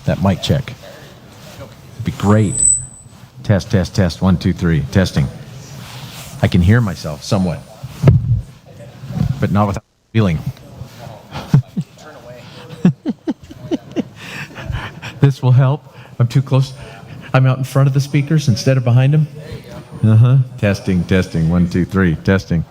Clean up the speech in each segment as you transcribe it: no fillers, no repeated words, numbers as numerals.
that mic check. It'd be great. Test, test, test. 1, 2, 3. Testing. I can hear myself somewhat, but not without feeling. Turn away. This will help. I'm too close. I'm out in front of the speakers instead of behind them. There you go. Testing, testing. 1, 2, 3. Testing.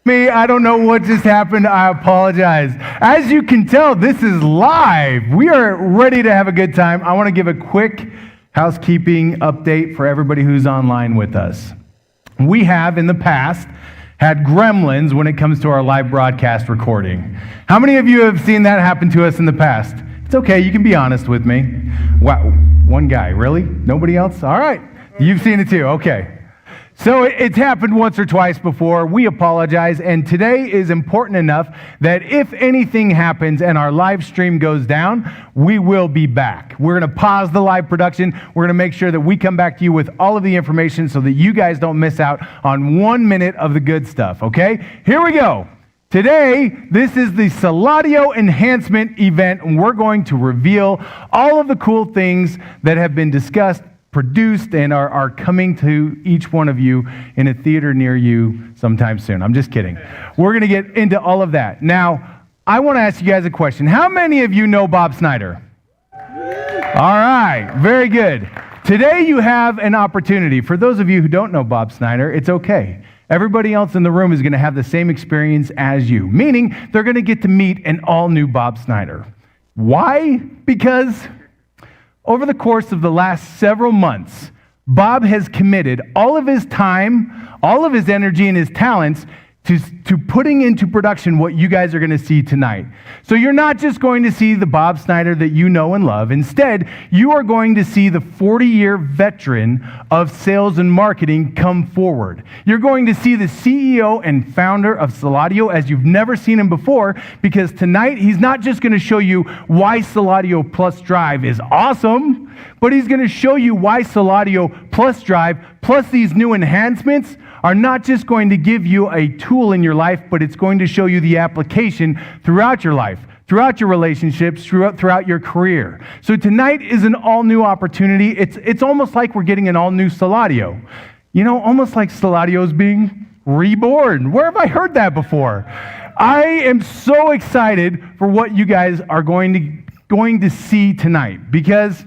Me, I don't know what just happened. I apologize. As you can tell, this is live. We are ready to have a good time. I want to give a quick housekeeping update for everybody who's online with us. We have in the past had gremlins when it comes to our live broadcast recording. How many of you have seen that happen to us in the past? It's okay, you can be honest with me. Wow, one guy, really? Nobody else? All right, you've seen it too, okay. So it's happened once or twice before. We apologize, and today is important enough that if anything happens and our live stream goes down, we will be back. We're going to pause the live production. We're going to make sure that we come back to you with all of the information so that you guys don't miss out on 1 minute of the good stuff, okay? Here we go. Today, this is the Suladio Enhancement event, and we're going to reveal all of the cool things that have been discussed, produced, and are coming to each one of you in a theater near you sometime soon. I'm just kidding. We're going to get into all of that. Now, I want to ask you guys a question. How many of you know Bob Snyder? All right, very good. Today you have an opportunity. For those of you who don't know Bob Snyder, it's okay. Everybody else in the room is going to have the same experience as you, meaning they're going to get to meet an all-new Bob Snyder. Why? Because over the course of the last several months, Bob has committed all of his time, all of his energy, and his talents to putting into production what you guys are going to see tonight. So you're not just going to see the Bob Snyder that you know and love. Instead, you are going to see the 40-year veteran of sales and marketing come forward. You're going to see the CEO and founder of Suladio as you've never seen him before, because tonight he's not just going to show you why Suladio Plus Drive is awesome, but he's going to show you why Suladio Plus Drive plus these new enhancements are not just going to give you a tool in your life, but it's going to show you the application throughout your life, throughout your relationships, throughout your career. So tonight is an all-new opportunity. It's almost like we're getting an all-new Suladio. You know, almost like Suladio's being reborn. Where have I heard that before? I am so excited for what you guys are going to see tonight, because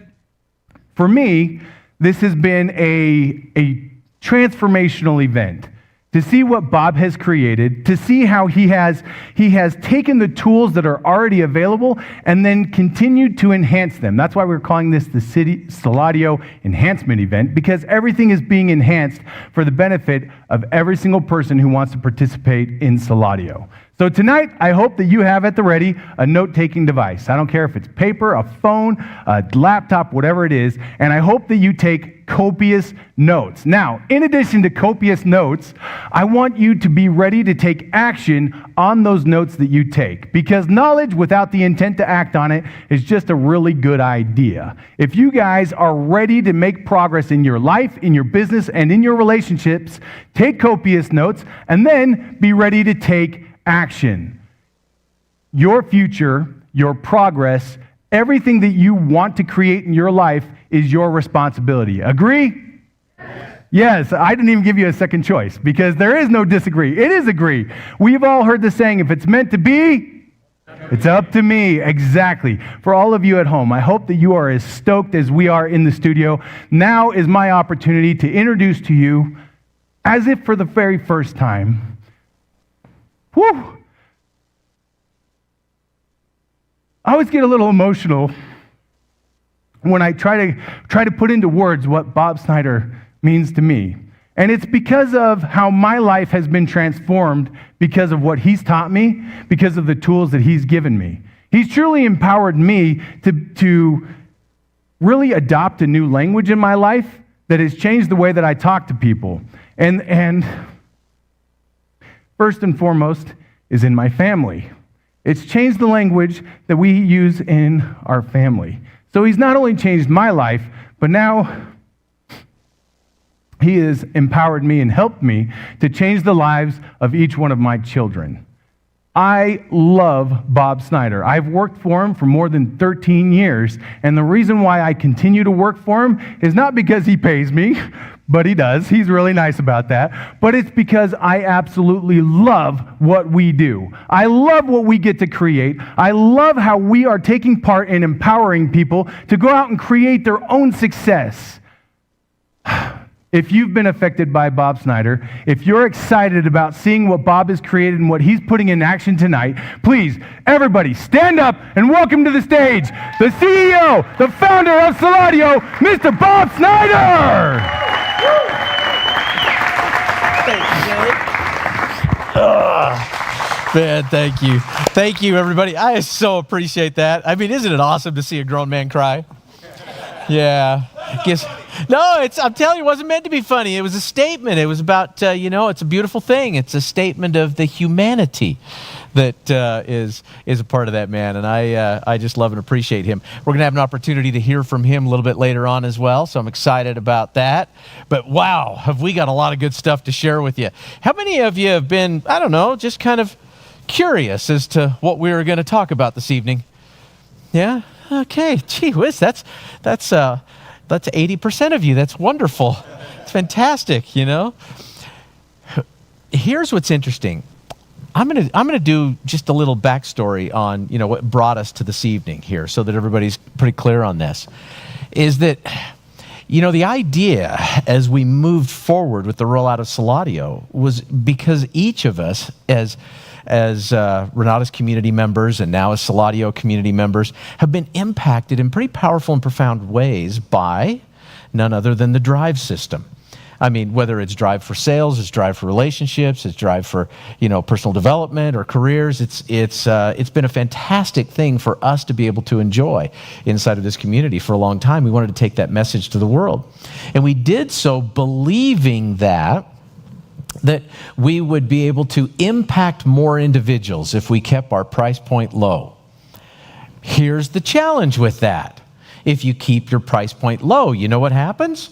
for me, this has been a transformational event. To see what Bob has created, to see how he has taken the tools that are already available and then continued to enhance them. That's why we're calling this the Suladio Enhancement event, because everything is being enhanced for the benefit of every single person who wants to participate in Suladio. So tonight, I hope that you have at the ready a note-taking device. I don't care if it's paper, a phone, a laptop, whatever it is, and I hope that you take copious notes. Now, in addition to copious notes, I want you to be ready to take action on those notes that you take, because knowledge without the intent to act on it is just a really good idea. If you guys are ready to make progress in your life, in your business, and in your relationships, take copious notes, and then be ready to take action. Your future, your progress, everything that you want to create in your life is your responsibility. Agree? Yes, I didn't even give you a second choice, because there is no disagree. It is agree. We've all heard the saying, if it's meant to be, it's up to me. Exactly. For all of you at home, I hope that you are as stoked as we are in the studio. Now is my opportunity to introduce to you, as if for the very first time, whew. I always get a little emotional when I try to put into words what Bob Snyder means to me. And it's because of how my life has been transformed because of what he's taught me, because of the tools that he's given me. He's truly empowered me to really adopt a new language in my life that has changed the way that I talk to people. And first and foremost is in my family. It's changed the language that we use in our family. So he's not only changed my life, but now he has empowered me and helped me to change the lives of each one of my children. I love Bob Snyder. I've worked for him for more than 13 years, and the reason why I continue to work for him is not because he pays me, but he does. He's really nice about that. But it's because I absolutely love what we do. I love what we get to create. I love how we are taking part in empowering people to go out and create their own success. if you've been affected by Bob Snyder, if you're excited about seeing what Bob has created and what he's putting in action tonight, please, everybody, stand up and welcome to the stage the CEO, the founder of Suladio, Mr. Bob Snyder! Man, thank you. Thank you, everybody. I so appreciate that. I mean, isn't it awesome to see a grown man cry? Yeah. I'm telling you, it wasn't meant to be funny. It was a statement. It was about, it's a beautiful thing. It's a statement of the humanity that is a part of that man. And I just love and appreciate him. We're going to have an opportunity to hear from him a little bit later on as well. So I'm excited about that. But wow, have we got a lot of good stuff to share with you. How many of you have been, I don't know, just kind of curious as to what we were going to talk about this evening? Yeah? Okay. Gee whiz, that's 80% of you. That's wonderful. It's fantastic, Here's what's interesting. I'm gonna do just a little backstory on, what brought us to this evening here so that everybody's pretty clear on this. Is that, the idea as we moved forward with the rollout of Suladio was because each of us as Renata's community members and now as Suladio community members have been impacted in pretty powerful and profound ways by none other than the Drive system. I mean, whether it's Drive for sales, it's Drive for relationships, it's Drive for, personal development or careers, it's been a fantastic thing for us to be able to enjoy inside of this community for a long time. We wanted to take that message to the world. And we did so believing that we would be able to impact more individuals if we kept our price point low. Here's the challenge with that. If you keep your price point low, you know what happens?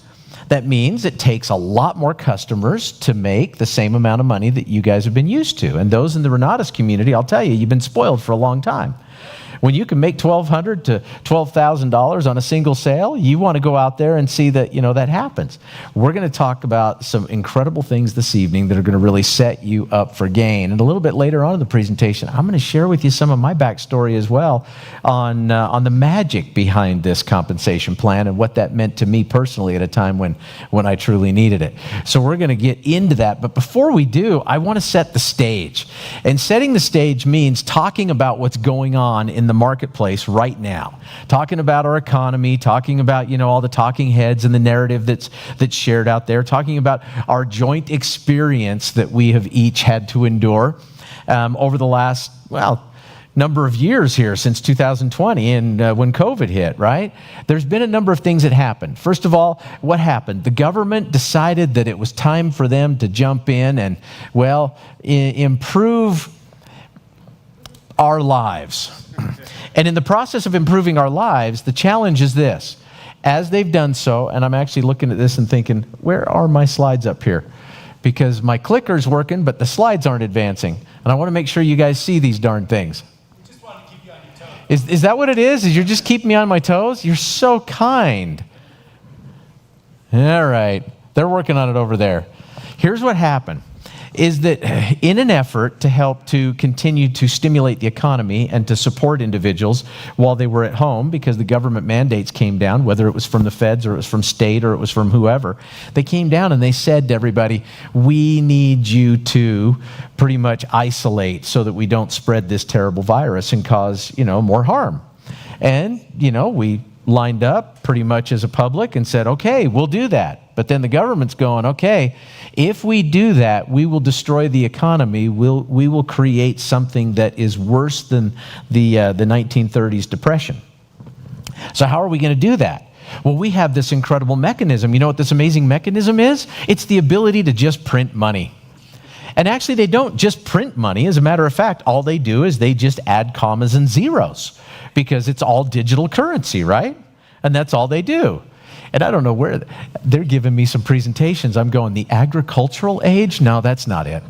That means it takes a lot more customers to make the same amount of money that you guys have been used to. And those in the Renata's community, I'll tell you, you've been spoiled for a long time. When you can make $1,200 to $12,000 on a single sale, you want to go out there and see that, that happens. We're going to talk about some incredible things this evening that are going to really set you up for gain. And a little bit later on in the presentation, I'm going to share with you some of my backstory as well on the magic behind this compensation plan and what that meant to me personally at a time when I truly needed it. So we're going to get into that. But before we do, I want to set the stage. And setting the stage means talking about what's going on in the marketplace right now, talking about our economy, talking about all the talking heads and the narrative that's shared out there, talking about our joint experience that we have each had to endure over the last number of years here since 2020 and when COVID hit, right? There's been a number of things that happened. First of all, what happened? The government decided that it was time for them to jump in and improve our lives. And in the process of improving our lives, the challenge is this. As they've done so, and I'm actually looking at this and thinking, where are my slides up here? Because my clicker's working, but the slides aren't advancing. And I want to make sure you guys see these darn things. We just want to keep you on your toes. Is that what it is? Is you're just keeping me on my toes? You're so kind. All right. They're working on it over there. Here's what happened. Is that in an effort to help to continue to stimulate the economy and to support individuals while they were at home, because the government mandates came down, whether it was from the feds or it was from state or it was from whoever, they came down and they said to everybody, we need you to pretty much isolate so that we don't spread this terrible virus and cause, more harm. And, we lined up pretty much as a public and said, okay, we'll do that. But then the government's going, okay, if we do that, we will destroy the economy. We will create something that is worse than the 1930s depression. So how are we going to do that? Well, we have this incredible mechanism. You know what this amazing mechanism is? It's the ability to just print money. And actually, they don't just print money. As a matter of fact, all they do is they just add commas and zeros because it's all digital currency, right? And that's all they do. And I don't know where they're giving me some presentations. I'm going, the agricultural age? No, that's not it.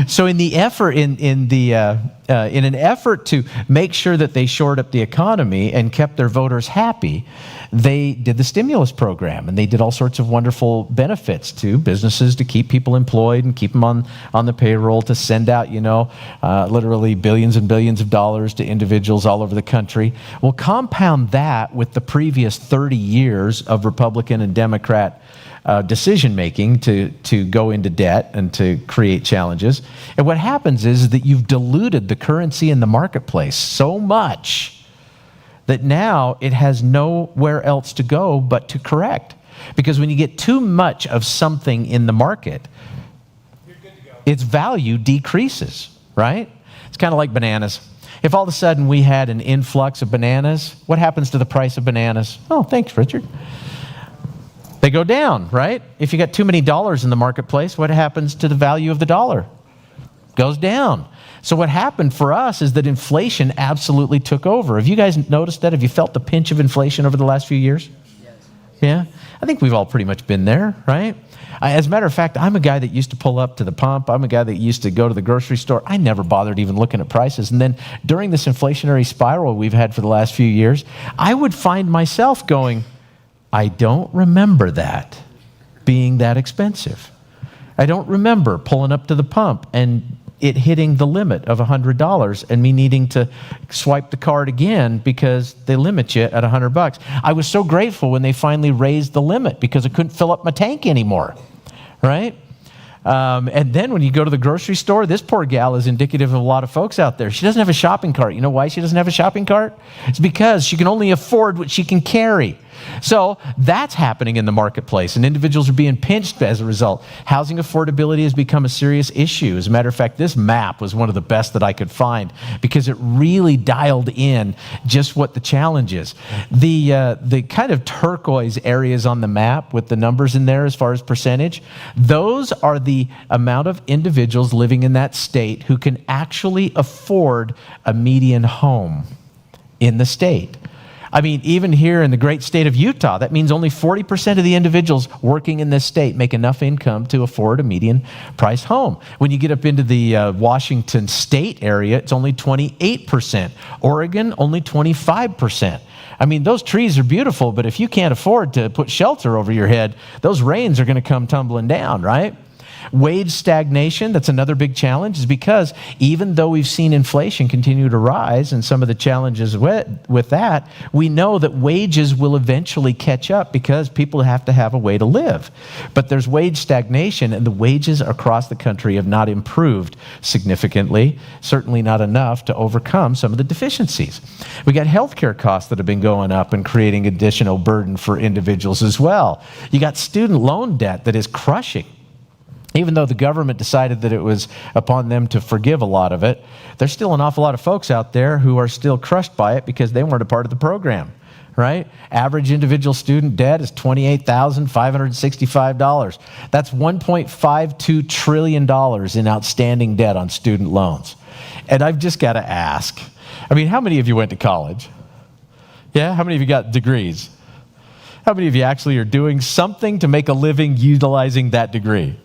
So in the effort, in the in an effort to make sure that they shored up the economy and kept their voters happy, they did the stimulus program, and they did all sorts of wonderful benefits to businesses to keep people employed and keep them on the payroll, to send out, literally billions and billions of dollars to individuals all over the country. Well, compound that with the previous 30 years of Republican and Democrat decision-making to go into debt and to create challenges. And what happens is that you've diluted the currency in the marketplace so much that now it has nowhere else to go but to correct. Because when you get too much of something in the market, its value decreases, right? It's kind of like bananas. If all of a sudden we had an influx of bananas, what happens to the price of bananas? Oh, thanks, Richard. They go down, right? If you got too many dollars in the marketplace, what happens to the value of the dollar? Goes down. So what happened for us is that inflation absolutely took over. Have you guys noticed that? Have you felt the pinch of inflation over the last few years? Yes. Yeah? I think we've all pretty much been there, right? As a matter of fact, I'm a guy that used to pull up to the pump. I'm a guy that used to go to the grocery store. I never bothered even looking at prices. And then during this inflationary spiral we've had for the last few years, I would find myself going, I don't remember that being that expensive. I don't remember pulling up to the pump and it hitting the limit of $100 and me needing to swipe the card again because they limit you at $100. I was so grateful when they finally raised the limit because I couldn't fill up my tank anymore, right? And then when you go to the grocery store, this poor gal is indicative of a lot of folks out there. She doesn't have a shopping cart. You know why she doesn't have a shopping cart? It's because she can only afford what she can carry. So that's happening in the marketplace, and individuals are being pinched as a result. Housing affordability has become a serious issue. As a matter of fact, this map was one of the best that I could find because it really dialed in just what the challenge is. The kind of turquoise areas on the map with the numbers in there as far as percentage, those are the amount of individuals living in that state who can actually afford a median home in the state. I mean, even here in the great state of Utah, that means only 40% of the individuals working in this state make enough income to afford a median price home. When you get up into the Washington state area, it's only 28%. Oregon, only 25%. I mean, those trees are beautiful, but if you can't afford to put shelter over your head, those rains are going to come tumbling down, right? Wage stagnation, that's another big challenge, is because even though we've seen inflation continue to rise and some of the challenges with that, we know that wages will eventually catch up because people have to have a way to live. But there's wage stagnation, and the wages across the country have not improved significantly, certainly not enough to overcome some of the deficiencies. We got healthcare costs that have been going up and creating additional burden for individuals as well. You got student loan debt that is crushing. Even though the government decided that it was upon them to forgive a lot of it, there's still an awful lot of folks out there who are still crushed by it because they weren't a part of the program, right? Average individual student debt is $28,565. That's $1.52 trillion in outstanding debt on student loans. And I've just got to ask, I mean, how many of you went to college? Yeah, how many of you got degrees? How many of you actually are doing something to make a living utilizing that degree?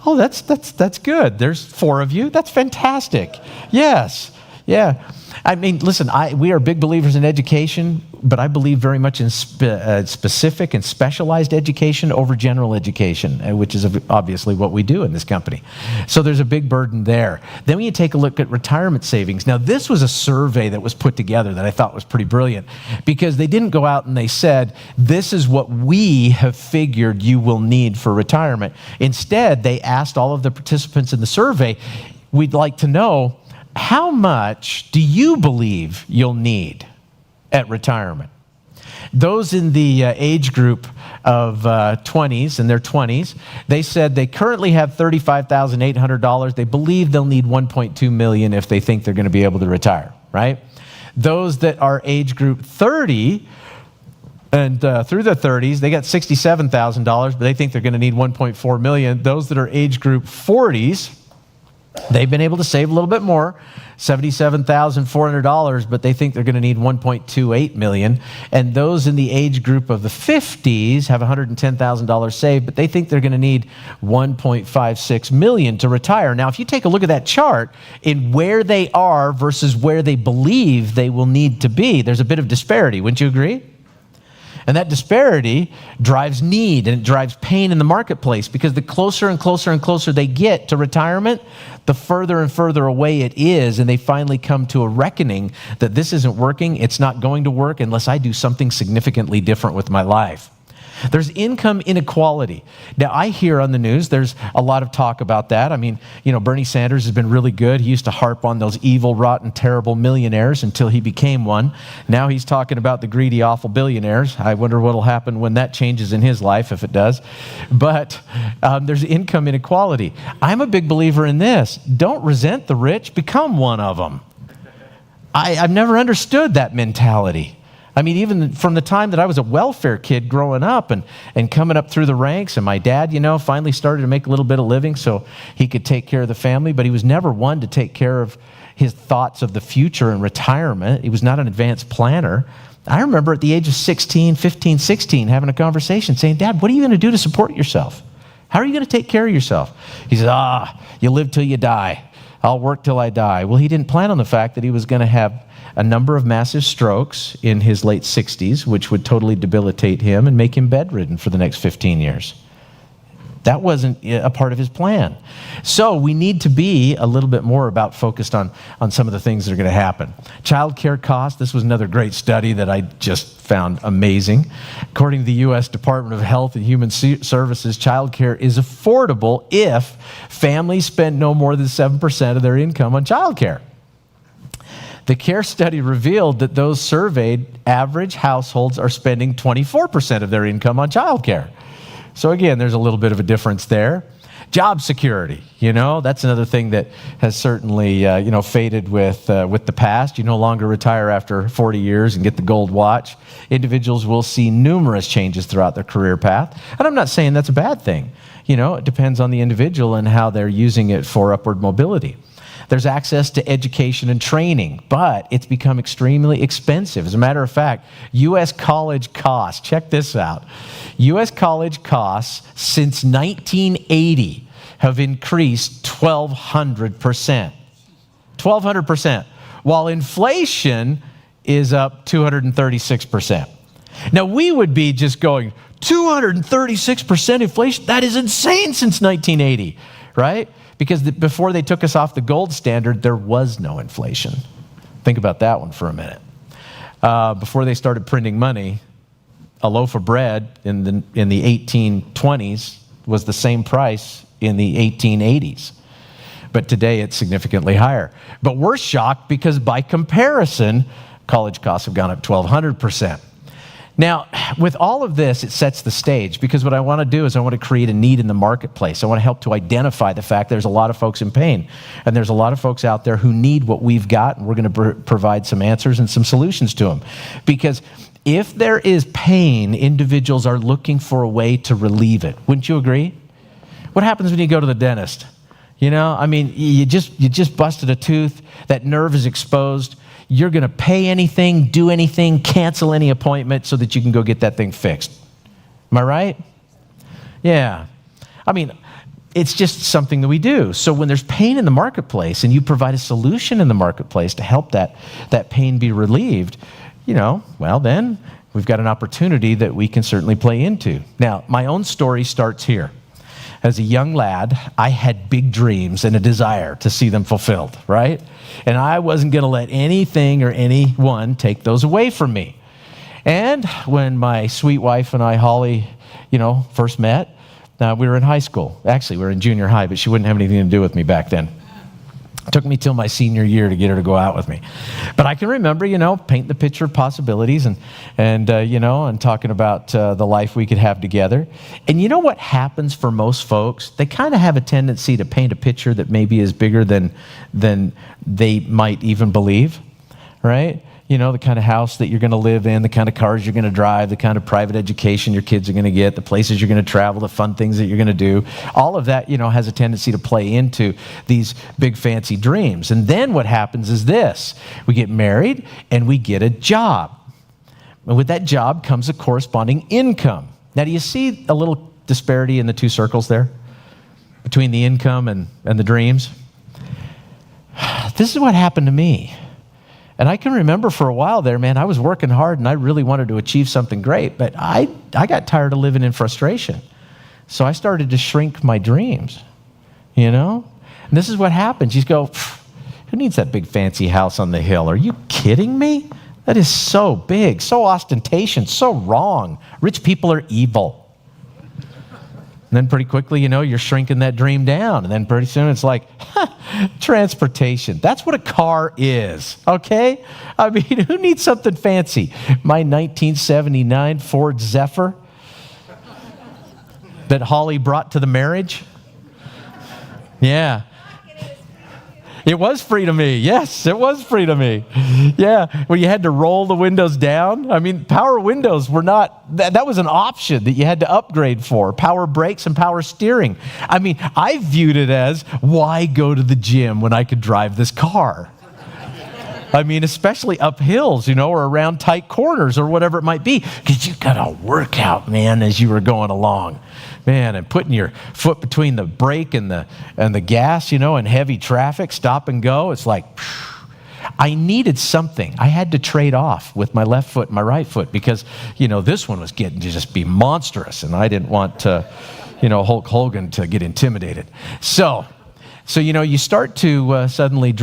Oh, that's good. There's 4 of you. That's fantastic. Yes. Yeah. I mean, listen, we are big believers in education, but I believe very much in specific and specialized education over general education, which is obviously what we do in this company. So there's a big burden there. Then when you take a look at retirement savings, now this was a survey that was put together that I thought was pretty brilliant because they didn't go out and they said, this is what we have figured you will need for retirement. Instead, they asked all of the participants in the survey, we'd like to know, how much do you believe you'll need at retirement? Those in the age group of 20s, in their 20s, they said they currently have $35,800. They believe they'll need $1.2 million if they think they're going to be able to retire, right? Those that are age group 30 and through their 30s, they got $67,000, but they think they're going to need $1.4 million. Those that are age group 40s, They've been able to save a little bit more, $77,400, but they think they're going to need $1.28 million. And those in the age group of the 50s have $110,000 saved, but they think they're going to need $1.56 million to retire. Now, if you take a look at that chart in where they are versus where they believe they will need to be, there's a bit of disparity. Wouldn't you agree? And that disparity drives need and it drives pain in the marketplace, because the closer and closer and closer they get to retirement, the further and further away it is, and they finally come to a reckoning that this isn't working, it's not going to work unless I do something significantly different with my life. There's income inequality. Now, I hear on the news, there's a lot of talk about that. I mean, Bernie Sanders has been really good. He used to harp on those evil, rotten, terrible millionaires until he became one. Now he's talking about the greedy, awful billionaires. I wonder what will happen when that changes in his life, if it does. But there's income inequality. I'm a big believer in this. Don't resent the rich, become one of them. I've never understood that mentality. I mean, even from the time that I was a welfare kid growing up and coming up through the ranks, and my dad, finally started to make a little bit of living so he could take care of the family, but he was never one to take care of his thoughts of the future and retirement. He was not an advanced planner. I remember at the age of 15, 16, having a conversation saying, Dad, what are you going to do to support yourself? How are you going to take care of yourself? He said, you live till you die. I'll work till I die. Well, he didn't plan on the fact that he was going to have a number of massive strokes in his late 60s, which would totally debilitate him and make him bedridden for the next 15 years. That wasn't a part of his plan. So we need to be a little bit more focused on some of the things that are going to happen. Child care costs. This was another great study that I just found amazing. According to the U.S. Department of Health and Human Services, child care is affordable if families spend no more than 7% of their income on child care. The CARE study revealed that those surveyed, average households are spending 24% of their income on child care. So again, there's a little bit of a difference there. Job security, that's another thing that has certainly, faded with the past. You no longer retire after 40 years and get the gold watch. Individuals will see numerous changes throughout their career path. And I'm not saying that's a bad thing. It depends on the individual and how they're using it for upward mobility. There's access to education and training, but it's become extremely expensive. As a matter of fact, U.S. college costs, check this out. U.S. college costs since 1980 have increased 1,200%. 1,200%, while inflation is up 236%. Now, we would be just going, 236% inflation? That is insane since 1980, right? Because before they took us off the gold standard, there was no inflation. Think about that one for a minute. Before they started printing money, a loaf of bread in the 1820s was the same price in the 1880s. But today it's significantly higher. But we're shocked because by comparison, college costs have gone up 1,200%. Now, with all of this, it sets the stage, because what I want to do is I want to create a need in the marketplace. I want to help to identify the fact there's a lot of folks in pain, and there's a lot of folks out there who need what we've got, and we're going to provide some answers and some solutions to them. Because if there is pain, individuals are looking for a way to relieve it. Wouldn't you agree? What happens when you go to the dentist? You just busted a tooth, that nerve is exposed. You're going to pay anything, do anything, cancel any appointment so that you can go get that thing fixed. Am I right? Yeah. It's just something that we do. So when there's pain in the marketplace and you provide a solution in the marketplace to help that pain be relieved, then we've got an opportunity that we can certainly play into. Now, my own story starts here. As a young lad, I had big dreams and a desire to see them fulfilled, right? And I wasn't going to let anything or anyone take those away from me. And when my sweet wife and I, Holly, first met, we were in high school. Actually, we were in junior high, but she wouldn't have anything to do with me back then. It took me till my senior year to get her to go out with me. But I can remember, painting the picture of possibilities and talking about the life we could have together. And you know what happens for most folks? They kind of have a tendency to paint a picture that maybe is bigger than they might even believe, right? the kind of house that you're going to live in, the kind of cars you're going to drive, the kind of private education your kids are going to get, the places you're going to travel, the fun things that you're going to do. All of that, has a tendency to play into these big fancy dreams. And then what happens is this. We get married and we get a job. And with that job comes a corresponding income. Now, do you see a little disparity in the two circles there between the income and the dreams? This is what happened to me. And I can remember for a while there, man, I was working hard and I really wanted to achieve something great, but I got tired of living in frustration. So I started to shrink my dreams, And this is what happens. You go, who needs that big fancy house on the hill? Are you kidding me? That is so big, so ostentatious, so wrong. Rich people are evil. And then pretty quickly, you're shrinking that dream down. And then pretty soon it's like, transportation. That's what a car is, okay? I mean, who needs something fancy? My 1979 Ford Zephyr that Holly brought to the marriage? Yeah. It was free to me. Yes, it was free to me. Yeah, well, you had to roll the windows down. I mean, power windows were not, that was an option that you had to upgrade for. Power brakes and power steering. I mean, I viewed it as, why go to the gym when I could drive this car? I mean, especially up hills, or around tight corners or whatever it might be, because you got to work out, man, as you were going along. Man, and putting your foot between the brake and the gas, in heavy traffic, stop and go. It's like, I needed something. I had to trade off with my left foot and my right foot because, this one was getting to just be monstrous, and I didn't want to, Hulk Hogan to get intimidated. So you start to suddenly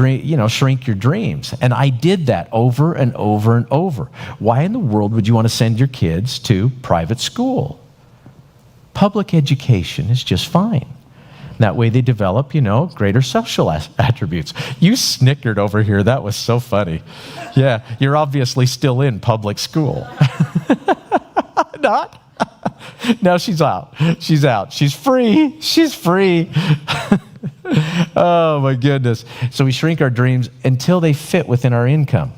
shrink your dreams. And I did that over and over and over. Why in the world would you want to send your kids to private school? Public education is just fine. That way they develop, greater social attributes. You snickered over here. That was so funny. Yeah, you're obviously still in public school. Not? No, she's out. She's out. She's free. She's free. Oh, my goodness. So we shrink our dreams until they fit within our income.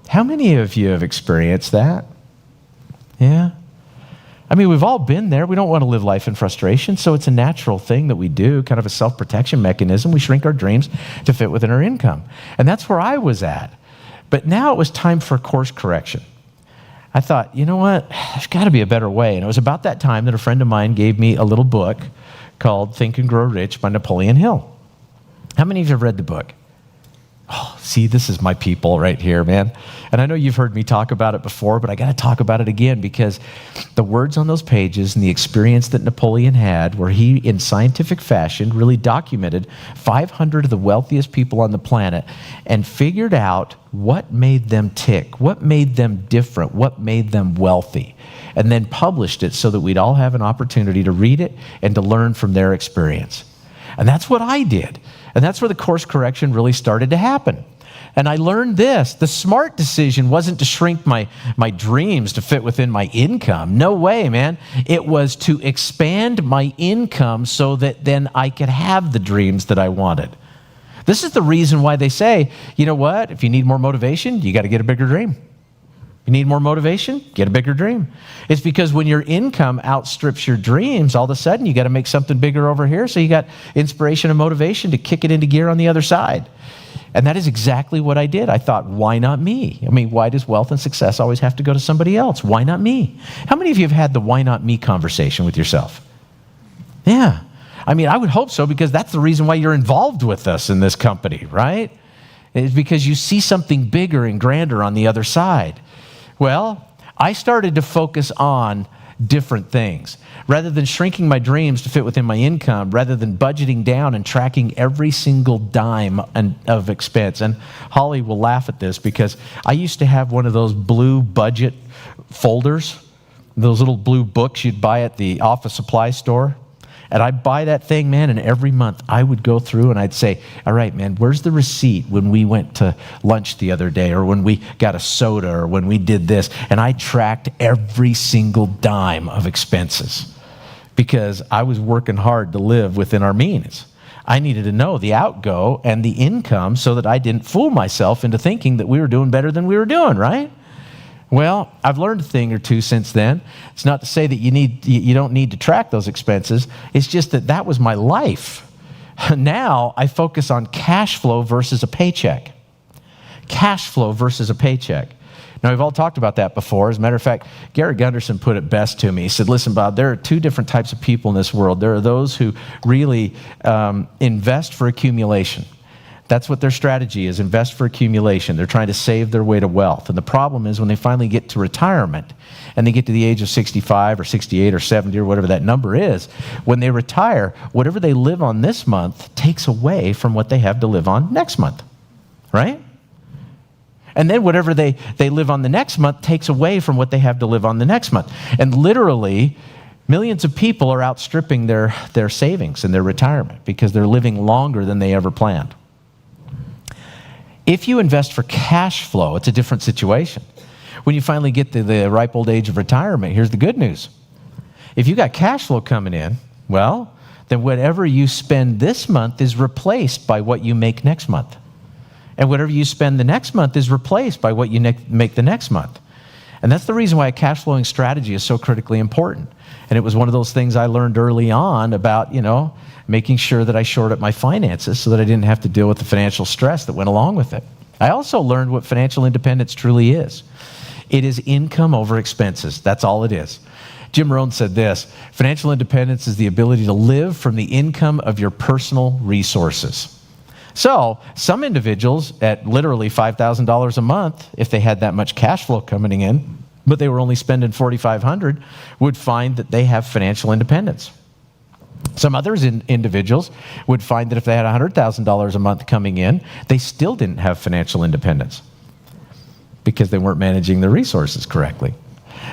How many of you have experienced that? Yeah? I mean, we've all been there. We don't want to live life in frustration, so it's a natural thing that we do, kind of a self-protection mechanism. We shrink our dreams to fit within our income. And that's where I was at. But now it was time for a course correction. I thought, you know what? There's got to be a better way. And it was about that time that a friend of mine gave me a little book called Think and Grow Rich by Napoleon Hill. How many of you have read the book? Oh, see, this is my people right here, man. And I know you've heard me talk about it before, but I got to talk about it again because the words on those pages and the experience that Napoleon had, where he, in scientific fashion, really documented 500 of the wealthiest people on the planet and figured out what made them tick, what made them different, what made them wealthy, and then published it so that we'd all have an opportunity to read it and to learn from their experience. And that's what I did. And that's where the course correction really started to happen. And I learned this. The smart decision wasn't to shrink my dreams to fit within my income. No way, man. It was to expand my income so that then I could have the dreams that I wanted. This is the reason why they say, you know what? If you need more motivation, you got to get a bigger dream. You need more motivation? Get a bigger dream. It's because when your income outstrips your dreams, all of a sudden you got to make something bigger over here. So you got inspiration and motivation to kick it into gear on the other side. And that is exactly what I did. I thought, why not me? I mean, why does wealth and success always have to go to somebody else? Why not me? How many of you have had the why not me conversation with yourself? Yeah. I mean, I would hope so because that's the reason why you're involved with us in this company, right? It's because you see something bigger and grander on the other side. Well, I started to focus on different things. Rather than shrinking my dreams to fit within my income, rather than budgeting down and tracking every single dime of expense. And Holly will laugh at this because I used to have one of those blue budget folders, those little blue books you'd buy at the office supply store. And I'd buy that thing, man, and every month I would go through and I'd say, all right, man, where's the receipt when we went to lunch the other day or when we got a soda or when we did this? And I tracked every single dime of expenses because I was working hard to live within our means. I needed to know the outgo and the income so that I didn't fool myself into thinking that we were doing better than we were doing, right? Well, I've learned a thing or two since then. It's not to say that you don't need to track those expenses. It's just that was my life. Now I focus on cash flow versus a paycheck. Cash flow versus a paycheck. Now, we've all talked about that before. As a matter of fact, Gary Gunderson put it best to me. He said, listen, Bob, there are two different types of people in this world. There are those who really invest for accumulation. That's what their strategy is, invest for accumulation. They're trying to save their way to wealth. And the problem is when they finally get to retirement and they get to the age of 65 or 68 or 70 or whatever that number is, when they retire, whatever they live on this month takes away from what they have to live on next month, right? And then whatever they live on the next month takes away from what they have to live on the next month. And literally, millions of people are outstripping their savings and their retirement because they're living longer than they ever planned. If you invest for cash flow, it's a different situation. When you finally get to the ripe old age of retirement, here's the good news. If you got cash flow coming in, well, then whatever you spend this month is replaced by what you make next month. And whatever you spend the next month is replaced by what you make the next month. And that's the reason why a cash flowing strategy is so critically important. And it was one of those things I learned early on about, making sure that I shored up my finances so that I didn't have to deal with the financial stress that went along with it. I also learned what financial independence truly is. It is income over expenses. That's all it is. Jim Rohn said this, financial independence is the ability to live from the income of your personal resources. So some individuals at literally $5,000 a month, if they had that much cash flow coming in, but they were only spending $4,500, would find that they have financial independence. Some others individuals would find that if they had $100,000 a month coming in, they still didn't have financial independence because they weren't managing their resources correctly.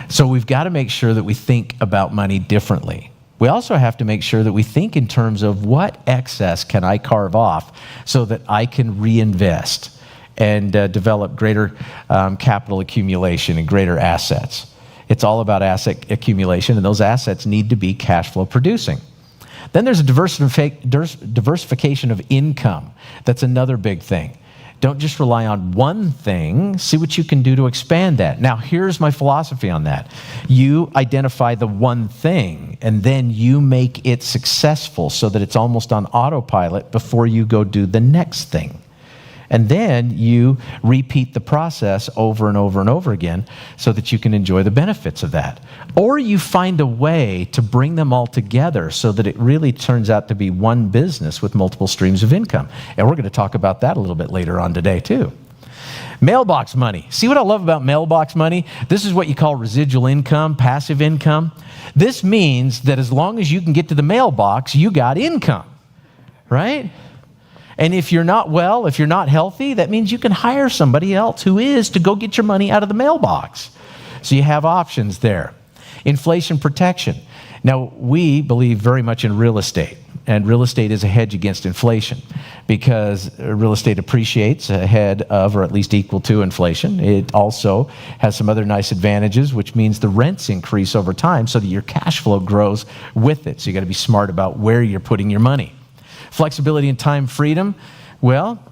So we've got to make sure that we think about money differently. We also have to make sure that we think in terms of what excess can I carve off so that I can reinvest and develop greater capital accumulation and greater assets. It's all about asset accumulation, and those assets need to be cash flow producing. Then there's a diversification of income. That's another big thing. Don't just rely on one thing. See what you can do to expand that. Now, here's my philosophy on that. You identify the one thing, and then you make it successful so that it's almost on autopilot before you go do the next thing. And then you repeat the process over and over and over again so that you can enjoy the benefits of that. Or you find a way to bring them all together so that it really turns out to be one business with multiple streams of income. And we're going to talk about that a little bit later on today too. Mailbox money. See what I love about mailbox money? This is what you call residual income, passive income. This means that as long as you can get to the mailbox, you got income, right? And if you're not well, if you're not healthy, that means you can hire somebody else who is to go get your money out of the mailbox. So you have options there. Inflation protection. Now, we believe very much in real estate, and real estate is a hedge against inflation because real estate appreciates ahead of or at least equal to inflation. It also has some other nice advantages, which means the rents increase over time so that your cash flow grows with it. So you got to be smart about where you're putting your money. Flexibility and time freedom. Well,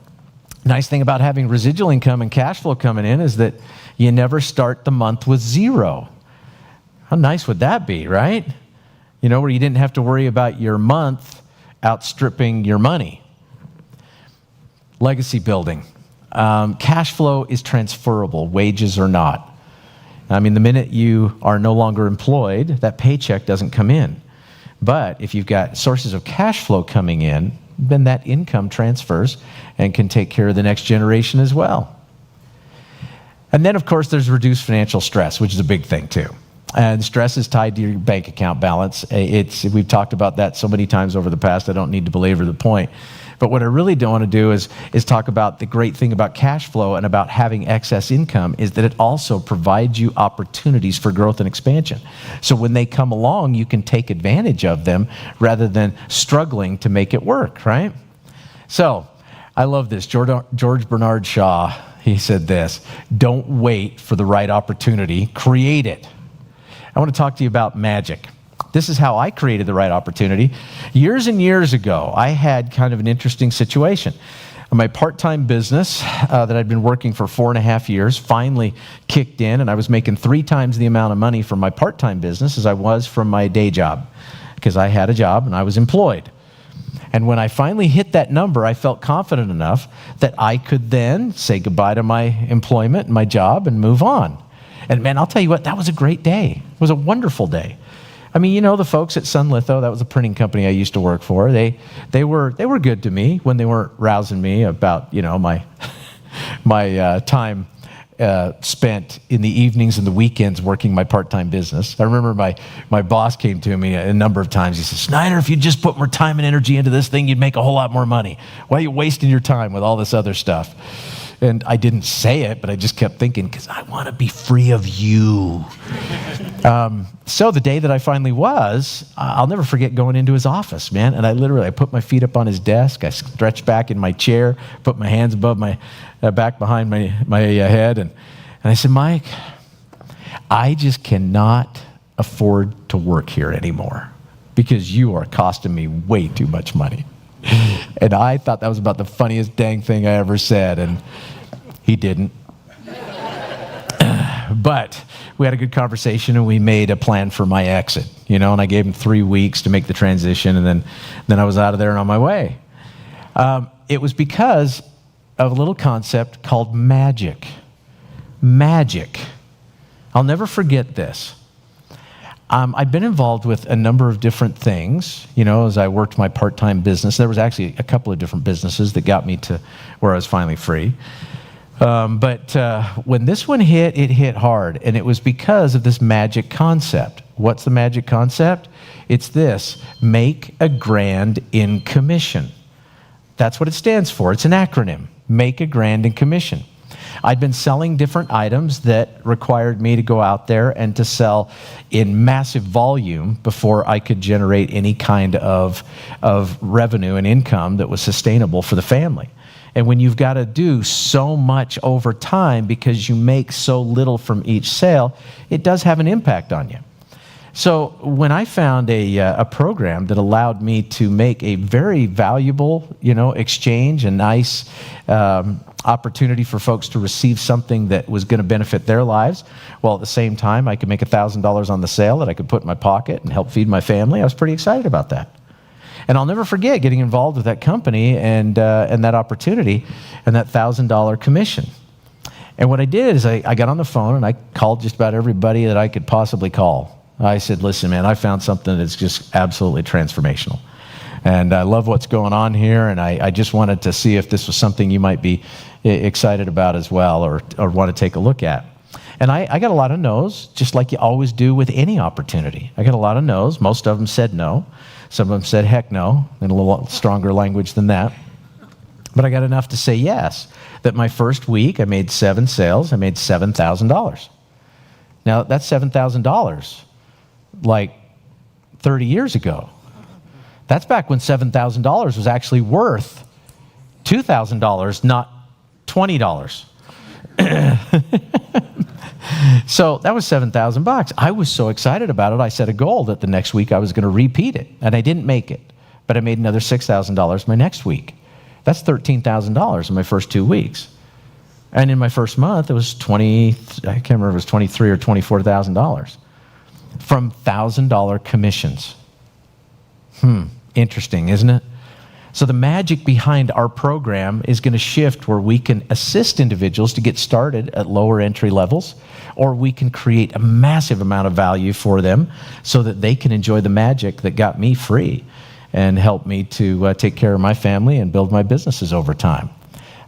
nice thing about having residual income and cash flow coming in is that you never start the month with zero. How nice would that be, right? Where you didn't have to worry about your month outstripping your money. Legacy building. Cash flow is transferable, wages are not. The minute you are no longer employed, that paycheck doesn't come in. But if you've got sources of cash flow coming in, then that income transfers and can take care of the next generation as well. And then, of course, there's reduced financial stress, which is a big thing too. And stress is tied to your bank account balance. We've talked about that so many times over the past, I don't need to belabor the point. But what I really don't want to do is talk about the great thing about cash flow and about having excess income is that it also provides you opportunities for growth and expansion. So when they come along, you can take advantage of them rather than struggling to make it work, right? So I love this. George Bernard Shaw, he said this, don't wait for the right opportunity, create it. I want to talk to you about magic. This is how I created the right opportunity. Years and years ago, I had kind of an interesting situation. My part-time business that I'd been working for 4.5 years finally kicked in, and I was making 3 times the amount of money from my part-time business as I was from my day job, because I had a job and I was employed. And when I finally hit that number, I felt confident enough that I could then say goodbye to my employment and my job and move on. And man, I'll tell you what, that was a great day. It was a wonderful day. I mean, you know, the folks at Sun Litho, that was a printing company I used to work for. They were good to me when they weren't rousing me about, you know, my time spent in the evenings and the weekends working my part-time business. I remember my boss came to me a number of times. He said, Snyder, if you just put more time and energy into this thing, you'd make a whole lot more money. Why are you wasting your time with all this other stuff? And I didn't say it, but I just kept thinking, because I want to be free of you. So the day that I finally was, I'll never forget going into his office, man. And I put my feet up on his desk. I stretched back in my chair, put my hands above my back behind my head. And I said, Mike, I just cannot afford to work here anymore because you are costing me way too much money. And I thought that was about the funniest dang thing I ever said, and he didn't. But we had a good conversation, and we made a plan for my exit, you know, and I gave him 3 weeks to make the transition, and then I was out of there and on my way. It was because of a little concept called magic. Magic. I'll never forget this. I've been involved with a number of different things, you know, as I worked my part-time business. There was actually a couple of different businesses that got me to where I was finally free. But when this one hit, it hit hard. And it was because of this magic concept. What's the magic concept? It's this: make a grand in commission. That's what it stands for. It's an acronym. Make a grand in commission. I'd been selling different items that required me to go out there and to sell in massive volume before I could generate any kind of revenue and income that was sustainable for the family. And when you've got to do so much over time because you make so little from each sale, it does have an impact on you. So when I found a program that allowed me to make a very valuable, you know, exchange, a nice opportunity for folks to receive something that was going to benefit their lives, while at the same time I could make $1,000 on the sale that I could put in my pocket and help feed my family, I was pretty excited about that. And I'll never forget getting involved with that company and that opportunity and that $1,000 commission. And what I did is I got on the phone and I called just about everybody that I could possibly call. I said, listen, man, I found something that's just absolutely transformational. And I love what's going on here, and I just wanted to see if this was something you might be excited about as well or want to take a look at. And I got a lot of no's, just like you always do with any opportunity. I got a lot of no's. Most of them said no. Some of them said heck no, in a little stronger language than that. But I got enough to say yes, that my first week I made 7 sales. I made $7,000. Now, that's $7,000 like 30 years ago. That's back when $7,000 was actually worth $2,000, not $20. So that was $7,000. I was so excited about it, I set a goal that the next week I was going to repeat it. And I didn't make it, but I made another $6,000 my next week. That's $13,000 in my first 2 weeks. And in my first month, it was I can't remember if it was $23,000 or $24,000 from $1,000 commissions. Interesting, isn't it? So the magic behind our program is going to shift where we can assist individuals to get started at lower entry levels, or we can create a massive amount of value for them so that they can enjoy the magic that got me free and help me to take care of my family and build my businesses over time.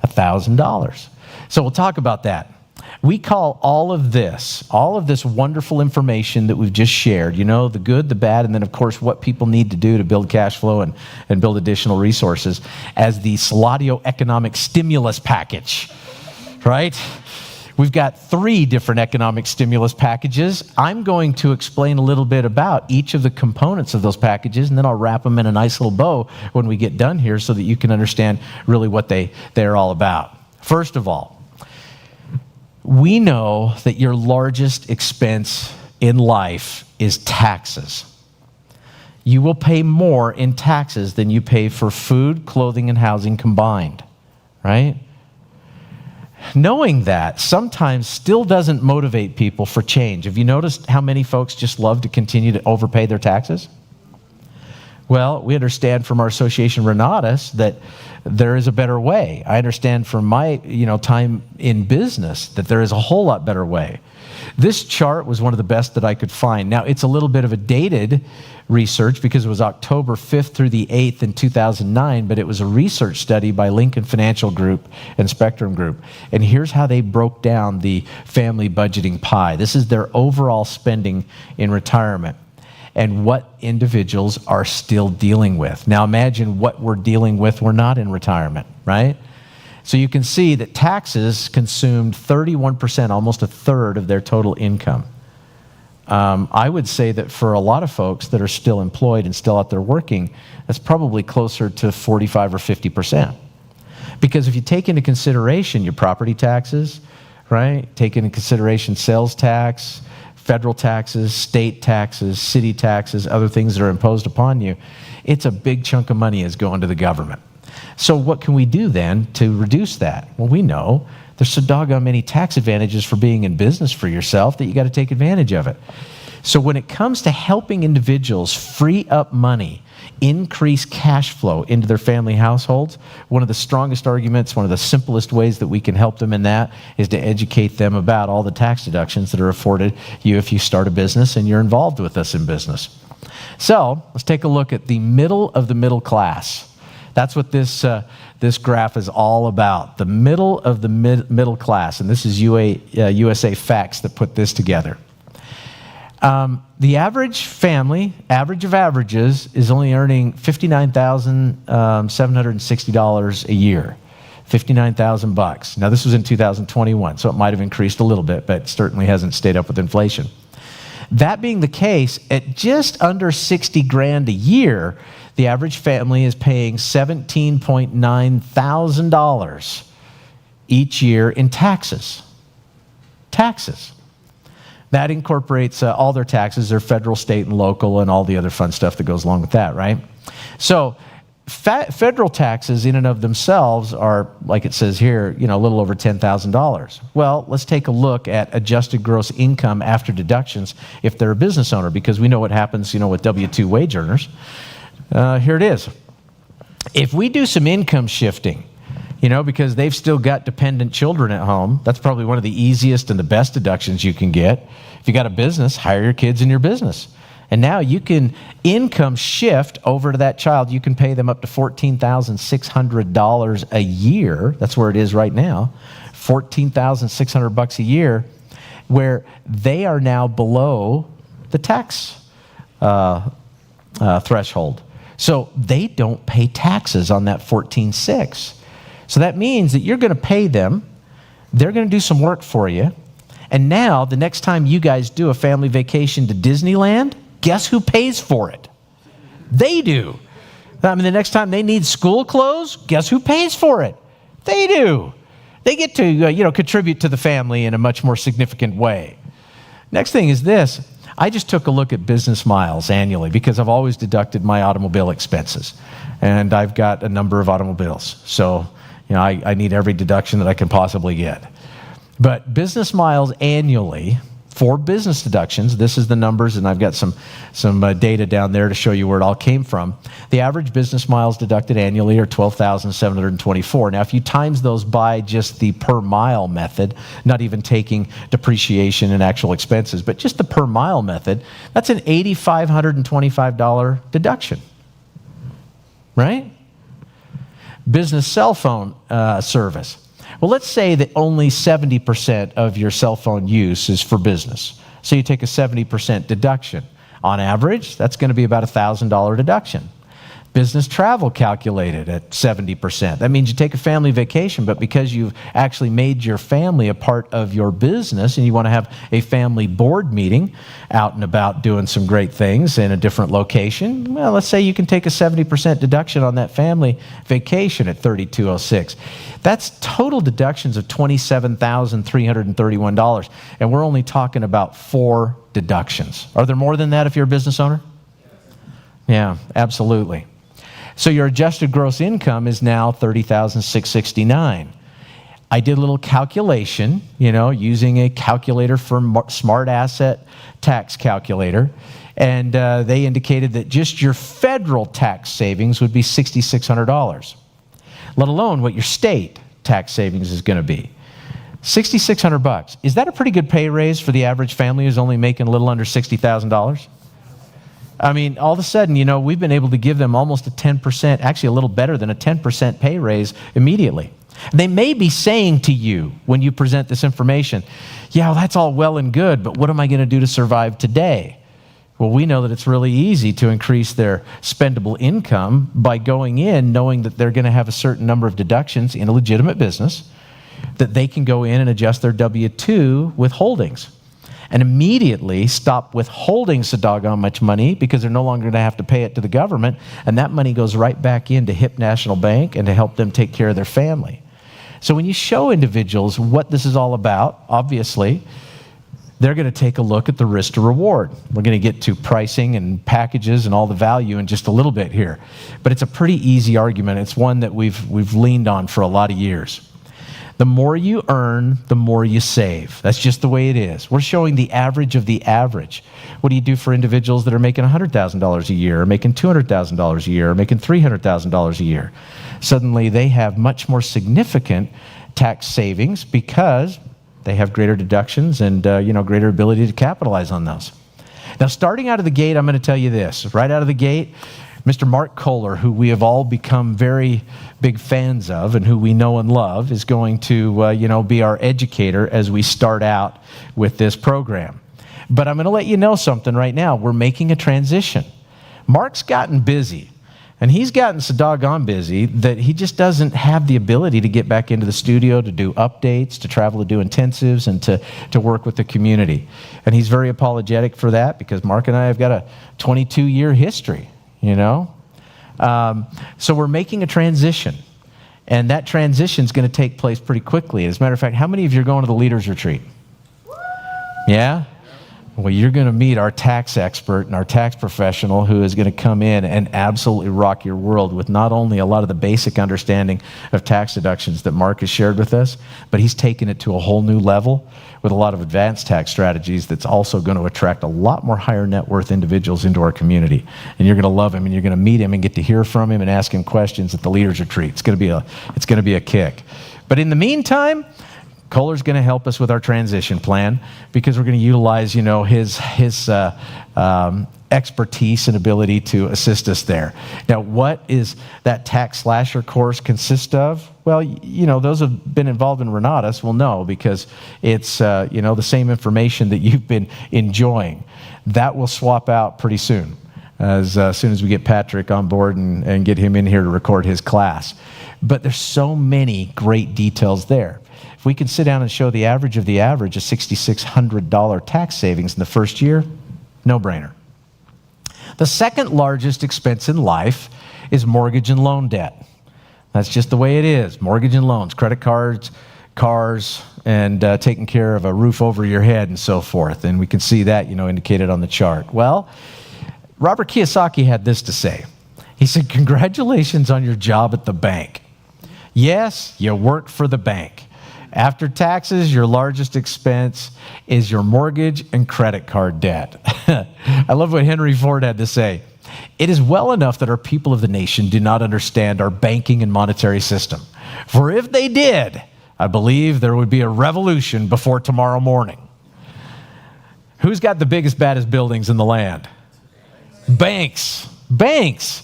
$1,000. So we'll talk about that. We call all of this wonderful information that we've just shared, you know, the good, the bad, and then, of course, what people need to do to build cash flow and build additional resources, as the Suladio economic stimulus package, right? We've got 3 different economic stimulus packages. I'm going to explain a little bit about each of the components of those packages, and then I'll wrap them in a nice little bow when we get done here so that you can understand really what they're all about. First of all, we know that your largest expense in life is taxes. you will pay more in taxes than you pay for food, clothing, and housing combined, right? Knowing that sometimes still doesn't motivate people for change. Have you noticed how many folks just love to continue to overpay their taxes? Well, we understand from our association Renatus that there is a better way. I understand from my time in business that there is a whole lot better way. This chart was one of the best that I could find. Now, it's a little bit of a dated research because it was October 5th through the 8th in 2009, but it was a research study by Lincoln Financial Group and Spectrum Group. And here's how they broke down the family budgeting pie. This is their overall spending in retirement and what individuals are still dealing with. Now, imagine what we're dealing with. We're not in retirement, right? So you can see that taxes consumed 31%, almost a third of their total income. I would say that for a lot of folks that are still employed and still out there working, that's probably closer to 45 or 50%. Because if you take into consideration your property taxes, right? Take into consideration sales tax, federal taxes, state taxes, city taxes, other things that are imposed upon you, it's a big chunk of money is going to the government. So what can we do then to reduce that? Well, we know there's so doggone many tax advantages for being in business for yourself that you got to take advantage of it. So when it comes to helping individuals free up money, increase cash flow into their family households, one of the strongest arguments, one of the simplest ways that we can help them in that is to educate them about all the tax deductions that are afforded you if you start a business and you're involved with us in business. So let's take a look at the middle of the middle class. That's what this graph is all about, the middle of the middle class. And this is USA Facts that put this together. The average family, average of averages, is only earning $59,760 a year, $59,000. Now, this was in 2021, so it might have increased a little bit, but certainly hasn't stayed up with inflation. That being the case, at just under 60 grand a year, the average family is paying $17.9 thousand each year in taxes. Taxes. That incorporates all their taxes, their federal, state, and local, and all the other fun stuff that goes along with that, right? So federal taxes in and of themselves are, like it says here, a little over $10,000. Well, let's take a look at adjusted gross income after deductions if they're a business owner, because we know what happens, with W-2 wage earners. Here it is. If we do some income shifting, because they've still got dependent children at home, that's probably one of the easiest and the best deductions you can get. If you got a business, hire your kids in your business. And now you can income shift over to that child. You can pay them up to $14,600 a year. That's where it is right now. $14,600 a year, where they are now below the tax threshold. So they don't pay taxes on that $14,600. So that means that you're going to pay them, they're going to do some work for you, and now the next time you guys do a family vacation to Disneyland, guess who pays for it? They do. The next time they need school clothes, guess who pays for it? They do. They get to contribute to the family in a much more significant way. Next thing is this. I just took a look at business miles annually because I've always deducted my automobile expenses, and I've got a number of automobiles. So I need every deduction that I can possibly get. But business miles annually for business deductions, this is the numbers, and I've got some data down there to show you where it all came from. The average business miles deducted annually are 12,724. Now, if you times those by just the per mile method, not even taking depreciation and actual expenses, but just the per mile method, that's an $8,525 deduction, right? Business cell phone service. Well, let's say that only 70% of your cell phone use is for business. So you take a 70% deduction. On average, that's going to be about a $1,000 deduction. Business travel calculated at 70%. That means you take a family vacation, but because you've actually made your family a part of your business and you want to have a family board meeting out and about doing some great things in a different location, well, let's say you can take a 70% deduction on that family vacation at $3,206. That's total deductions of $27,331, and we're only talking about 4 deductions. Are there more than that if you're a business owner? Yeah, absolutely. So your adjusted gross income is now $30,669. I did a little calculation, using a calculator for smart asset tax calculator, and they indicated that just your federal tax savings would be $6,600, let alone what your state tax savings is going to be. $6,600. Is that a pretty good pay raise for the average family who's only making a little under $60,000? I mean, all of a sudden, we've been able to give them almost a 10%, actually a little better than a 10% pay raise immediately. They may be saying to you when you present this information, yeah, well, that's all well and good, but what am I going to do to survive today? Well, we know that it's really easy to increase their spendable income by going in knowing that they're going to have a certain number of deductions in a legitimate business, that they can go in and adjust their W-2 withholdings and immediately stop withholding so doggone much money because they're no longer going to have to pay it to the government, and that money goes right back into HIP National Bank and to help them take care of their family. So when you show individuals what this is all about, obviously, they're going to take a look at the risk to reward. We're going to get to pricing and packages and all the value in just a little bit here. But it's a pretty easy argument. It's one that we've leaned on for a lot of years. The more you earn, the more you save. That's just the way it is. We're showing the average of the average. What do you do for individuals that are making $100,000 a year, or making $200,000 a year, or making $300,000 a year? Suddenly they have much more significant tax savings because they have greater deductions and greater ability to capitalize on those. Now, starting out of the gate, I'm going to tell you this. Right out of the gate, Mr. Mark Kohler, who we have all become very big fans of and who we know and love, is going to be our educator as we start out with this program. But I'm going to let you know something right now. We're making a transition. Mark's gotten busy. And he's gotten so doggone busy that he just doesn't have the ability to get back into the studio to do updates, to travel to do intensives, and to work with the community. And he's very apologetic for that because Mark and I have got a 22-year history, So we're making a transition. And that transition is going to take place pretty quickly. As a matter of fact, how many of you are going to the Leaders Retreat? Yeah? Well, you're going to meet our tax expert and our tax professional who is going to come in and absolutely rock your world with not only a lot of the basic understanding of tax deductions that Mark has shared with us, but he's taken it to a whole new level with a lot of advanced tax strategies that's also going to attract a lot more higher net worth individuals into our community. And you're going to love him, and you're going to meet him and get to hear from him and ask him questions at the Leaders Retreat. It's going to be a kick. But in the meantime, Kohler's going to help us with our transition plan because we're going to utilize, his expertise and ability to assist us there. Now, what is that tax slasher course consist of? Well, those who have been involved in Renatus will know because it's, the same information that you've been enjoying. That will swap out pretty soon as soon as we get Patrick on board and get him in here to record his class. But there's so many great details there. If we can sit down and show the average of the average, a $6,600 tax savings in the first year, no-brainer. The second largest expense in life is mortgage and loan debt. That's just the way it is. Mortgage and loans, credit cards, cars, and taking care of a roof over your head and so forth. And we can see that, indicated on the chart. Well, Robert Kiyosaki had this to say. He said, "Congratulations on your job at the bank. Yes, you work for the bank. After taxes, your largest expense is your mortgage and credit card debt." I love what Henry Ford had to say. "It is well enough that our people of the nation do not understand our banking and monetary system. For if they did, I believe there would be a revolution before tomorrow morning." Who's got the biggest, baddest buildings in the land? Banks. Banks.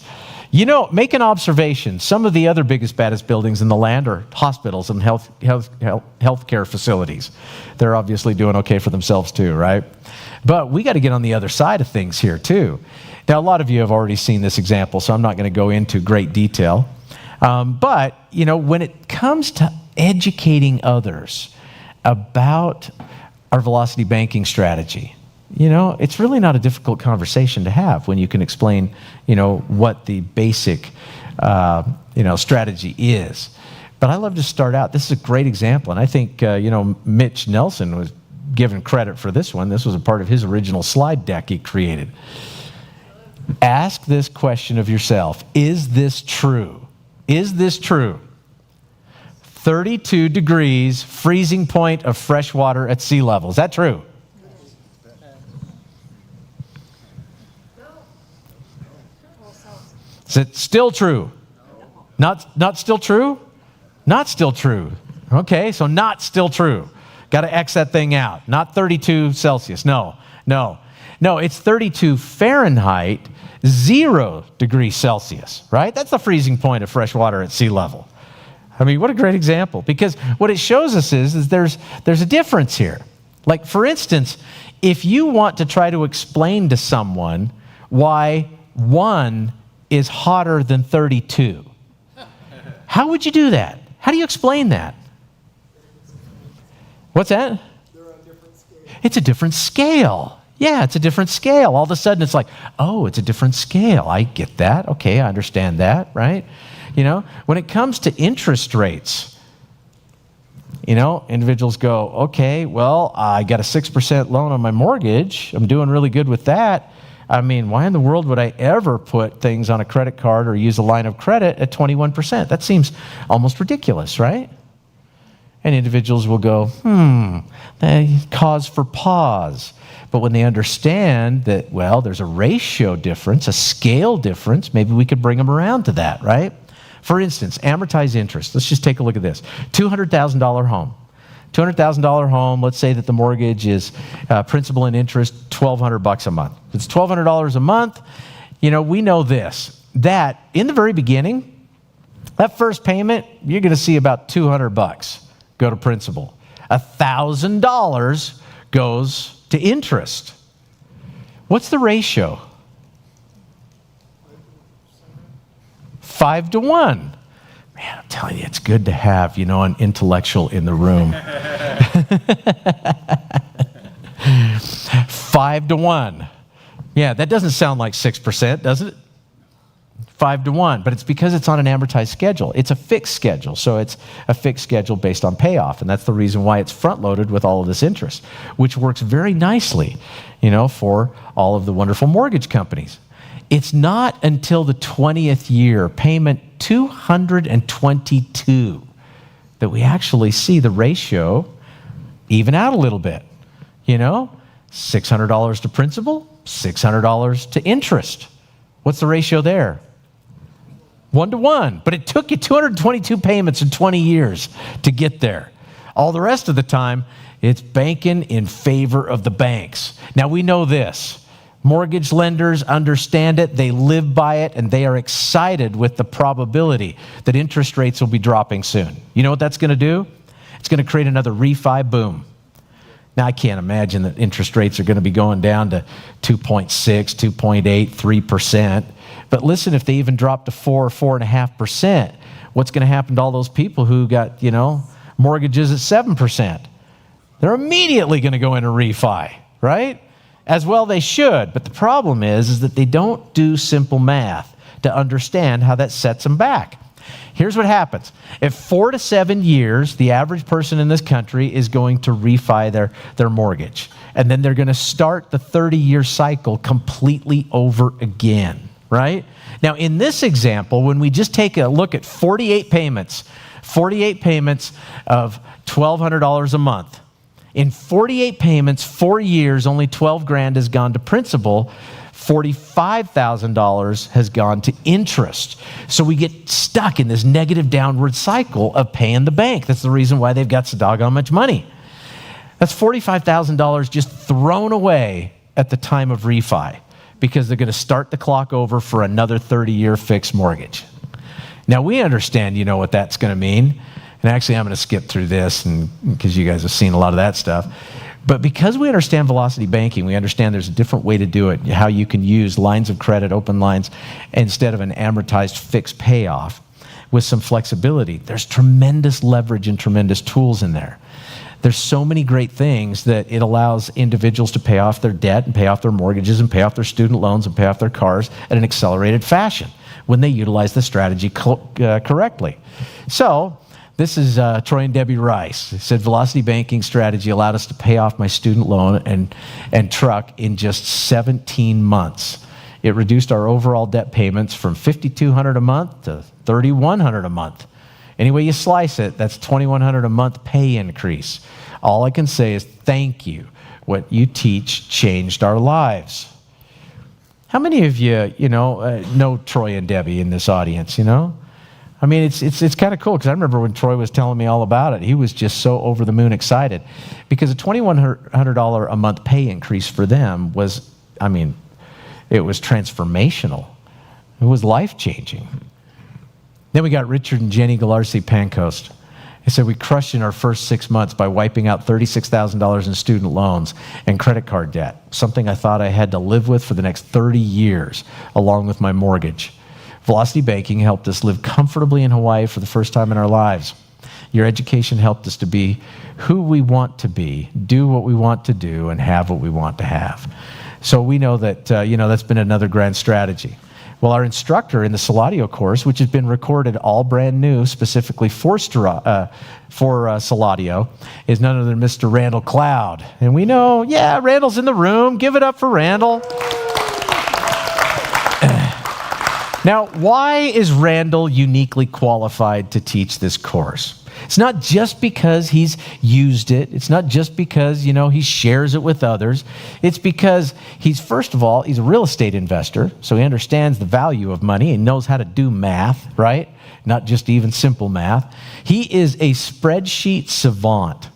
Make an observation. Some of the other biggest, baddest buildings in the land are hospitals and healthcare facilities. They're obviously doing okay for themselves too, right? But we got to get on the other side of things here too. Now, a lot of you have already seen this example, so I'm not going to go into great detail. But when it comes to educating others about our velocity banking strategy, it's really not a difficult conversation to have when you can explain, what the basic, strategy is. But I love to start out. This is a great example. And I think, Mitch Nelson was given credit for this one. This was a part of his original slide deck he created. Ask this question of yourself. Is this true? Is this true? 32 degrees, freezing point of fresh water at sea level. Is that true? Is it still true? Not still true? Not still true. Okay, so not still true. Got to X that thing out. Not 32 Celsius. No, it's 32 Fahrenheit, 0 degrees Celsius, right? That's the freezing point of fresh water at sea level. I mean, what a great example. Because what it shows us is there's a difference here. Like, for instance, if you want to try to explain to someone why 1 is hotter than 32, how would you do that? How do you explain that? What's that? It's a different scale. Yeah, it's a different scale. All of a sudden it's like, oh, it's a different scale. I get that. Okay, I understand that, right? You know, when it comes to interest rates, you know, individuals go, okay, well, I got a 6% loan on my mortgage. I'm doing really good with that. I mean, why in the world would I ever put things on a credit card or use a line of credit at 21%? That seems almost ridiculous, right? And individuals will go, cause for pause. But when they understand that, well, there's a ratio difference, a scale difference, maybe we could bring them around to that, right? For instance, amortized interest. Let's just take a look at this. $200,000 home. $200,000 home, let's say that the mortgage is principal and interest, $1,200 a month. If it's $1,200 a month, you know, we know this, that in the very beginning, that first payment, you're going to see about $200 go to principal. $1,000 goes to interest. What's the ratio? 5 to 1. Man, I'm telling you, it's good to have, you know, an intellectual in the room. 5 to 1. Yeah, that doesn't sound like 6%, does it? 5 to 1, but it's because it's on an amortized schedule. It's a fixed schedule, so it's a fixed schedule based on payoff, and that's the reason why it's front-loaded with all of this interest, which works very nicely, you know, for all of the wonderful mortgage companies. It's not until the 20th year, payment 222, that we actually see the ratio even out a little bit. You know, $600 to principal, $600 to interest. What's the ratio there? 1 to 1. But it took you 222 payments in 20 years to get there. All the rest of the time, it's banking in favor of the banks. Now, we know this. Mortgage lenders understand it, they live by it, and they are excited with the probability that interest rates will be dropping soon. You know what that's going to do? It's going to create another refi boom. Now, I can't imagine that interest rates are going to be going down to 2.6, 2.8, 3%. But listen, if they even drop to 4, 4.5%, what's going to happen to all those people who got, you know, mortgages at 7%? They're immediately going to go into refi, right? As well they should, but the problem is that they don't do simple math to understand how that sets them back. Here's what happens. At 4 to 7 years, the average person in this country is going to refi their mortgage. And then they're going to start the 30-year cycle completely over again, right? Now, in this example, when we just take a look at 48 payments of $1,200 a month, in 48 payments, 4 years, only $12,000 has gone to principal. $45,000 has gone to interest. So we get stuck in this negative downward cycle of paying the bank. That's the reason why they've got so doggone much money. That's $45,000 just thrown away at the time of refi because they're going to start the clock over for another 30-year fixed mortgage. Now, we understand, you know, what that's going to mean. And actually, I'm going to skip through this because you guys have seen a lot of that stuff. But because we understand velocity banking, we understand there's a different way to do it, how you can use lines of credit, open lines, instead of an amortized fixed payoff with some flexibility. There's tremendous leverage and tremendous tools in there. There's so many great things that it allows individuals to pay off their debt and pay off their mortgages and pay off their student loans and pay off their cars at an accelerated fashion when they utilize the strategy correctly. So, this is Troy and Debbie Rice. They said, velocity banking strategy allowed us to pay off my student loan and truck in just 17 months. It reduced our overall debt payments from $5,200 a month to $3,100 a month. Any way you slice it, that's $2,100 a month pay increase. All I can say is thank you. What you teach changed our lives. How many of you, know Troy and Debbie in this audience, I mean, it's kind of cool because I remember when Troy was telling me all about it, he was just so over the moon excited because a $2,100 a month pay increase for them was, it was transformational. It was life-changing. Then we got Richard and Jenny Galarcy Pancoast. They said we crushed in our first 6 months by wiping out $36,000 in student loans and credit card debt, something I thought I had to live with for the next 30 years, along with my mortgage. Velocity Banking helped us live comfortably in Hawaii for the first time in our lives. Your education helped us to be who we want to be, do what we want to do, and have what we want to have. So we know that, that's been another grand strategy. Well, our instructor in the Suladio course, which has been recorded all brand new specifically for Suladio, is none other than Mr. Randall Cloud. And we know, Randall's in the room. Give it up for Randall. Now, why is Randall uniquely qualified to teach this course? It's not just because he's used it. It's not just because, he shares it with others. It's because first of all, he's a real estate investor, so he understands the value of money and knows how to do math, right? Not just even simple math. He is a spreadsheet savant.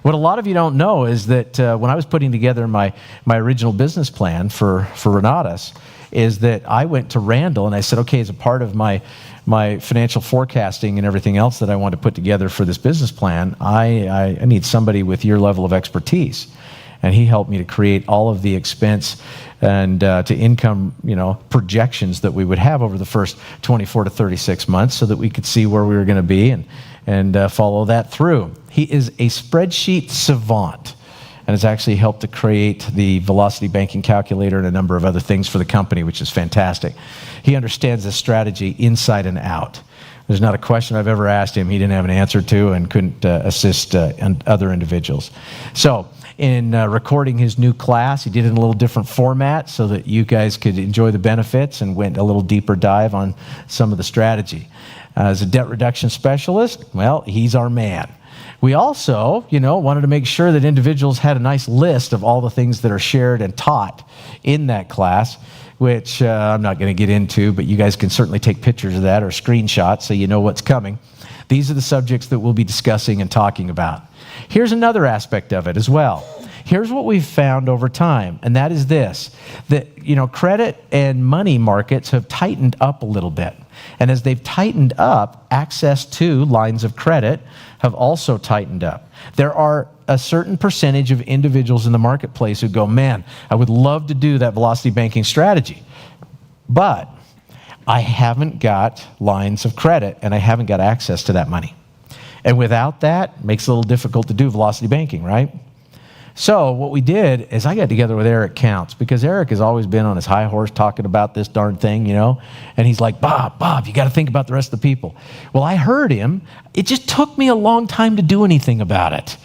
What a lot of you don't know is that when I was putting together my original business plan for Renatus, is that I went to Randall and I said, okay, as a part of my financial forecasting and everything else that I want to put together for this business plan, I need somebody with your level of expertise. And he helped me to create all of the expense and to income, projections that we would have over the first 24 to 36 months so that we could see where we were going to be and follow that through. He is a spreadsheet savant and has actually helped to create the Velocity Banking Calculator and a number of other things for the company, which is fantastic. He understands this strategy inside and out. There's not a question I've ever asked him he didn't have an answer to and couldn't assist other individuals. So in recording his new class, he did it in a little different format so that you guys could enjoy the benefits and went a little deeper dive on some of the strategy. As a debt reduction specialist, well, he's our man. We also, wanted to make sure that individuals had a nice list of all the things that are shared and taught in that class, which I'm not going to get into, but you guys can certainly take pictures of that or screenshots so you know what's coming. These are the subjects that we'll be discussing and talking about. Here's another aspect of it as well. Here's what we've found over time, and that is this, that, credit and money markets have tightened up a little bit. And as they've tightened up, access to lines of credit have also tightened up. There are a certain percentage of individuals in the marketplace who go, man, I would love to do that velocity banking strategy, but I haven't got lines of credit and I haven't got access to that money. And without that, it makes it a little difficult to do velocity banking, right? So what we did is I got together with Eric Counts because Eric has always been on his high horse talking about this darn thing, and he's like, Bob, you got to think about the rest of the people. Well, I heard him. It just took me a long time to do anything about it.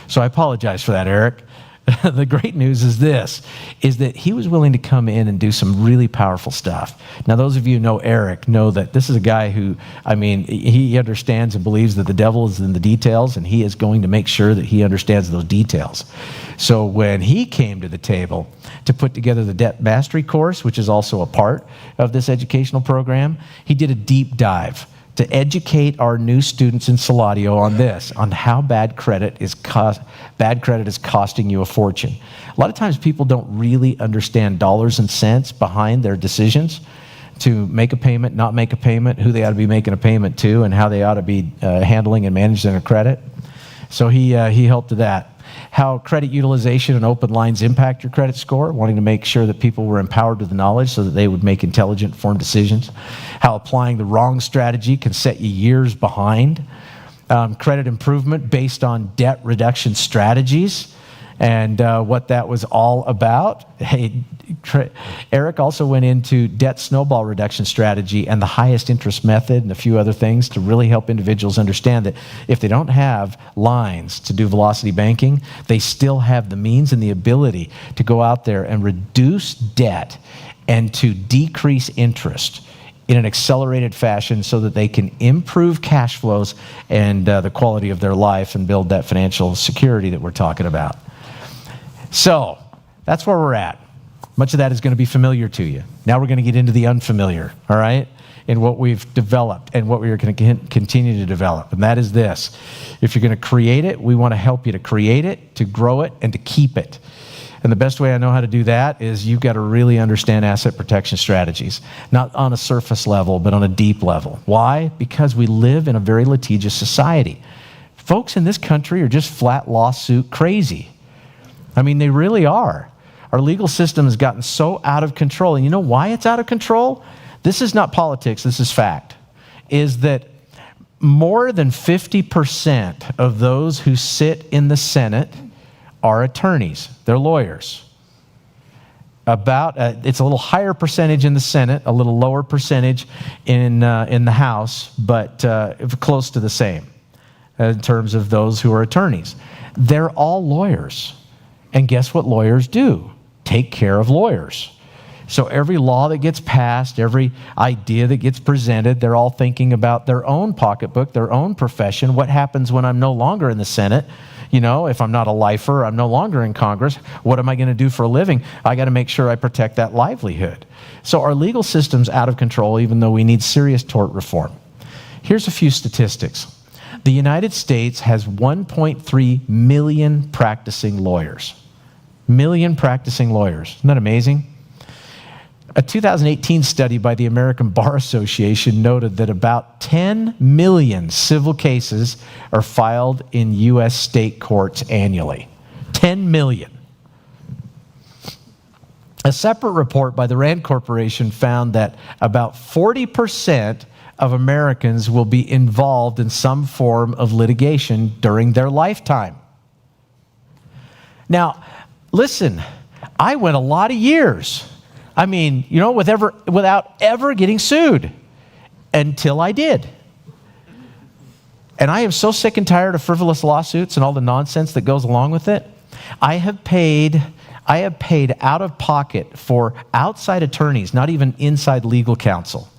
So I apologize for that, Eric. The great news is that he was willing to come in and do some really powerful stuff. Now, those of you who know Eric know that this is a guy who, he understands and believes that the devil is in the details, and he is going to make sure that he understands those details. So when he came to the table to put together the Debt Mastery course, which is also a part of this educational program, he did a deep dive to educate our new students in Suladio on how bad credit is costing you a fortune. A lot of times people don't really understand dollars and cents behind their decisions to make a payment, not make a payment, who they ought to be making a payment to, and how they ought to be handling and managing their credit. So he helped with that. How credit utilization and open lines impact your credit score, wanting to make sure that people were empowered with the knowledge so that they would make intelligent, informed decisions. How applying the wrong strategy can set you years behind. Credit improvement based on debt reduction strategies. And what that was all about, hey, Eric also went into debt snowball reduction strategy and the highest interest method and a few other things to really help individuals understand that if they don't have lines to do velocity banking, they still have the means and the ability to go out there and reduce debt and to decrease interest in an accelerated fashion so that they can improve cash flows and the quality of their life and build that financial security that we're talking about. So that's where we're at. Much of that is going to be familiar to you. Now we're going to get into the unfamiliar, all right, in what we've developed and what we are going to continue to develop. And that is this. If you're going to create it, we want to help you to create it, to grow it, and to keep it. And the best way I know how to do that is you've got to really understand asset protection strategies, not on a surface level, but on a deep level. Why? Because we live in a very litigious society. Folks in this country are just flat lawsuit crazy. I mean, they really are. Our legal system has gotten so out of control. And you know why it's out of control? This is not politics, this is fact. Is that more than 50% of those who sit in the Senate are attorneys. They're lawyers. It's a little higher percentage in the Senate, a little lower percentage in the House, but close to the same in terms of those who are attorneys. They're all lawyers. And guess what lawyers do? Take care of lawyers. So every law that gets passed, every idea that gets presented, they're all thinking about their own pocketbook, their own profession. What happens when I'm no longer in the Senate? You know, if I'm not a lifer, I'm no longer in Congress, what am I going to do for a living? I got to make sure I protect that livelihood. So our legal system's out of control, even though we need serious tort reform. Here's a few statistics. The United States has 1.3 million practicing lawyers. Million practicing lawyers. Isn't that amazing? A 2018 study by the American Bar Association noted that about 10 million civil cases are filed in U.S. state courts annually. 10 million. A separate report by the Rand Corporation found that about 40% of Americans will be involved in some form of litigation during their lifetime. Now, listen, I went a lot of years. I mean, you know, without ever getting sued until I did. And I am so sick and tired of frivolous lawsuits and all the nonsense that goes along with it. I have paid out of pocket for outside attorneys, not even inside legal counsel,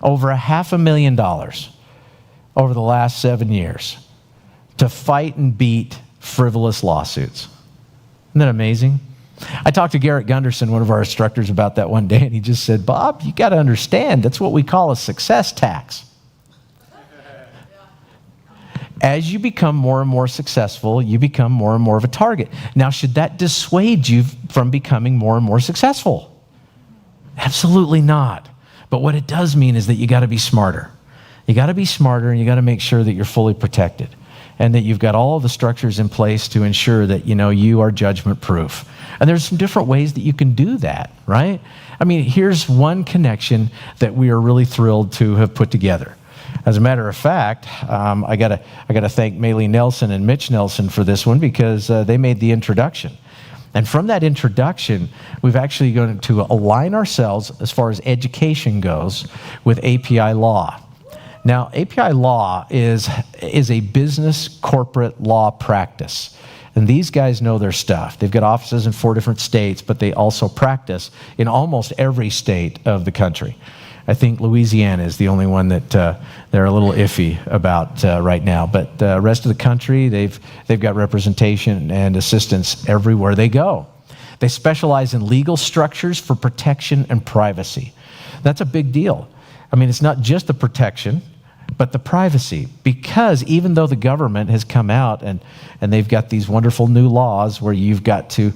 over $500,000 over the last 7 years to fight and beat frivolous lawsuits. Isn't that amazing? I talked to Garrett Gunderson, one of our instructors, about that one day, and he just said, Bob, you got to understand, that's what we call a success tax. As you become more and more successful, you become more and more of a target. Now, should that dissuade you from becoming more and more successful? Absolutely not. But what it does mean is that you got to be smarter. You got to be smarter, and you got to make sure that you're fully protected and that you've got all of the structures in place to ensure that, you know, you are judgment proof. And there's some different ways that you can do that, right? I mean, here's one connection that we are really thrilled to have put together. As a matter of fact, I gotta thank Maylee Nelson and Mitch Nelson for this one because they made the introduction. And from that introduction, we've actually going to align ourselves as far as education goes with API law. Now, API law is a business corporate law practice. And these guys know their stuff. They've got offices in 4 different states, but they also practice in almost every state of the country. I think Louisiana is the only one that they're a little iffy about right now. But the rest of the country, they've got representation and assistance everywhere they go. They specialize in legal structures for protection and privacy. That's a big deal. I mean, it's not just the protection, but the privacy, because even though the government has come out and they've got these wonderful new laws where you've got to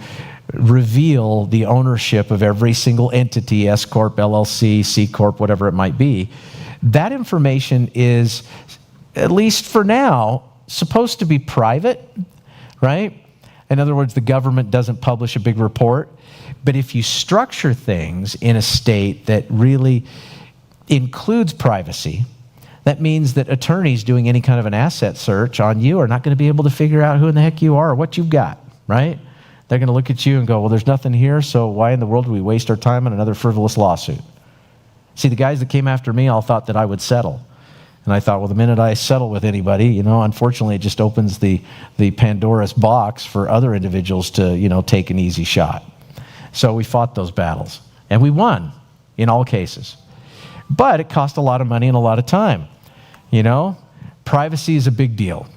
reveal the ownership of every single entity, S Corp, LLC, C Corp, whatever it might be, that information is, at least for now, supposed to be private, right? In other words, the government doesn't publish a big report. But if you structure things in a state that really includes privacy, that means that attorneys doing any kind of an asset search on you are not going to be able to figure out who in the heck you are or what you've got, right? They're going to look at you and go, well, there's nothing here, so why in the world do we waste our time on another frivolous lawsuit? See, the guys that came after me all thought that I would settle. And I thought, well, the minute I settle with anybody, unfortunately, it just opens the Pandora's box for other individuals to, take an easy shot. So we fought those battles. And we won in all cases. But it cost a lot of money and a lot of time. Privacy is a big deal.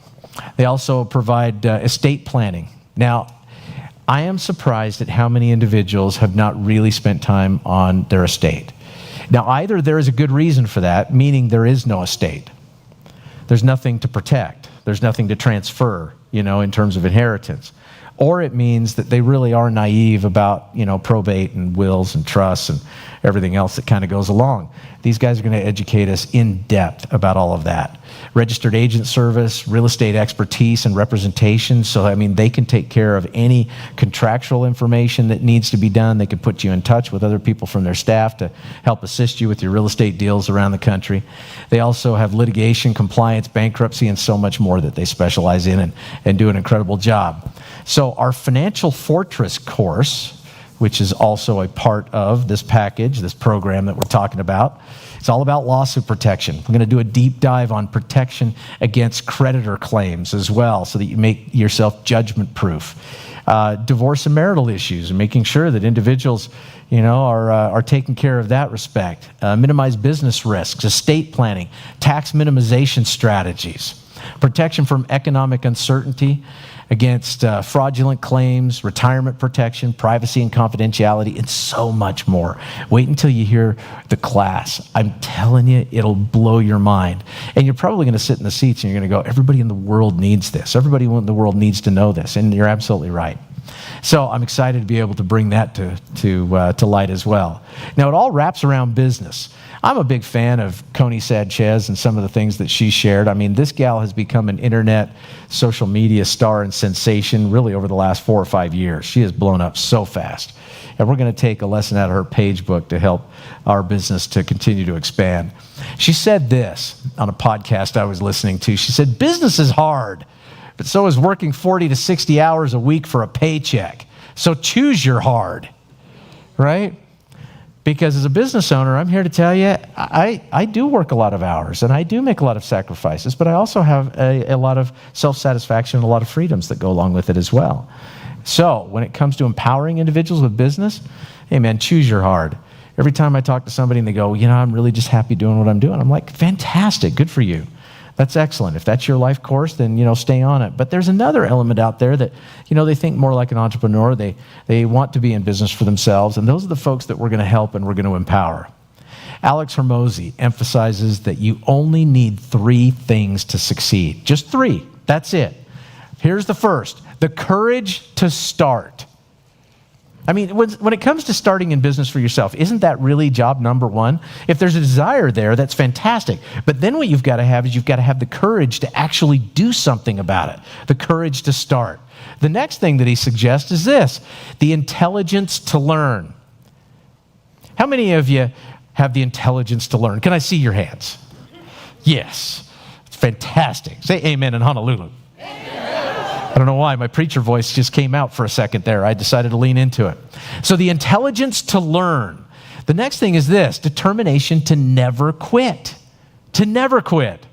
They also provide estate planning. Now, I am surprised at how many individuals have not really spent time on their estate. Now, either there is a good reason for that, meaning there is no estate. There's nothing to protect. There's nothing to transfer, in terms of inheritance. Or it means that they really are naive about, probate and wills and trusts and everything else that kind of goes along. These guys are going to educate us in depth about all of that. Registered agent service, real estate expertise and representation. So, they can take care of any contractual information that needs to be done. They can put you in touch with other people from their staff to help assist you with your real estate deals around the country. They also have litigation, compliance, bankruptcy, and so much more that they specialize in and do an incredible job. So our Financial Fortress course, which is also a part of this package, this program that we're talking about, it's all about lawsuit protection. We're going to do a deep dive on protection against creditor claims as well, so that you make yourself judgment-proof. Divorce and marital issues, and making sure that individuals, are taking care of that respect. Minimize business risks, estate planning, tax minimization strategies, protection from economic uncertainty, against fraudulent claims, retirement protection, privacy and confidentiality, and so much more. Wait until you hear the class. I'm telling you, it'll blow your mind. And you're probably going to sit in the seats and you're going to go, everybody in the world needs this. Everybody in the world needs to know this. And you're absolutely right. So I'm excited to be able to bring that to light as well. Now, it all wraps around business. I'm a big fan of Connie Sanchez and some of the things that she shared. This gal has become an internet social media star and sensation really over the last 4 or 5 years. She has blown up so fast. And we're going to take a lesson out of her page book to help our business to continue to expand. She said this on a podcast I was listening to. She said, business is hard, but so is working 40 to 60 hours a week for a paycheck. So choose your hard, right? Because as a business owner, I'm here to tell you, I do work a lot of hours and I do make a lot of sacrifices, but I also have a lot of self-satisfaction and a lot of freedoms that go along with it as well. So when it comes to empowering individuals with business, hey man, choose your hard. Every time I talk to somebody and they go, I'm really just happy doing what I'm doing, I'm like, fantastic, good for you. That's excellent. If that's your life course, then, stay on it. But there's another element out there that, they think more like an entrepreneur. They want to be in business for themselves. And those are the folks that we're going to help and we're going to empower. Alex Hormozi emphasizes that you only need 3 things to succeed. Just 3. That's it. Here's the first. The courage to start. When it comes to starting in business for yourself, isn't that really job number 1? If there's a desire there, that's fantastic. But then what you've got to have is you've got to have the courage to actually do something about it, the courage to start. The next thing that he suggests is this, the intelligence to learn. How many of you have the intelligence to learn? Can I see your hands? Yes. It's fantastic. Say amen in Honolulu. I don't know why, my preacher voice just came out for a second there. I decided to lean into it. So the intelligence to learn. The next thing is this, determination to never quit. To never quit.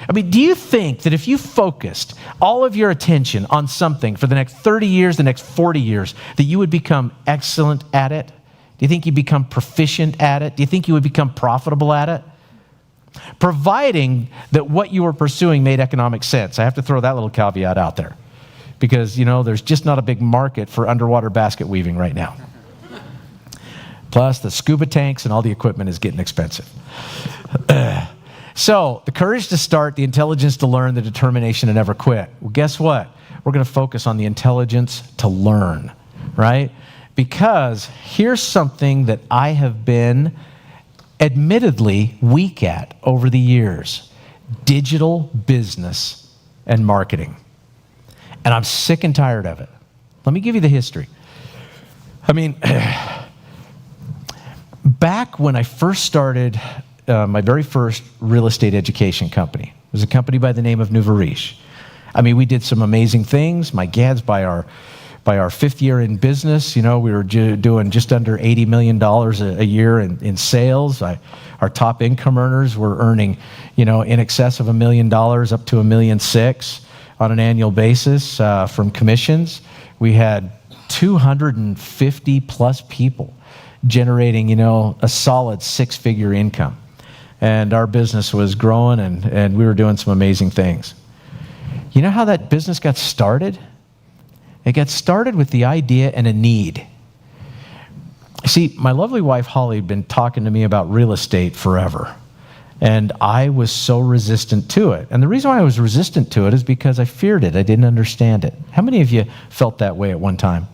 Do you think that if you focused all of your attention on something for the next 30 years, the next 40 years, that you would become excellent at it? Do you think you'd become proficient at it? Do you think you would become profitable at it? Providing that what you were pursuing made economic sense. I have to throw that little caveat out there. Because, there's just not a big market for underwater basket weaving right now. Plus, the scuba tanks and all the equipment is getting expensive. So, the courage to start, the intelligence to learn, the determination to never quit. Well, guess what? We're going to focus on the intelligence to learn, right? Because here's something that I have been admittedly weak at over the years. Digital business and marketing. And I'm sick and tired of it. Let me give you the history. Back when I first started my very first real estate education company, it was a company by the name of Nouvariche. We did some amazing things. My gads, by By our 5th year in business, we were doing just under $80 million a year in sales. Our top income earners were earning, in excess of $1 million up to $1.6 million on an annual basis from commissions. We had 250 plus people generating, a solid 6-figure income. And our business was growing and we were doing some amazing things. You know how that business got started? It got started with the idea and a need. See, my lovely wife, Holly, had been talking to me about real estate forever. And I was so resistant to it. And the reason why I was resistant to it is because I feared it. I didn't understand it. How many of you felt that way at one time?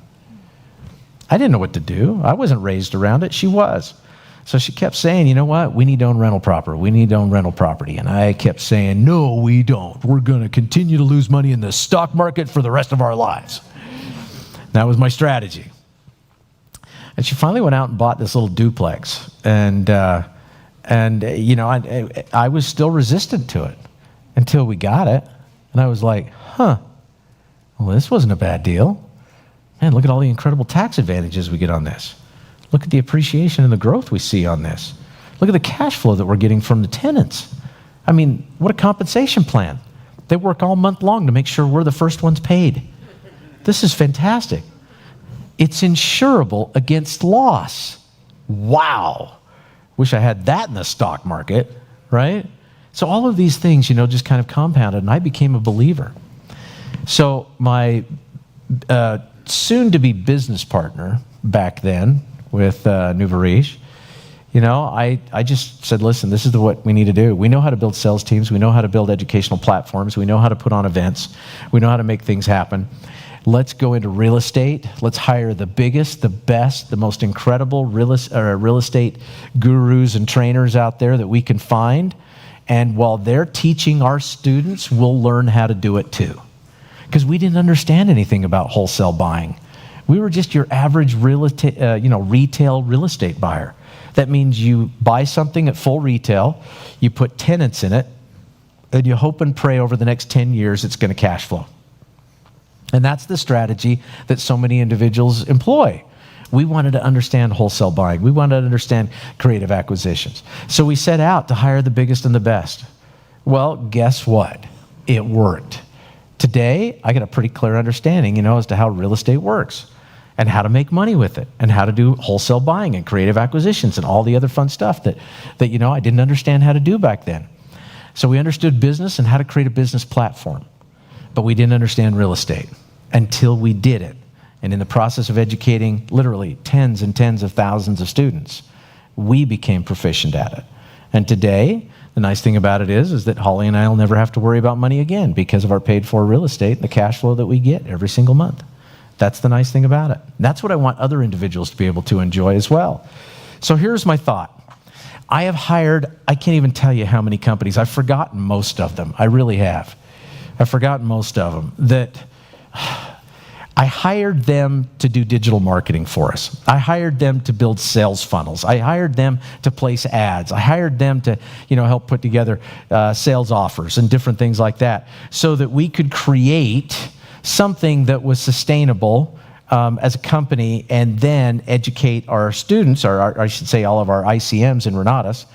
I didn't know what to do. I wasn't raised around it. She was. So she kept saying, you know what? We need to own rental property. We need to own rental property. And I kept saying, no, we don't. We're going to continue to lose money in the stock market for the rest of our lives. That was my strategy. And she finally went out and bought this little duplex. And I was still resistant to it until we got it. And I was like, well, this wasn't a bad deal. Man, look at all the incredible tax advantages we get on this. Look at the appreciation and the growth we see on this. Look at the cash flow that we're getting from the tenants. I mean, what a compensation plan. They work all month long to make sure we're the first ones paid. This is fantastic. It's insurable against loss. Wow. Wish I had that in the stock market, right? So all of these things, just kind of compounded, and I became a believer. So my soon-to-be business partner back then with Nuvarish, I just said, listen, this is what we need to do. We know how to build sales teams. We know how to build educational platforms. We know how to put on events. We know how to make things happen. Let's go into real estate. Let's hire the biggest, the best, the most incredible real estate gurus and trainers out there that we can find. And while they're teaching our students, we'll learn how to do it too. Because we didn't understand anything about wholesale buying. We were just your average retail real estate buyer. That means you buy something at full retail, you put tenants in it, and you hope and pray over the next 10 years it's going to cash flow. And that's the strategy that so many individuals employ. We wanted to understand wholesale buying. We wanted to understand creative acquisitions. So we set out to hire the biggest and the best. Well, guess what? It worked. Today, I got a pretty clear understanding, as to how real estate works and how to make money with it and how to do wholesale buying and creative acquisitions and all the other fun stuff that I didn't understand how to do back then. So we understood business and how to create a business platform. But we didn't understand real estate until we did it. And in the process of educating literally tens and tens of thousands of students, we became proficient at it. And today, the nice thing about it is that Holly and I will never have to worry about money again because of our paid-for real estate and the cash flow that we get every single month. That's the nice thing about it. That's what I want other individuals to be able to enjoy as well. So here's my thought. I have hired, I can't even tell you how many companies. I've forgotten most of them. I really have. I've forgotten most of them, that I hired them to do digital marketing for us. I hired them to build sales funnels. I hired them to place ads. I hired them to, help put together sales offers and different things like that so that we could create something that was sustainable as a company and then educate our students, or I should say all of our ICMs in Renatus,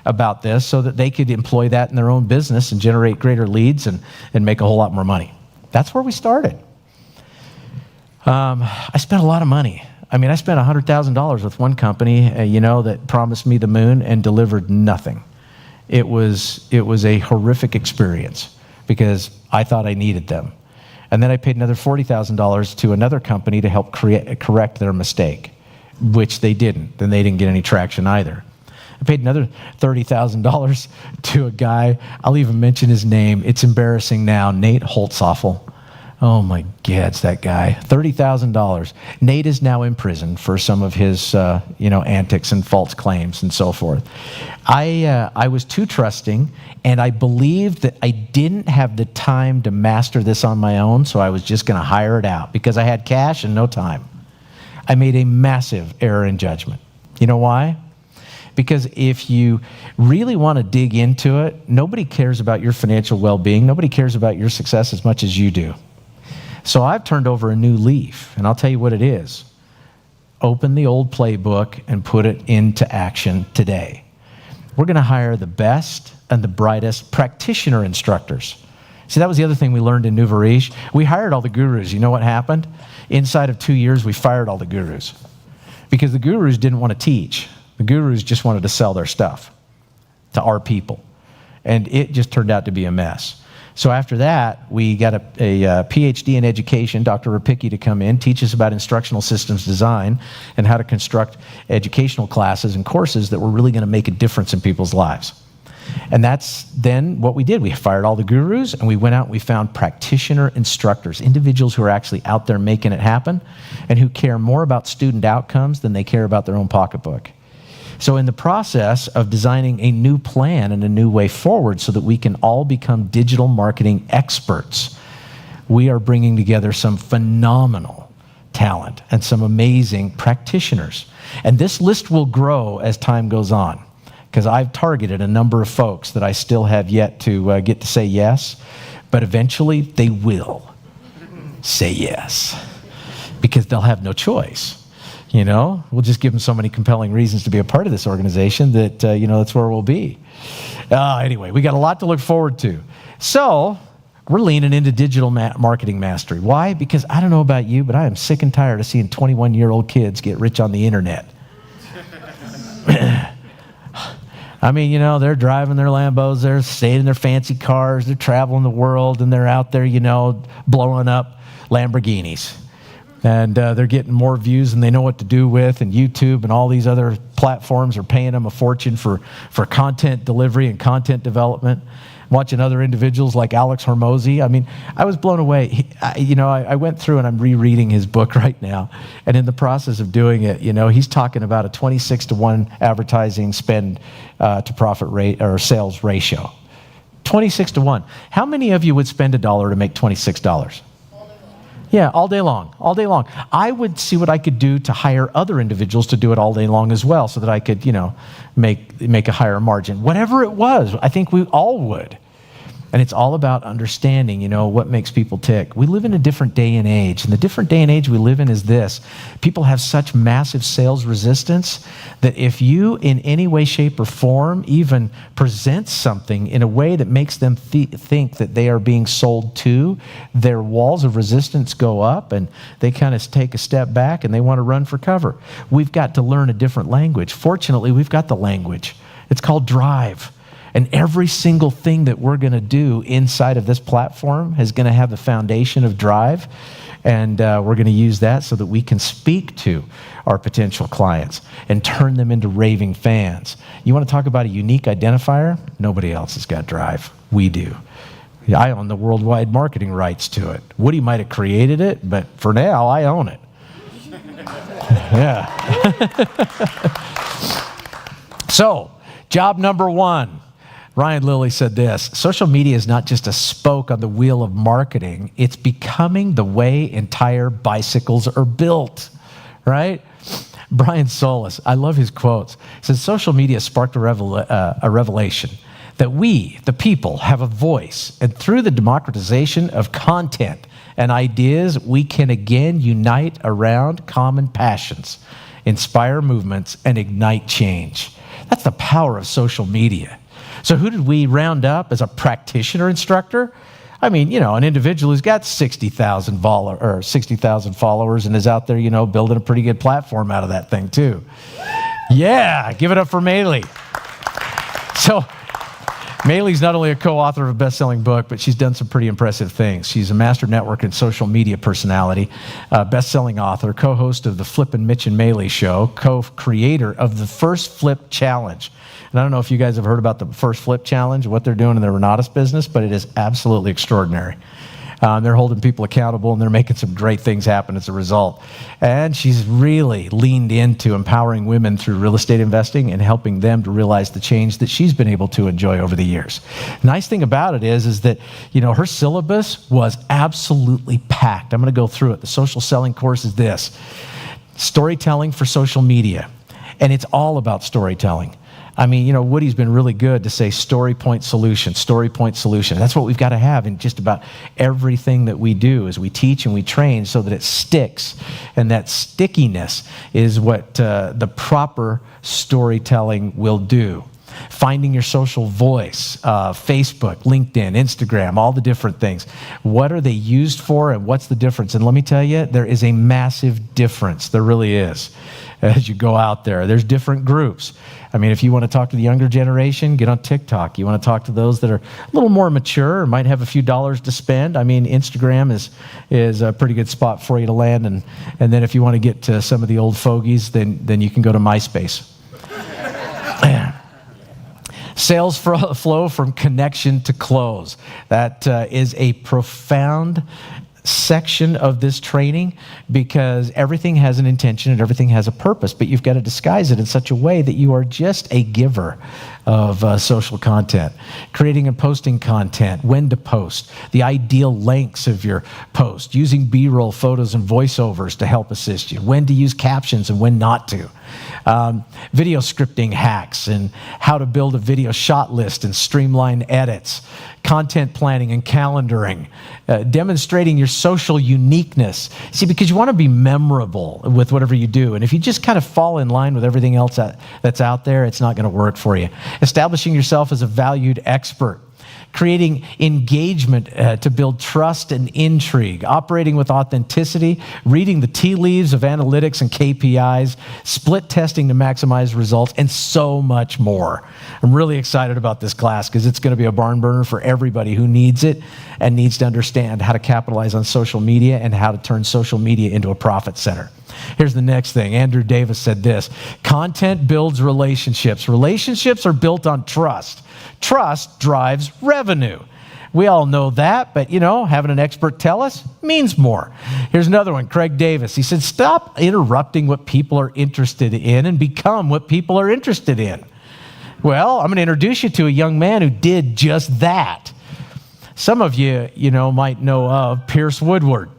about this so that they could employ that in their own business and generate greater leads and make a whole lot more money. That's where we started. I spent a lot of money. I spent $100,000 with one company, that promised me the moon and delivered nothing. It was a horrific experience because I thought I needed them. And then I paid another $40,000 to another company to help correct their mistake, which they didn't. Then they didn't get any traction either. I paid another $30,000 to a guy. I'll even mention his name. It's embarrassing now. Nate Holtzoffel. Oh my God, it's that guy. $30,000. Nate is now in prison for some of his, antics and false claims and so forth. I was too trusting, and I believed that I didn't have the time to master this on my own, so I was just going to hire it out because I had cash and no time. I made a massive error in judgment. You know why? Because if you really want to dig into it, nobody cares about your financial well-being. Nobody cares about your success as much as you do. So I've turned over a new leaf, and I'll tell you what it is. Open the old playbook and put it into action today. We're going to hire the best and the brightest practitioner instructors. See, that was the other thing we learned in Nouveau Riche. We hired all the gurus. You know what happened? Inside of 2 years, we fired all the gurus because the gurus didn't want to teach. The gurus just wanted to sell their stuff to our people, and it just turned out to be a mess. So after that, we got a PhD in education, Dr. Rapicki, to come in, teach us about instructional systems design and how to construct educational classes and courses that were really going to make a difference in people's lives. And that's then what we did. We fired all the gurus, and we went out and we found practitioner instructors, individuals who are actually out there making it happen and who care more about student outcomes than they care about their own pocketbook. So in the process of designing a new plan and a new way forward so that we can all become digital marketing experts, we are bringing together some phenomenal talent and some amazing practitioners. And this list will grow as time goes on, because I've targeted a number of folks that I still have yet to get to say yes, but eventually they will say yes, because they'll have no choice. You know, we'll just give them so many compelling reasons to be a part of this organization that, that's where we'll be. Anyway, we got a lot to look forward to. So we're leaning into digital marketing mastery. Why? Because I don't know about you, but I am sick and tired of seeing 21-year-old kids get rich on the internet. I mean, they're driving their Lambos, they're staying in their fancy cars, they're traveling the world, and they're out there, blowing up Lamborghinis. And they're getting more views than they know what to do with, and YouTube and all these other platforms are paying them a fortune for content delivery and content development. Watching other individuals like Alex Hormozy. I mean, I was blown away. I went through and I'm rereading his book right now. And in the process of doing it, he's talking about a 26-to-1 advertising spend to profit rate or sales ratio. 26-to-1. How many of you would spend $1 to make $26? Yeah, all day long. I would see what I could do to hire other individuals to do it all day long as well, so that I could, make a higher margin. Whatever it was, I think we all would. And it's all about understanding, what makes people tick. We live in a different day and age, and the different day and age we live in is this. People have such massive sales resistance that if you, in any way, shape, or form, even present something in a way that makes them think that they are being sold to, their walls of resistance go up, and they kind of take a step back, and they want to run for cover. We've got to learn a different language. Fortunately, we've got the language. It's called drive. And every single thing that we're going to do inside of this platform is going to have the foundation of drive. And we're going to use that so that we can speak to our potential clients and turn them into raving fans. You want to talk about a unique identifier? Nobody else has got drive. We do. I own the worldwide marketing rights to it. Woody might have created it, but for now, I own it. Yeah. So, job number 1. Ryan Lilly said this: social media is not just a spoke on the wheel of marketing, it's becoming the way entire bicycles are built, right? Brian Solis, I love his quotes. He says, social media sparked a revelation that we, the people, have a voice, and through the democratization of content and ideas, we can again unite around common passions, inspire movements, and ignite change. That's the power of social media. So who did we round up as a practitioner instructor? I mean, an individual who's got 60,000 followers and is out there, building a pretty good platform out of that thing too. Yeah, give it up for Maylee. So Maylee's not only a co-author of a best-selling book, but she's done some pretty impressive things. She's a master network and social media personality, best-selling author, co-host of the Flip and Mitch and Maylee show, co-creator of the First Flip Challenge. And I don't know if you guys have heard about the First Flip Challenge, what they're doing in their Renatus business, but it is absolutely extraordinary. They're holding people accountable, and they're making some great things happen as a result. And she's really leaned into empowering women through real estate investing and helping them to realize the change that she's been able to enjoy over the years. Nice thing about it is that, her syllabus was absolutely packed. I'm going to go through it. The social selling course is this: storytelling for social media. And it's all about storytelling. I mean, Woody's been really good to say story point solution, story point solution. That's what we've got to have in just about everything that we do as we teach and we train so that it sticks. And that stickiness is what the proper storytelling will do. Finding your social voice, Facebook, LinkedIn, Instagram, all the different things. What are they used for and what's the difference? And let me tell you, there is a massive difference. There really is. As you go out there, there's different groups. I mean, if you want to talk to the younger generation, get on TikTok. You want to talk to those that are a little more mature or might have a few dollars to spend. I mean, Instagram is a pretty good spot for you to land. And then if you want to get to some of the old fogies, then you can go to MySpace. Sales flow from connection to close. That is a profound section of this training because everything has an intention and everything has a purpose, but you've got to disguise it in such a way that you are just a giver of social content. Creating and posting content, when to post, the ideal lengths of your post, using B-roll photos and voiceovers to help assist you, when to use captions and when not to. Video scripting hacks and how to build a video shot list and streamline edits, content planning and calendaring, demonstrating your social uniqueness. See, because you want to be memorable with whatever you do. And if you just kind of fall in line with everything else that's out there, it's not going to work for you. Establishing yourself as a valued expert. Creating engagement to build trust and intrigue, operating with authenticity, reading the tea leaves of analytics and KPIs, split testing to maximize results, and so much more. I'm really excited about this class because it's going to be a barn burner for everybody who needs it and needs to understand how to capitalize on social media and how to turn social media into a profit center. Here's the next thing. Andrew Davis said this: content builds relationships. Relationships are built on trust. Trust drives revenue. We all know that, but having an expert tell us means more. Here's another one, Craig Davis. He said, stop interrupting what people are interested in and become what people are interested in. Well, I'm going to introduce you to a young man who did just that. Some of you, might know of Pierce Woodward.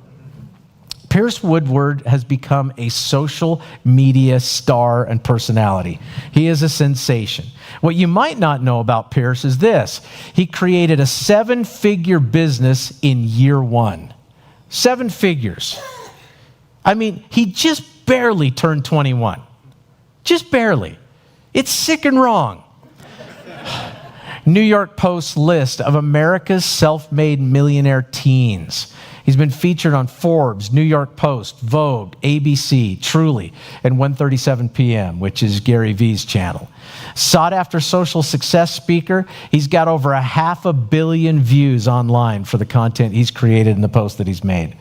Pierce Woodward has become a social media star and personality. He is a sensation. What you might not know about Pierce is this: he created a 7-figure business in year 1. 7 figures. I mean, he just barely turned 21. Just barely. It's sick and wrong. New York Post list of America's self-made millionaire teens. He's been featured on Forbes, New York Post, Vogue, ABC, Truly, and 1:37 p.m., which is Gary Vee's channel. Sought after social success speaker, he's got over 500 million views online for the content he's created and the posts that he's made.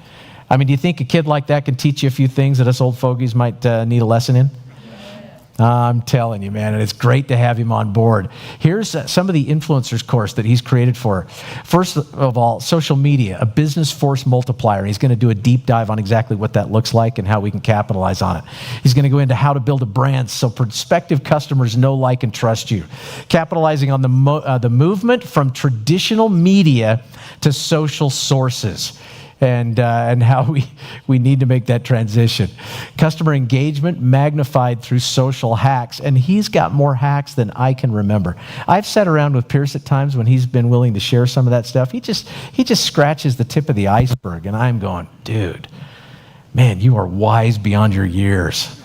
I mean, do you think a kid like that can teach you a few things that us old fogies might need a lesson in? I'm telling you, man, and it's great to have him on board. Here's some of the influencers course that he's created for. First of all, social media, a business force multiplier. He's going to do a deep dive on exactly what that looks like and how we can capitalize on it. He's going to go into how to build a brand so prospective customers know, like, and trust you. Capitalizing on the movement from traditional media to social sources. And how we need to make that transition. Customer engagement magnified through social hacks, and he's got more hacks than I can remember. I've sat around with Pierce at times when he's been willing to share some of that stuff. He just scratches the tip of the iceberg, and I'm going, dude, man, you are wise beyond your years.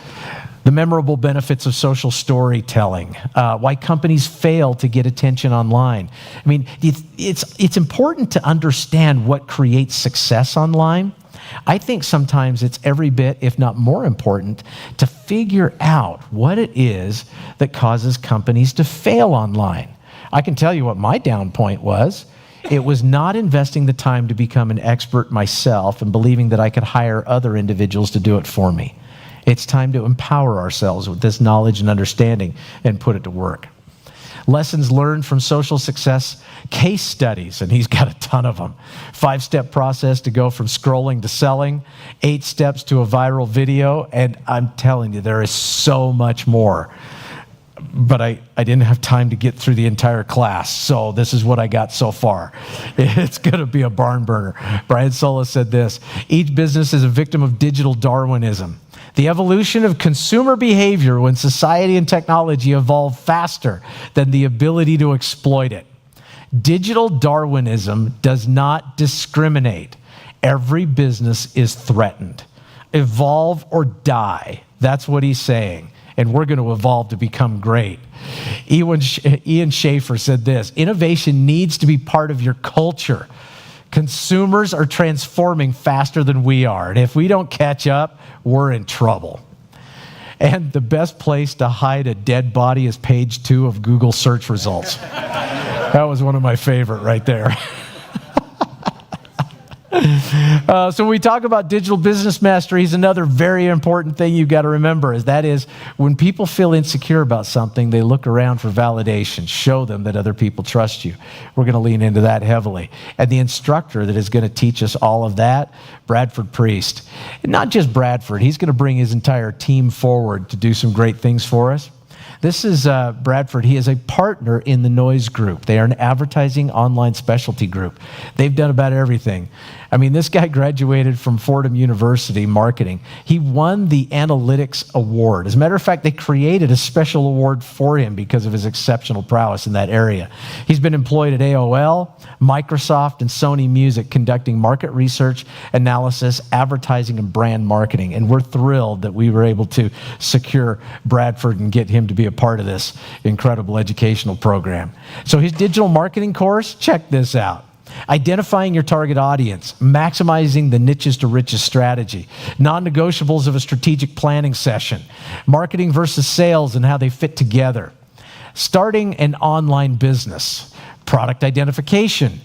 The memorable benefits of social storytelling, why companies fail to get attention online. I mean, it's important to understand what creates success online. I think sometimes it's every bit, if not more important, to figure out what it is that causes companies to fail online. I can tell you what my down point was. It was not investing the time to become an expert myself and believing that I could hire other individuals to do it for me. It's time to empower ourselves with this knowledge and understanding and put it to work. Lessons learned from social success case studies, and he's got a ton of them. 5-step process to go from scrolling to selling, 8 steps to a viral video, and I'm telling you, there is so much more. But I didn't have time to get through the entire class, so this is what I got so far. It's going to be a barn burner. Brian Solis said this: each business is a victim of digital Darwinism. The evolution of consumer behavior when society and technology evolve faster than the ability to exploit it. Digital Darwinism does not discriminate. Every business is threatened. Evolve or die. That's what he's saying. And we're going to evolve to become great. Ian Schaefer said this: innovation needs to be part of your culture. Consumers are transforming faster than we are. And if we don't catch up, we're in trouble. And the best place to hide a dead body is page 2 of Google search results. That was one of my favorite right there. So when we talk about digital business mastery, is another very important thing you've got to remember, is when people feel insecure about something, they look around for validation. Show them that other people trust you. We're going to lean into that heavily. And the instructor that is going to teach us all of that, Bradford Priest. And not just Bradford, he's going to bring his entire team forward to do some great things for us. This is Bradford. He is a partner in the Noise Group. They are an advertising online specialty group. They've done about everything. I mean, this guy graduated from Fordham University marketing. He won the Analytics Award. As a matter of fact, they created a special award for him because of his exceptional prowess in that area. He's been employed at AOL, Microsoft, and Sony Music conducting market research, analysis, advertising, and brand marketing. And we're thrilled that we were able to secure Bradford and get him to be a part of this incredible educational program. So his digital marketing course, check this out. Identifying your target audience, maximizing the niches to riches strategy, non-negotiables of a strategic planning session, marketing versus sales and how they fit together, starting an online business, product identification,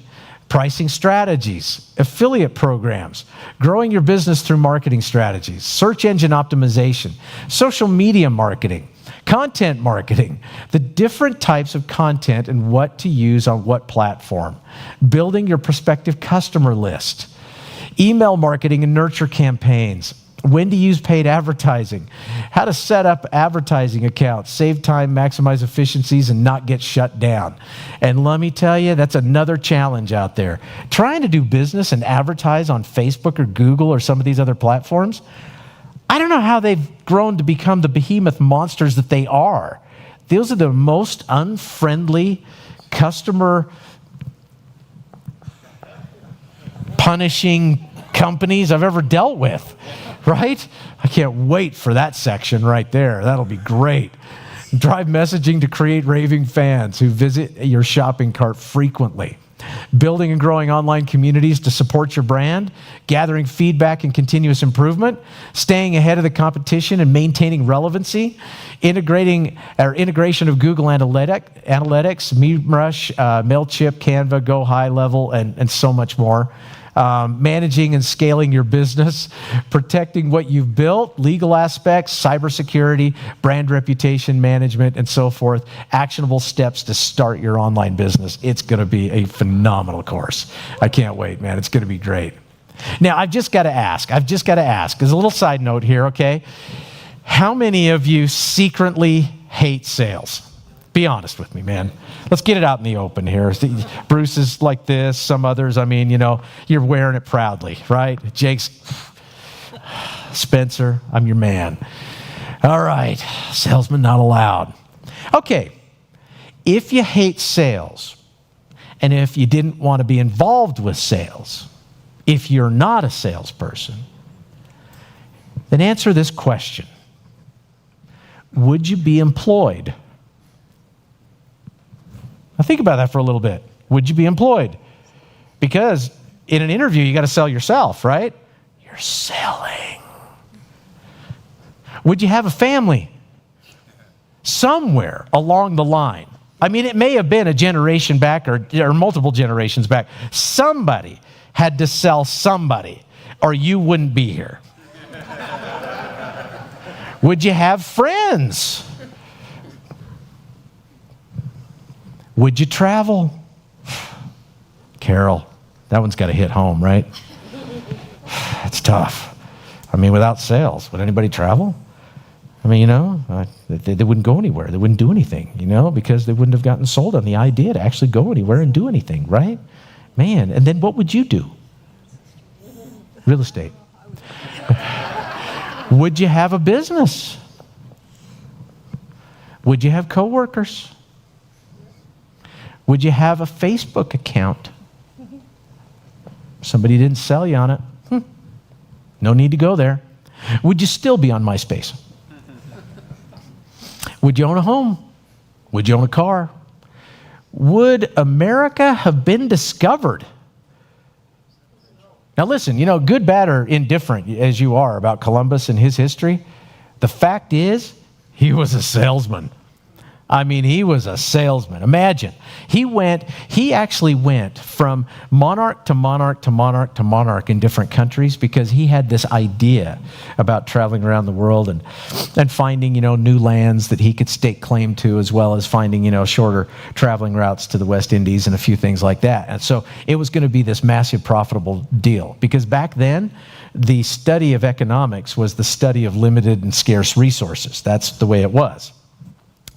pricing strategies, affiliate programs, growing your business through marketing strategies, search engine optimization, social media marketing, content marketing, the different types of content and what to use on what platform, building your prospective customer list, email marketing and nurture campaigns, when to use paid advertising, how to set up advertising accounts, save time, maximize efficiencies, and not get shut down. And let me tell you, that's another challenge out there. Trying to do business and advertise on Facebook or Google or some of these other platforms, I don't know how they've grown to become the behemoth monsters that they are. Those are the most unfriendly, customer punishing companies I've ever dealt with, right? I can't wait for that section right there. That'll be great. Drive messaging to create raving fans who visit your shopping cart frequently. Building and growing online communities to support your brand, gathering feedback and continuous improvement, staying ahead of the competition and maintaining relevancy, integration of Google Analytics, MeMrush, MailChimp, Canva, Go High Level, and so much more. Managing and scaling your business, protecting what you've built, legal aspects, cybersecurity, brand reputation management, and so forth. Actionable steps to start your online business. It's going to be a phenomenal course. I can't wait, man. It's going to be great. Now, I've just got to ask, as a little side note here, okay? How many of you secretly hate sales? Be honest with me, man. Let's get it out in the open here. Bruce is like this. Some others, I mean, you're wearing it proudly, right? Jake's, Spencer, I'm your man. All right, salesman not allowed. Okay, if you hate sales, and if you didn't want to be involved with sales, if you're not a salesperson, then answer this question. Would you be employed? Now think about that for a little bit. Would you be employed? Because in an interview, you got to sell yourself, right? You're selling. Would you have a family? Somewhere along the line. I mean, it may have been a generation back or multiple generations back. Somebody had to sell somebody, or you wouldn't be here. Would you have friends? Would you travel? Carol, that one's got to hit home, right? It's tough. I mean, without sales, would anybody travel? I mean, they wouldn't go anywhere. They wouldn't do anything, because they wouldn't have gotten sold on the idea to actually go anywhere and do anything, right? Man, and then what would you do? Real estate. Would you have a business? Would you have coworkers? Would you have a Facebook account? Somebody didn't sell you on it. No need to go there. Would you still be on MySpace? Would you own a home? Would you own a car? Would America have been discovered? Now listen, good, bad, or indifferent as you are about Columbus and his history, the fact is, he was a salesman. I mean, he was a salesman. Imagine, he actually went from monarch to monarch to monarch to monarch in different countries because he had this idea about traveling around the world and finding, new lands that he could stake claim to, as well as finding, shorter traveling routes to the West Indies and a few things like that. And so it was going to be this massive profitable deal because back then, the study of economics was the study of limited and scarce resources. That's the way it was.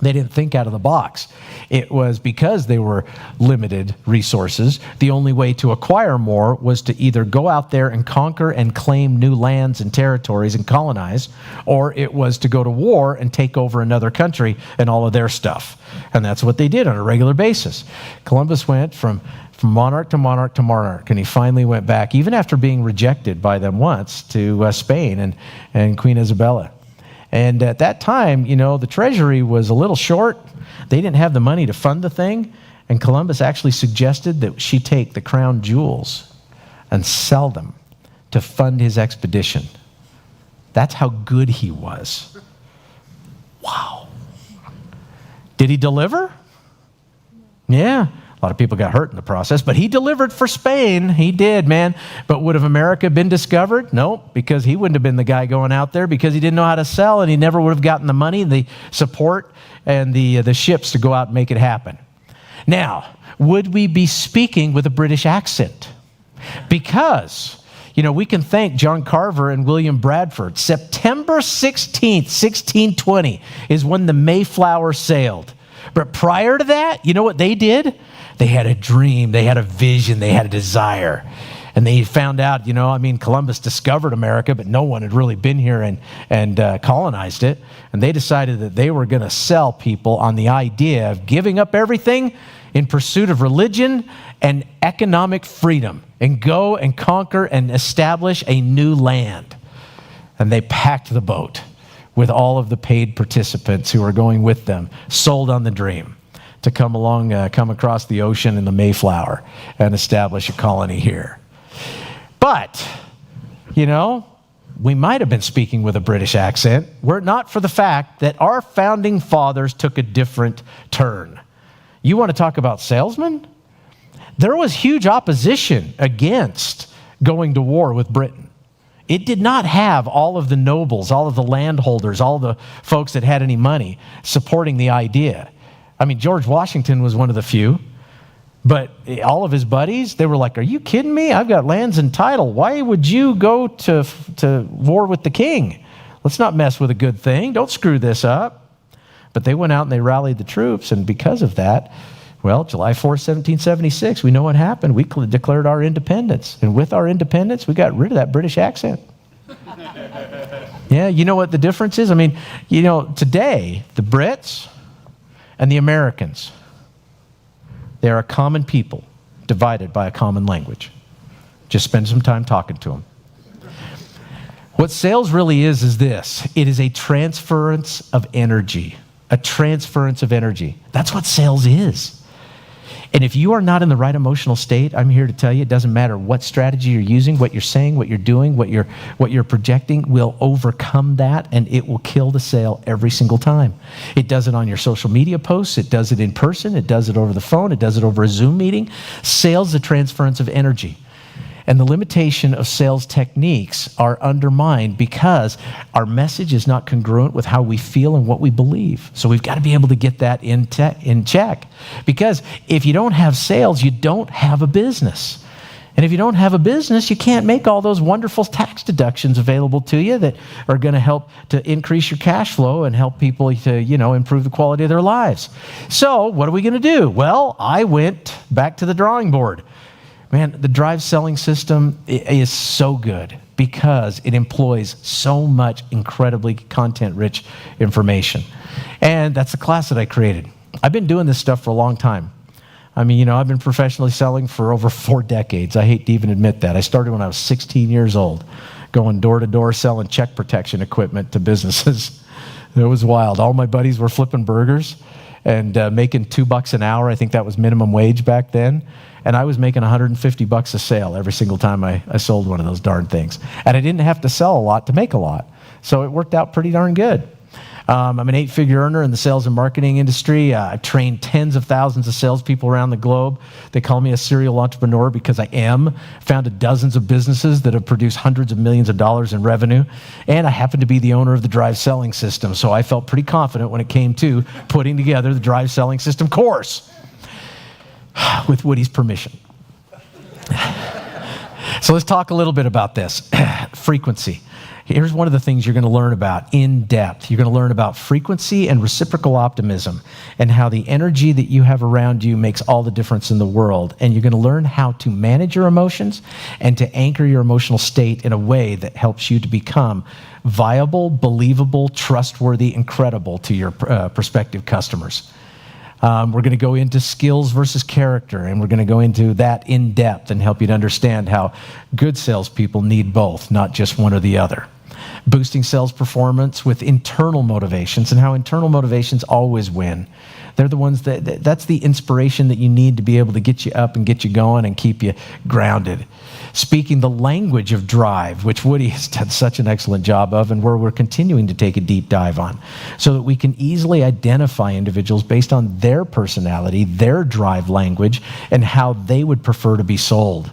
They didn't think out of the box. It was because they were limited resources, the only way to acquire more was to either go out there and conquer and claim new lands and territories and colonize, or it was to go to war and take over another country and all of their stuff. And that's what they did on a regular basis. Columbus went from monarch to monarch to monarch, and he finally went back, even after being rejected by them once, to Spain and Queen Isabella. And at that time, the treasury was a little short. They didn't have the money to fund the thing. And Columbus actually suggested that she take the crown jewels and sell them to fund his expedition. That's how good he was. Wow. Did he deliver? Yeah. A lot of people got hurt in the process, but he delivered for Spain. He did, man. But would have America been discovered? Nope, because he wouldn't have been the guy going out there because he didn't know how to sell, and he never would have gotten the money, the support, and the ships to go out and make it happen. Now, would we be speaking with a British accent? Because, we can thank John Carver and William Bradford. September 16th, 1620 is when the Mayflower sailed. But prior to that, you know what they did? They had a dream, they had a vision, they had a desire. And they found out, Columbus discovered America, but no one had really been here and colonized it. And they decided that they were going to sell people on the idea of giving up everything in pursuit of religion and economic freedom and go and conquer and establish a new land. And they packed the boat with all of the paid participants who were going with them, sold on the dream to come across the ocean in the Mayflower and establish a colony here. But, we might have been speaking with a British accent were it not for the fact that our founding fathers took a different turn. You want to talk about salesmen? There was huge opposition against going to war with Britain. It did not have all of the nobles, all of the landholders, all of the folks that had any money supporting the idea. George Washington was one of the few, but all of his buddies, they were like, are you kidding me? I've got lands and title. Why would you go to war with the king? Let's not mess with a good thing. Don't screw this up. But they went out and they rallied the troops, and because of that, July 4th, 1776, we know what happened. We declared our independence, and with our independence, we got rid of that British accent. Yeah, you know what the difference is? Today, the Brits and the Americans, they are a common people divided by a common language. Just spend some time talking to them. What sales really is this. It is a transference of energy. A transference of energy. That's what sales is. And if you are not in the right emotional state, I'm here to tell you, it doesn't matter what strategy you're using, what you're saying, what you're doing, what you're projecting will overcome that, and it will kill the sale every single time. It does it on your social media posts. It does it in person. It does it over the phone. It does it over a Zoom meeting. Sales is a transference of energy. And the limitation of sales techniques are undermined because our message is not congruent with how we feel and what we believe. So we've got to be able to get that in check. Because if you don't have sales, you don't have a business. And if you don't have a business, you can't make all those wonderful tax deductions available to you that are going to help to increase your cash flow and help people to, improve the quality of their lives. So what are we going to do? Well, I went back to the drawing board. Man, the drive selling system is so good. because it employs so much incredibly content-rich information. And that's the class that I created. I've been doing this stuff for a long time. I mean, I've been professionally selling for over 4 decades. I hate to even admit that. I started when I was 16 years old, going door to door selling check protection equipment to businesses. It was wild. All my buddies were flipping burgers and making $2 an hour. I think that was minimum wage back then. And I was making $150 a sale every single time I sold one of those darn things. And I didn't have to sell a lot to make a lot. So it worked out pretty darn good. I'm an 8-figure earner in the sales and marketing industry. I've trained tens of thousands of salespeople around the globe. They call me a serial entrepreneur because I am. Founded dozens of businesses that have produced hundreds of millions of dollars in revenue. And I happen to be the owner of the Drive Selling System. So I felt pretty confident when it came to putting together the Drive Selling System course with Woody's permission. So let's talk a little bit about this. Frequency. Here's one of the things you're going to learn about in depth. You're going to learn about frequency and reciprocal optimism and how the energy that you have around you makes all the difference in the world. And you're going to learn how to manage your emotions and to anchor your emotional state in a way that helps you to become viable, believable, trustworthy, and credible to your prospective customers. We're going to go into skills versus character, and we're going to go into that in depth and help you to understand how good salespeople need both, not just one or the other. Boosting sales performance with internal motivations and how internal motivations always win. They're the ones that's the inspiration that you need to be able to get you up and get you going and keep you grounded. Speaking the language of drive, which Woody has done such an excellent job of and where we're continuing to take a deep dive on, so that we can easily identify individuals based on their personality, their drive language, and how they would prefer to be sold.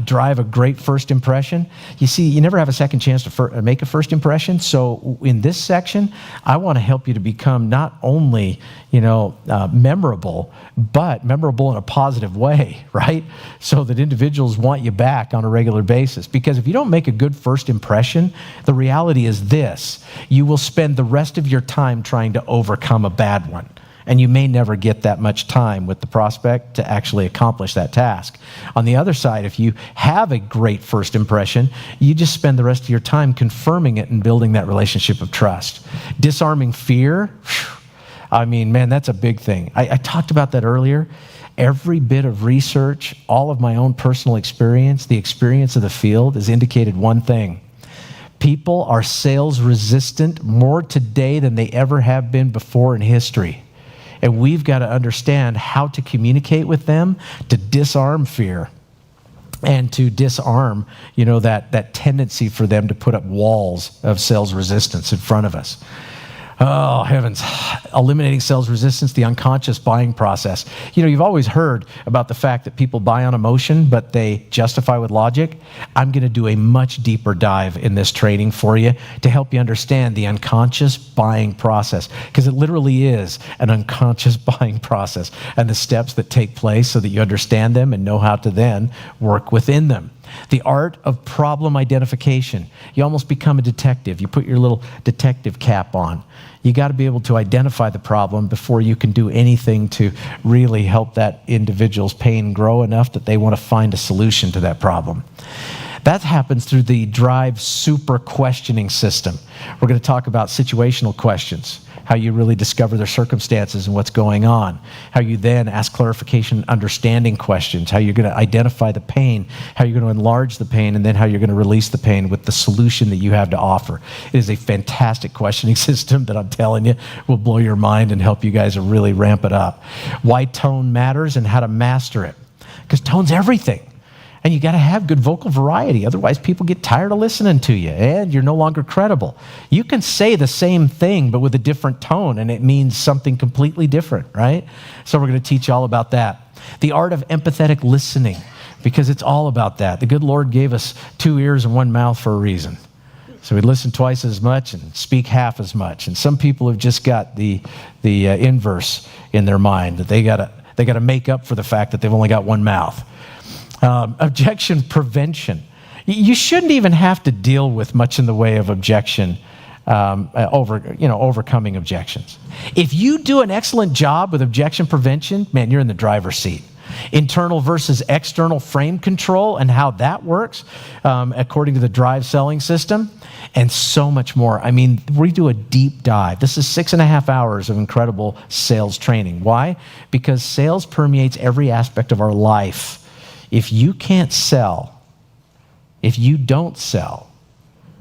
Drive a great first impression. You see, you never have a second chance to make a first impression. So in this section, I want to help you to become not only, memorable, but memorable in a positive way, right? So that individuals want you back on a regular basis. Because if you don't make a good first impression, the reality is this: you will spend the rest of your time trying to overcome a bad one. And you may never get that much time with the prospect to actually accomplish that task. On the other side, if you have a great first impression, you just spend the rest of your time confirming it and building that relationship of trust. Disarming fear, I mean, man, that's a big thing. I talked about that earlier. Every bit of research, all of my own personal experience, the experience of the field has indicated one thing. People are sales resistant more today than they ever have been before in history. And we've got to understand how to communicate with them to disarm fear and to disarm, that tendency for them to put up walls of sales resistance in front of us. Oh, heavens. Eliminating sales resistance, the unconscious buying process. You've always heard about the fact that people buy on emotion, but they justify with logic. I'm going to do a much deeper dive in this training for you to help you understand the unconscious buying process, because it literally is an unconscious buying process and the steps that take place so that you understand them and know how to then work within them. The art of problem identification. You almost become a detective. You put your little detective cap on. You got to be able to identify the problem before you can do anything to really help that individual's pain grow enough that they want to find a solution to that problem. That happens through the Drive Super Questioning System. We're going to talk about situational questions, how you really discover their circumstances and what's going on, how you then ask clarification, understanding questions, how you're going to identify the pain, how you're going to enlarge the pain, and then how you're going to release the pain with the solution that you have to offer. It is a fantastic questioning system that I'm telling you will blow your mind and help you guys to really ramp it up. Why tone matters and how to master it. Because tone's everything. And you got to have good vocal variety. Otherwise, people get tired of listening to you and you're no longer credible. You can say the same thing, but with a different tone, and it means something completely different, right? So we're going to teach you all about that. The art of empathetic listening, because it's all about that. The good Lord gave us 2 ears and 1 mouth for a reason. So we listen twice as much and speak half as much. And some people have just got the inverse in their mind, that they got to make up for the fact that they've only got 1 mouth. Objection prevention. You shouldn't even have to deal with much in the way of objection, overcoming objections. If you do an excellent job with objection prevention, man, you're in the driver's seat. internal versus external frame control and how that works according to the Drive selling system, and so much more. I mean, we do a deep dive. This is 6.5 hours of incredible sales training. Why? Because sales permeates every aspect of our life. If you can't sell, if you don't sell,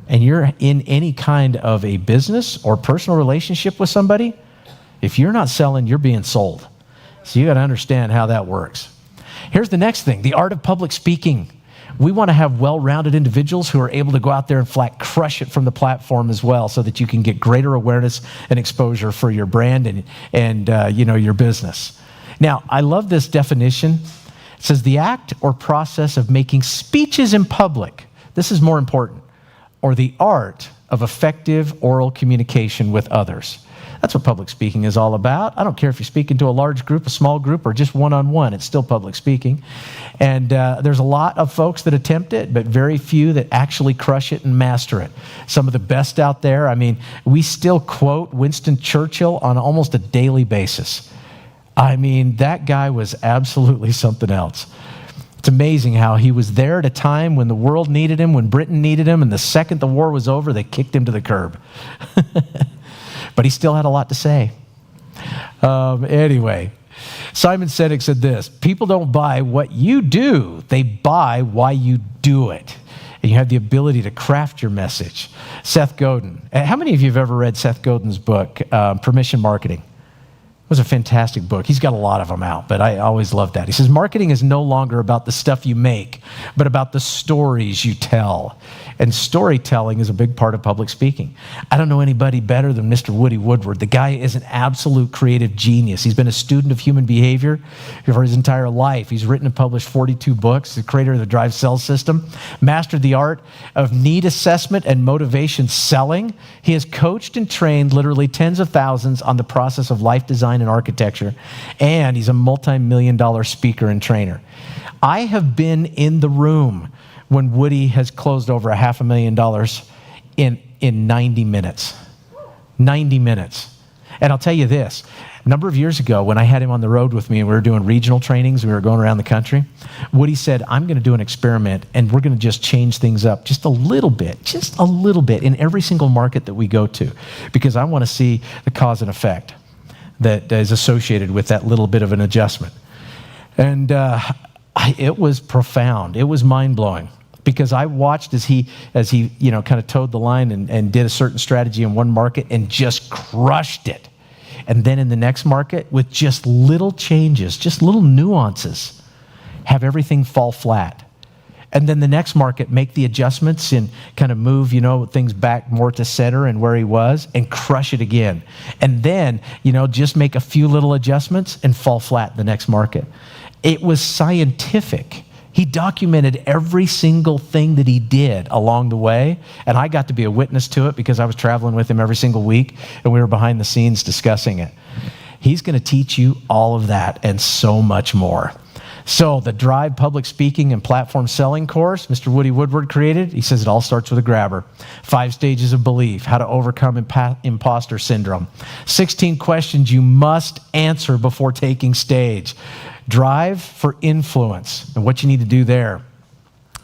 and you're in any kind of a business or personal relationship with somebody, if you're not selling, you're being sold. So you got to understand how that works. Here's the next thing, the art of public speaking. We want to have well-rounded individuals who are able to go out there and flat crush it from the platform as well, so that you can get greater awareness and exposure for your brand and your business. Now, I love this definition. It says the act or process of making speeches in public. This is more important. Or the art of effective oral communication with others. That's what public speaking is all about. I don't care if you're speaking to a large group, a small group, or just one-on-one. It's still public speaking. And there's a lot of folks that attempt it, but very few that actually crush it and master it. Some of the best out there, I mean, we still quote Winston Churchill on almost a daily basis. I mean, that guy was absolutely something else. It's amazing how he was there at a time when the world needed him, when Britain needed him, and the second the war was over, they kicked him to the curb. But he still had a lot to say. Anyway, Simon Sinek said this: people don't buy what you do, they buy why you do it. And you have the ability to craft your message. Seth Godin. How many of you have ever read Seth Godin's book, Permission Marketing? It was a fantastic book. He's got a lot of them out, but I always loved that. He says, marketing is no longer about the stuff you make, but about the stories you tell. And storytelling is a big part of public speaking. I don't know anybody better than Mr. Woody Woodward. The guy is an absolute creative genius. He's been a student of human behavior for his entire life. He's written and published 42 books, the creator of the Drive Sell System, mastered the art of need assessment and motivation selling. He has coached and trained literally tens of thousands on the process of life design and architecture, and he's a multi-million-dollar speaker and trainer. I have been in the room when Woody has closed over $500,000 in 90 minutes. 90 minutes. And I'll tell you this, a number of years ago when I had him on the road with me and we were doing regional trainings, we were going around the country, Woody said, I'm going to do an experiment and we're going to just change things up just a little bit in every single market that we go to, because I want to see the cause and effect that is associated with that little bit of an adjustment. And it was profound. It was mind-blowing, because I watched as he kind of towed the line and did a certain strategy in one market and just crushed it. And then in the next market, with just little changes, just little nuances, have everything fall flat. And then the next market, make the adjustments and kind of move, things back more to center and where he was, and crush it again. And then, just make a few little adjustments and fall flat in the next market. It was scientific. He documented every single thing that he did along the way, and I got to be a witness to it because I was traveling with him every single week, and we were behind the scenes discussing it. He's going to teach you all of that and so much more. So the Drive Public Speaking and Platform Selling course Mr. Woody Woodward created, he says it all starts with a grabber. 5 stages of belief, how to overcome imposter syndrome. 16 questions you must answer before taking stage. Drive for influence and what you need to do there.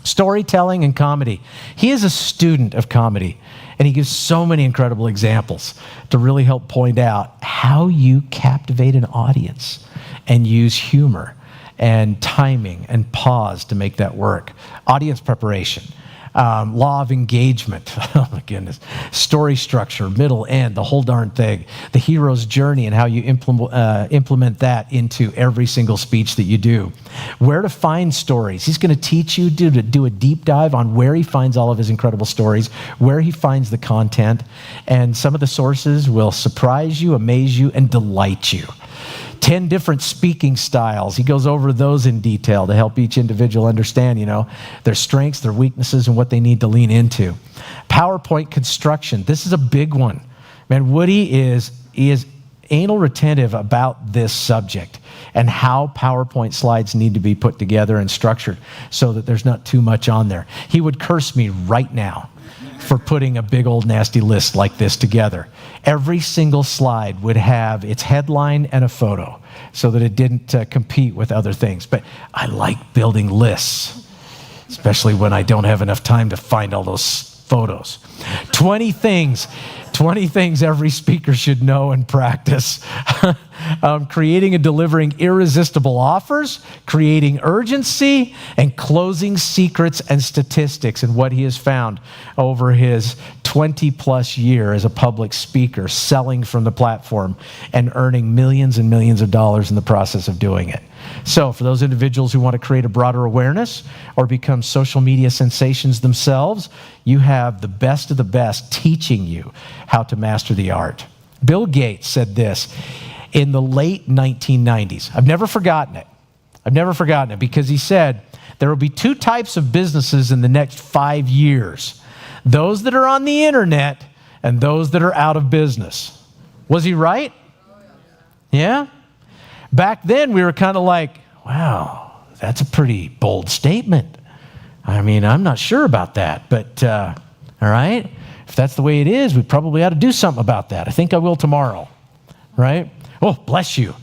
Storytelling and comedy. He is a student of comedy, and he gives so many incredible examples to really help point out how you captivate an audience and use humor and timing and pause to make that work. Audience preparation, law of engagement, oh my goodness, story structure, middle, end, the whole darn thing, the hero's journey and how you implement that into every single speech that you do. Where to find stories. He's going to teach you to do a deep dive on where he finds all of his incredible stories, where he finds the content, and some of the sources will surprise you, amaze you, and delight you. 10 different speaking styles. He goes over those in detail to help each individual understand, their strengths, their weaknesses, and what they need to lean into. PowerPoint construction. This is a big one. Man, Woody is anal retentive about this subject and how PowerPoint slides need to be put together and structured so that there's not too much on there. He would curse me right now for putting a big old nasty list like this together. Every single slide would have its headline and a photo so that it didn't compete with other things. But I like building lists, especially when I don't have enough time to find all those photos. 20 things every speaker should know and practice. Creating and delivering irresistible offers, creating urgency, and closing secrets and statistics. And what he has found over his 20 plus year as a public speaker, selling from the platform and earning millions and millions of dollars in the process of doing it. So for those individuals who want to create a broader awareness or become social media sensations themselves, you have the best of the best teaching you how to master the art. Bill Gates said this in the late 1990s. I've never forgotten it because he said there will be two types of businesses in the next 5 years. Those that are on the internet and those that are out of business. Was he right? Yeah? Back then, we were kind of like, wow, that's a pretty bold statement. I mean, I'm not sure about that, but all right, if that's the way it is, we probably ought to do something about that. I think I will tomorrow, right? Oh, bless you.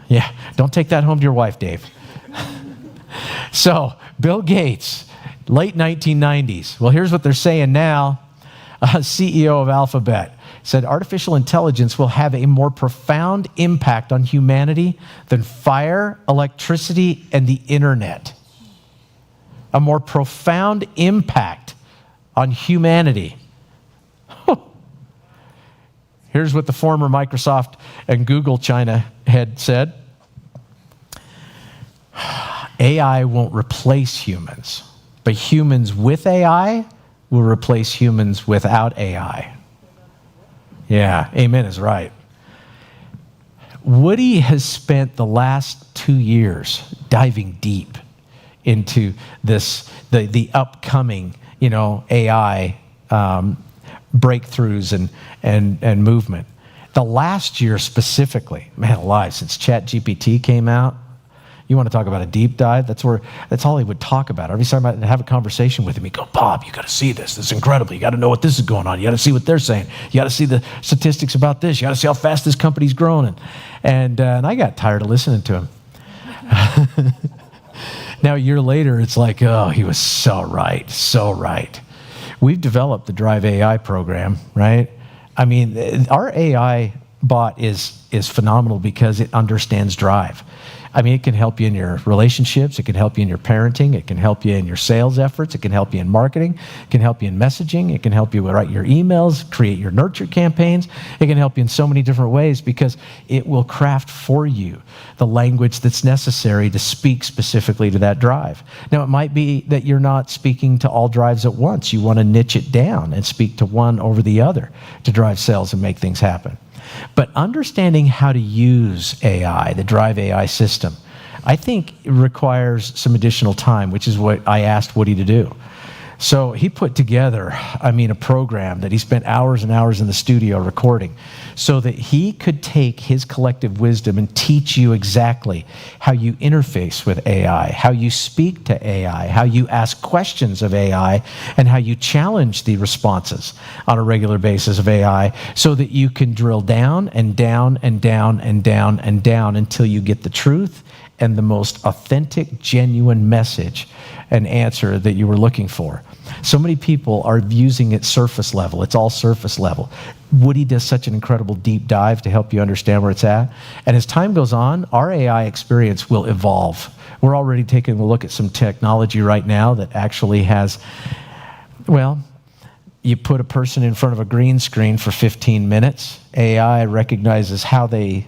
Yeah, don't take that home to your wife, Dave. So, Bill Gates, late 1990s. Well, here's what they're saying now. CEO of Alphabet said artificial intelligence will have a more profound impact on humanity than fire, electricity, and the internet. A more profound impact on humanity. Here's what the former Microsoft and Google China head said. AI won't replace humans, but humans with AI will replace humans without AI. Yeah, amen is right. Woody has spent the last 2 years diving deep into this, the upcoming, AI breakthroughs and movement. The last year specifically, man alive, since ChatGPT came out, you want to talk about a deep dive? That's all he would talk about. Every time I have a conversation with him, he'd go, Bob, you got to see this. This is incredible. You got to know what this is going on. You got to see what they're saying. You got to see the statistics about this. You got to see how fast this company's growing. And I got tired of listening to him. Now, a year later, it's like, oh, he was so right, so right. We've developed the Drive AI program, right? I mean, our AI bot is phenomenal because it understands Drive. I mean, it can help you in your relationships. It can help you in your parenting. It can help you in your sales efforts. It can help you in marketing. It can help you in messaging. It can help you write your emails, create your nurture campaigns. It can help you in so many different ways because it will craft for you the language that's necessary to speak specifically to that drive. Now, it might be that you're not speaking to all drives at once. You want to niche it down and speak to one over the other to drive sales and make things happen. But understanding how to use AI, the Drive AI system, I think it requires some additional time, which is what I asked Woody to do. So he put together, a program that he spent hours and hours in the studio recording so that he could take his collective wisdom and teach you exactly how you interface with AI, how you speak to AI, how you ask questions of AI, and how you challenge the responses on a regular basis of AI so that you can drill down and down and down and down and down until you get the truth and the most authentic, genuine message and answer that you were looking for. So many people are using it surface level. It's all surface level. Woody does such an incredible deep dive to help you understand where it's at. And as time goes on, our AI experience will evolve. We're already taking a look at some technology right now that actually has, you put a person in front of a green screen for 15 minutes. AI recognizes how they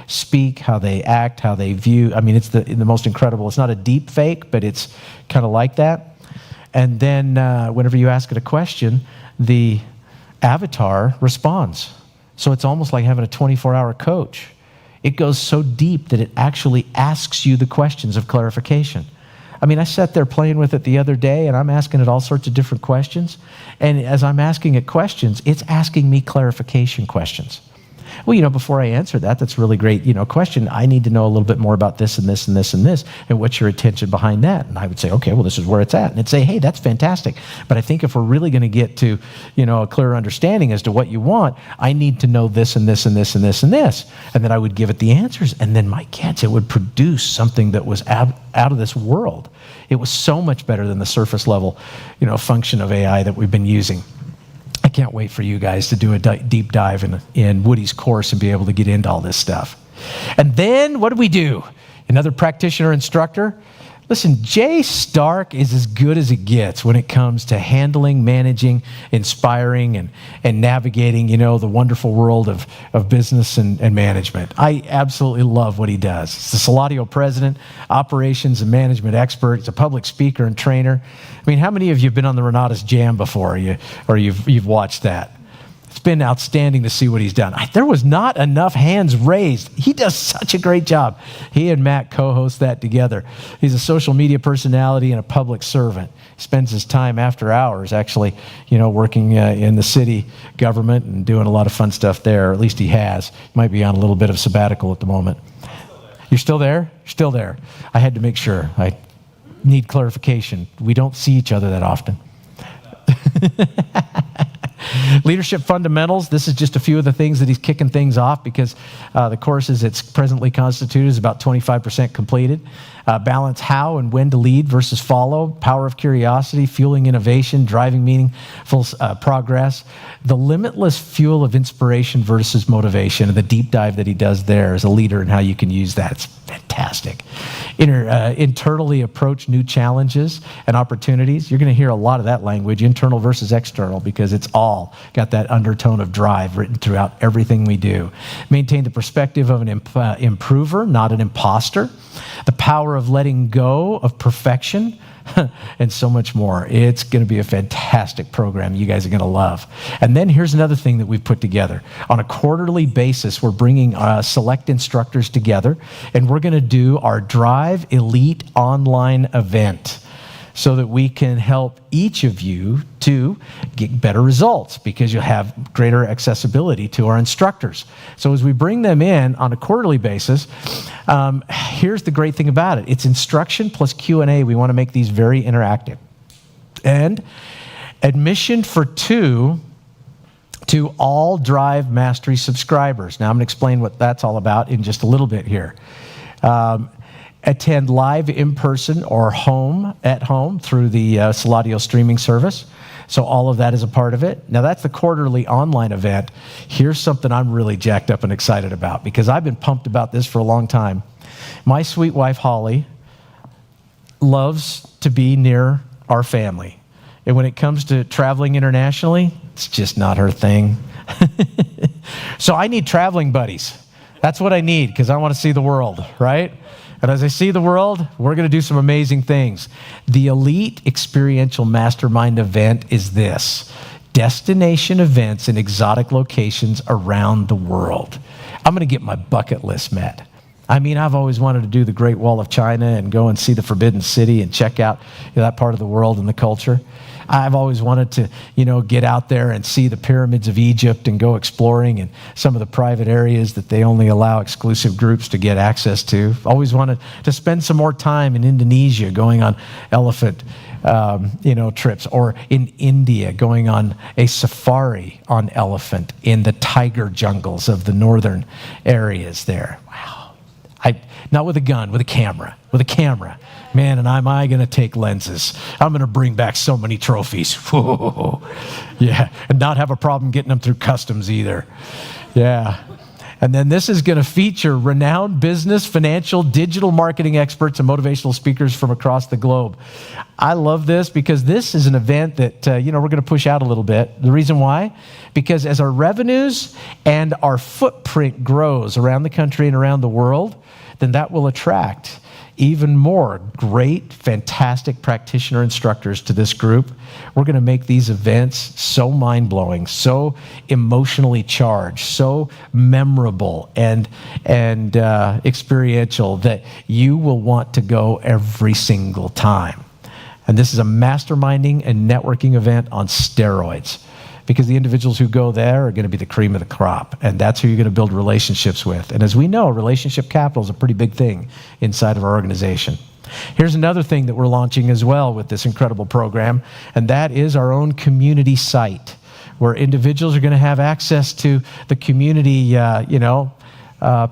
speak, how they act, how they view. It's the most incredible. It's not a deep fake, but it's kind of like that. And then whenever you ask it a question, the avatar responds. So it's almost like having a 24-hour coach. It goes so deep that it actually asks you the questions of clarification. I sat there playing with it the other day, and I'm asking it all sorts of different questions. And as I'm asking it questions, it's asking me clarification questions. Well, before I answer that, that's a really great, question. I need to know a little bit more about this and this and this and this, and what's your attention behind that? And I would say, okay, well, this is where it's at. And it'd say, hey, that's fantastic. But I think if we're really going to get to, a clearer understanding as to what you want, I need to know this and this and this and this and this. And then I would give it the answers. And then my kids, it would produce something that was out of this world. It was so much better than the surface level, function of AI that we've been using. I can't wait for you guys to do a deep dive in Woody's course and be able to get into all this stuff. And then what do? Another practitioner instructor? Listen, Jay Stark is as good as it gets when it comes to handling, managing, inspiring, and navigating, the wonderful world of business and management. I absolutely love what he does. He's the Suladio president, operations and management expert. He's a public speaker and trainer. I mean, how many of you have been on the Renatus Jam before, or you've watched that? It's been outstanding to see what he's done. There was not enough hands raised. He does such a great job. He and Matt co-host that together. He's a social media personality and a public servant. He spends his time after hours actually, working in the city government and doing a lot of fun stuff there, or at least he has. He might be on a little bit of sabbatical at the moment. You're still there? Still there. I had to make sure. I need clarification. We don't see each other that often. Leadership fundamentals. This is just a few of the things that he's kicking things off because the course as it's presently constituted is about 25% completed. Balance how and when to lead versus follow. Power of curiosity, fueling innovation, driving meaningful progress. The limitless fuel of inspiration versus motivation, and the deep dive that he does there as a leader and how you can use that. It's fantastic. Internally approach new challenges and opportunities. You're going to hear a lot of that language, internal versus external, because it's all got that undertone of drive written throughout everything we do. Maintain the perspective of an improver, not an imposter. The power of letting go of perfection, and so much more. It's going to be a fantastic program you guys are going to love. And then here's another thing that we've put together. On a quarterly basis, we're bringing select instructors together, and we're going to do our Drive Elite online event so that we can help each of you to get better results because you'll have greater accessibility to our instructors. So as we bring them in on a quarterly basis, here's the great thing about it. It's instruction plus Q&A. We want to make these very interactive. And admission for 2 to all Drive Mastery subscribers. Now I'm going to explain what that's all about in just a little bit here. Attend live in person or at home through the Suladio streaming service. So all of that is a part of it. Now that's the quarterly online event. Here's something I'm really jacked up and excited about because I've been pumped about this for a long time. My sweet wife, Holly, loves to be near our family. And when it comes to traveling internationally, it's just not her thing. So I need traveling buddies. That's what I need because I want to see the world, right? And as I see the world, we're going to do some amazing things. The Elite Experiential Mastermind event is this: destination events in exotic locations around the world. I'm going to get my bucket list met. I mean, I've always wanted to do the Great Wall of China and go and see the Forbidden City and check out that part of the world and the culture. I've always wanted to, get out there and see the pyramids of Egypt and go exploring in some of the private areas that they only allow exclusive groups to get access to. Always wanted to spend some more time in Indonesia going on elephant, trips, or in India going on a safari on elephant in the tiger jungles of the northern areas there. Wow. Not with a gun, with a camera. Man, and am I going to take lenses? I'm going to bring back so many trophies. Whoa. Yeah, and not have a problem getting them through customs either. Yeah. And then this is going to feature renowned business, financial, digital marketing experts and motivational speakers from across the globe. I love this because this is an event that, we're going to push out a little bit. The reason why? Because as our revenues and our footprint grows around the country and around the world, then that will attract even more great, fantastic practitioner instructors to this group. We're going to make these events so mind-blowing, so emotionally charged, so memorable and experiential that you will want to go every single time. And this is a masterminding and networking event on steroids. because the individuals who go there are going to be the cream of the crop, and that's who you're going to build relationships with. And as we know, relationship capital is a pretty big thing inside of our organization. Here's another thing that we're launching as well with this incredible program, and that is our own community site, where individuals are going to have access to the community,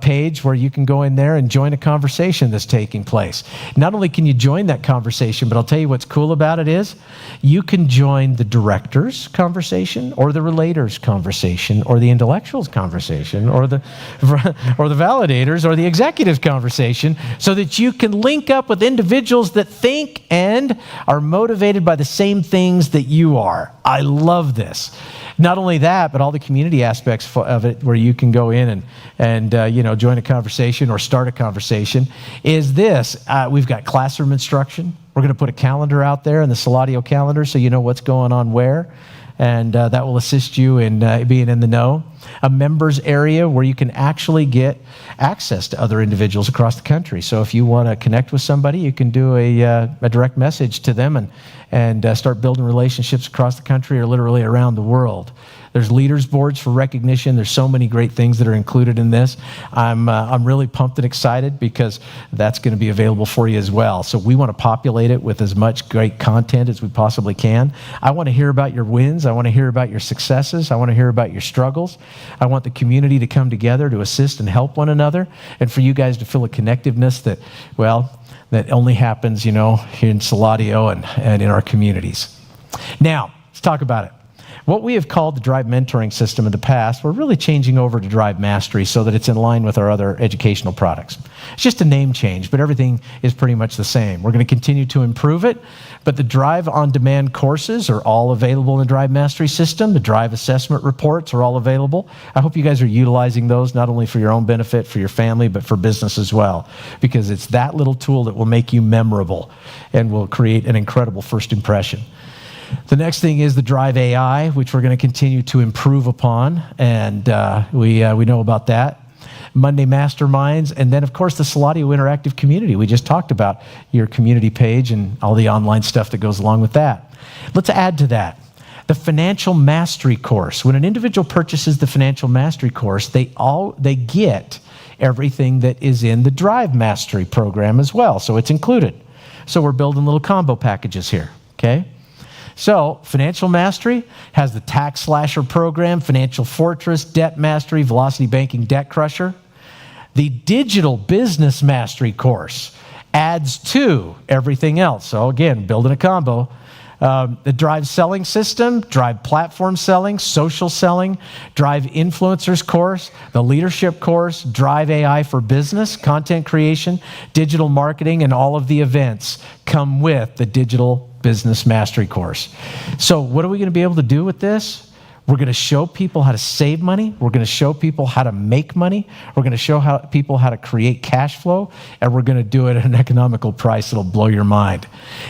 page where you can go in there and join a conversation that's taking place. Not only can you join that conversation, but I'll tell you what's cool about it is you can join the director's conversation or the relator's conversation or the intellectual's conversation or the validators or the executive's conversation, so that you can link up with individuals that think and are motivated by the same things that you are. I love this. Not only that, but all the community aspects of it, where you can go in and join a conversation or start a conversation, is this. We've got classroom instruction. We're going to put a calendar out there in the Suladio calendar so you know what's going on where, and that will assist you in being in the know. A members area where you can actually get access to other individuals across the country. So if you want to connect with somebody, you can do a direct message to them and start building relationships across the country or literally around the world. There's leaders boards for recognition. There's so many great things that are included in this. I'm really pumped and excited because that's going to be available for you as well. So we want to populate it with as much great content as we possibly can. I want to hear about your wins. I want to hear about your successes. I want to hear about your struggles. I want the community to come together to assist and help one another, and for you guys to feel a connectiveness that only happens, here in Suladio and in our communities. Now, let's talk about it. What we have called the Drive Mentoring System in the past, we're really changing over to Drive Mastery so that it's in line with our other educational products. It's just a name change, but everything is pretty much the same. We're going to continue to improve it, but the Drive on-demand courses are all available in the Drive Mastery System. The Drive assessment reports are all available. I hope you guys are utilizing those, not only for your own benefit, for your family, but for business as well, because it's that little tool that will make you memorable and will create an incredible first impression. The next thing is the Drive AI, which we're going to continue to improve upon, and we know about that. Monday Masterminds, and then, of course, the Suladio Interactive Community. We just talked about your community page and all the online stuff that goes along with that. Let's add to that the Financial Mastery course. When an individual purchases the Financial Mastery course, they get everything that is in the Drive Mastery program as well, so it's included. So we're building little combo packages here, okay? So Financial Mastery has the Tax Slasher program, Financial Fortress, Debt Mastery, Velocity Banking Debt Crusher. The Digital Business Mastery course adds to everything else. So again, building a combo. The Drive Selling System, Drive Platform Selling, Social Selling, Drive Influencers course, the Leadership course, Drive AI for Business, Content Creation, Digital Marketing, and all of the events come with the Digital Business Mastery course. So what are we going to be able to do with this? We're going to show people how to save money. We're going to show people how to make money. We're going to show people how to create cash flow, and we're going to do it at an economical price that'll blow your mind.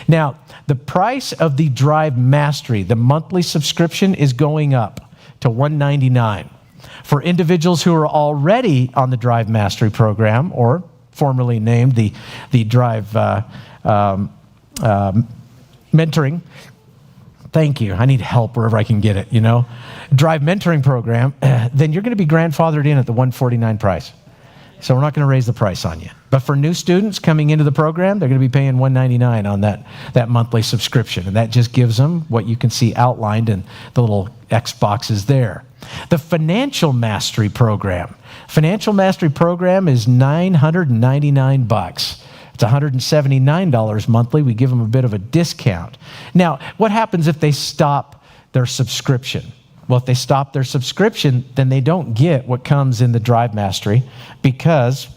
Now, the price of the Drive Mastery, the monthly subscription, is going up to $199. For individuals who are already on the Drive Mastery program, or formerly named the Drive Mentoring. Thank you. I need help wherever I can get it, Drive Mentoring program, then you're going to be grandfathered in at the $149 price. So we're not going to raise the price on you. But for new students coming into the program, they're going to be paying $199 on that monthly subscription. And that just gives them what you can see outlined in the little X boxes there. The Financial Mastery program. Financial Mastery program is $999. It's $179 monthly. We give them a bit of a discount. Now, what happens if they stop their subscription? Well, if they stop their subscription, then they don't get what comes in the Drive Mastery, because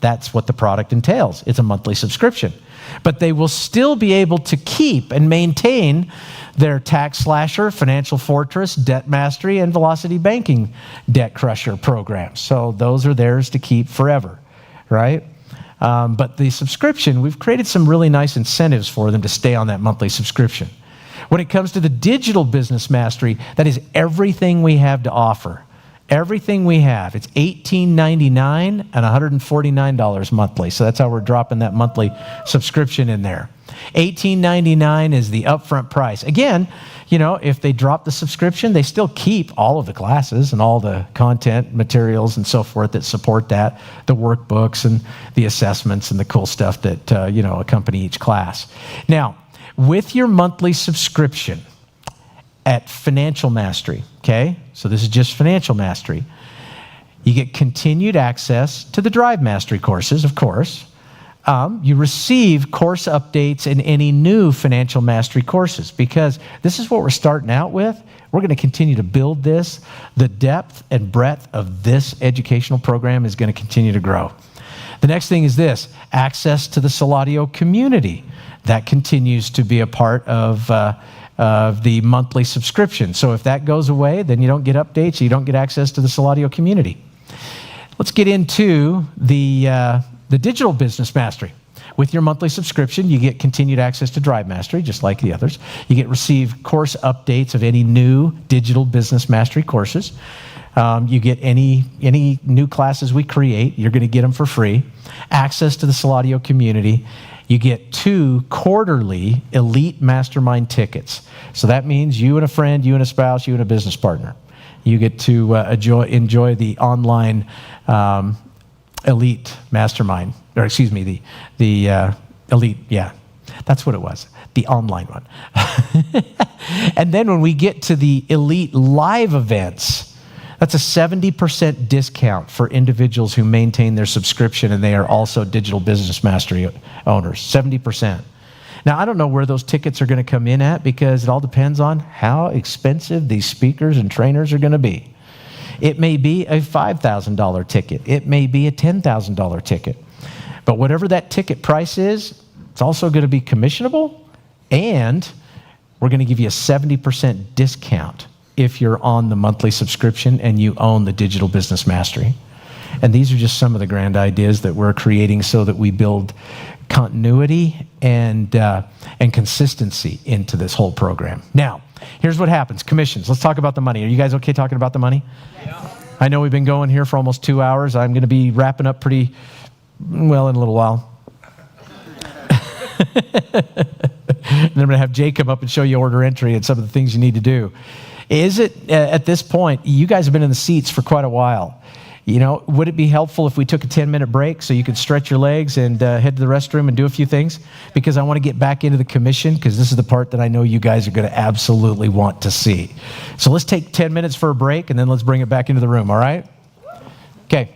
that's what the product entails. It's a monthly subscription. But they will still be able to keep and maintain their Tax Slasher, Financial Fortress, Debt Mastery, and Velocity Banking Debt Crusher programs. So those are theirs to keep forever, right? But the subscription, we've created some really nice incentives for them to stay on that monthly subscription. When it comes to the Digital Business Mastery, that is everything we have to offer. Everything we have, it's $18.99 and $149 monthly. So that's how we're dropping that monthly subscription in there. $18.99 is the upfront price. Again, if they drop the subscription, they still keep all of the classes and all the content, materials, and so forth that support that, the workbooks and the assessments and the cool stuff that, accompany each class. Now, with your monthly subscription at Financial Mastery, okay? So this is just Financial Mastery. You get continued access to the Drive Mastery courses, of course. You receive course updates in any new Financial Mastery courses, because this is what we're starting out with. We're going to continue to build this. The depth and breadth of this educational program is going to continue to grow. The next thing is this, access to the Suladio community. That continues to be a part of the monthly subscription. So if that goes away, then you don't get updates, you don't get access to the Suladio community. Let's get into the digital business mastery. With your monthly subscription, you get continued access to Drive Mastery, just like the others. You receive course updates of any new digital business mastery courses. You get any new classes we create, you're going to get them for free. Access to the Suladio community. You get 2 quarterly elite mastermind tickets. So that means you and a friend, you and a spouse, you and a business partner. You get to enjoy the online elite mastermind, or excuse me, the elite, yeah, that's what it was, the online one. And then when we get to the elite live events, that's a 70% discount for individuals who maintain their subscription and they are also digital business mastery owners, 70%. Now, I don't know where those tickets are going to come in at, because it all depends on how expensive these speakers and trainers are going to be. It may be a $5,000 ticket. It may be a $10,000 ticket. But whatever that ticket price is, it's also going to be commissionable, and we're going to give you a 70% discount if you're on the monthly subscription and you own the digital business mastery. And these are just some of the grand ideas that we're creating so that we build continuity and consistency into this whole program. Now, here's what happens. Commissions. Let's talk about the money. Are you guys okay talking about the money? Yeah. I know we've been going here for almost 2 hours. I'm going to be wrapping up pretty well in a little while. And I'm going to have Jay come up and show you order entry and some of the things you need to do. Is it, at this point, you guys have been in the seats for quite a while. Would it be helpful if we took a 10-minute break so you could stretch your legs and head to the restroom and do a few things? Because I want to get back into the commission, because this is the part that I know you guys are going to absolutely want to see. So let's take 10 minutes for a break, and then let's bring it back into the room, all right? Okay.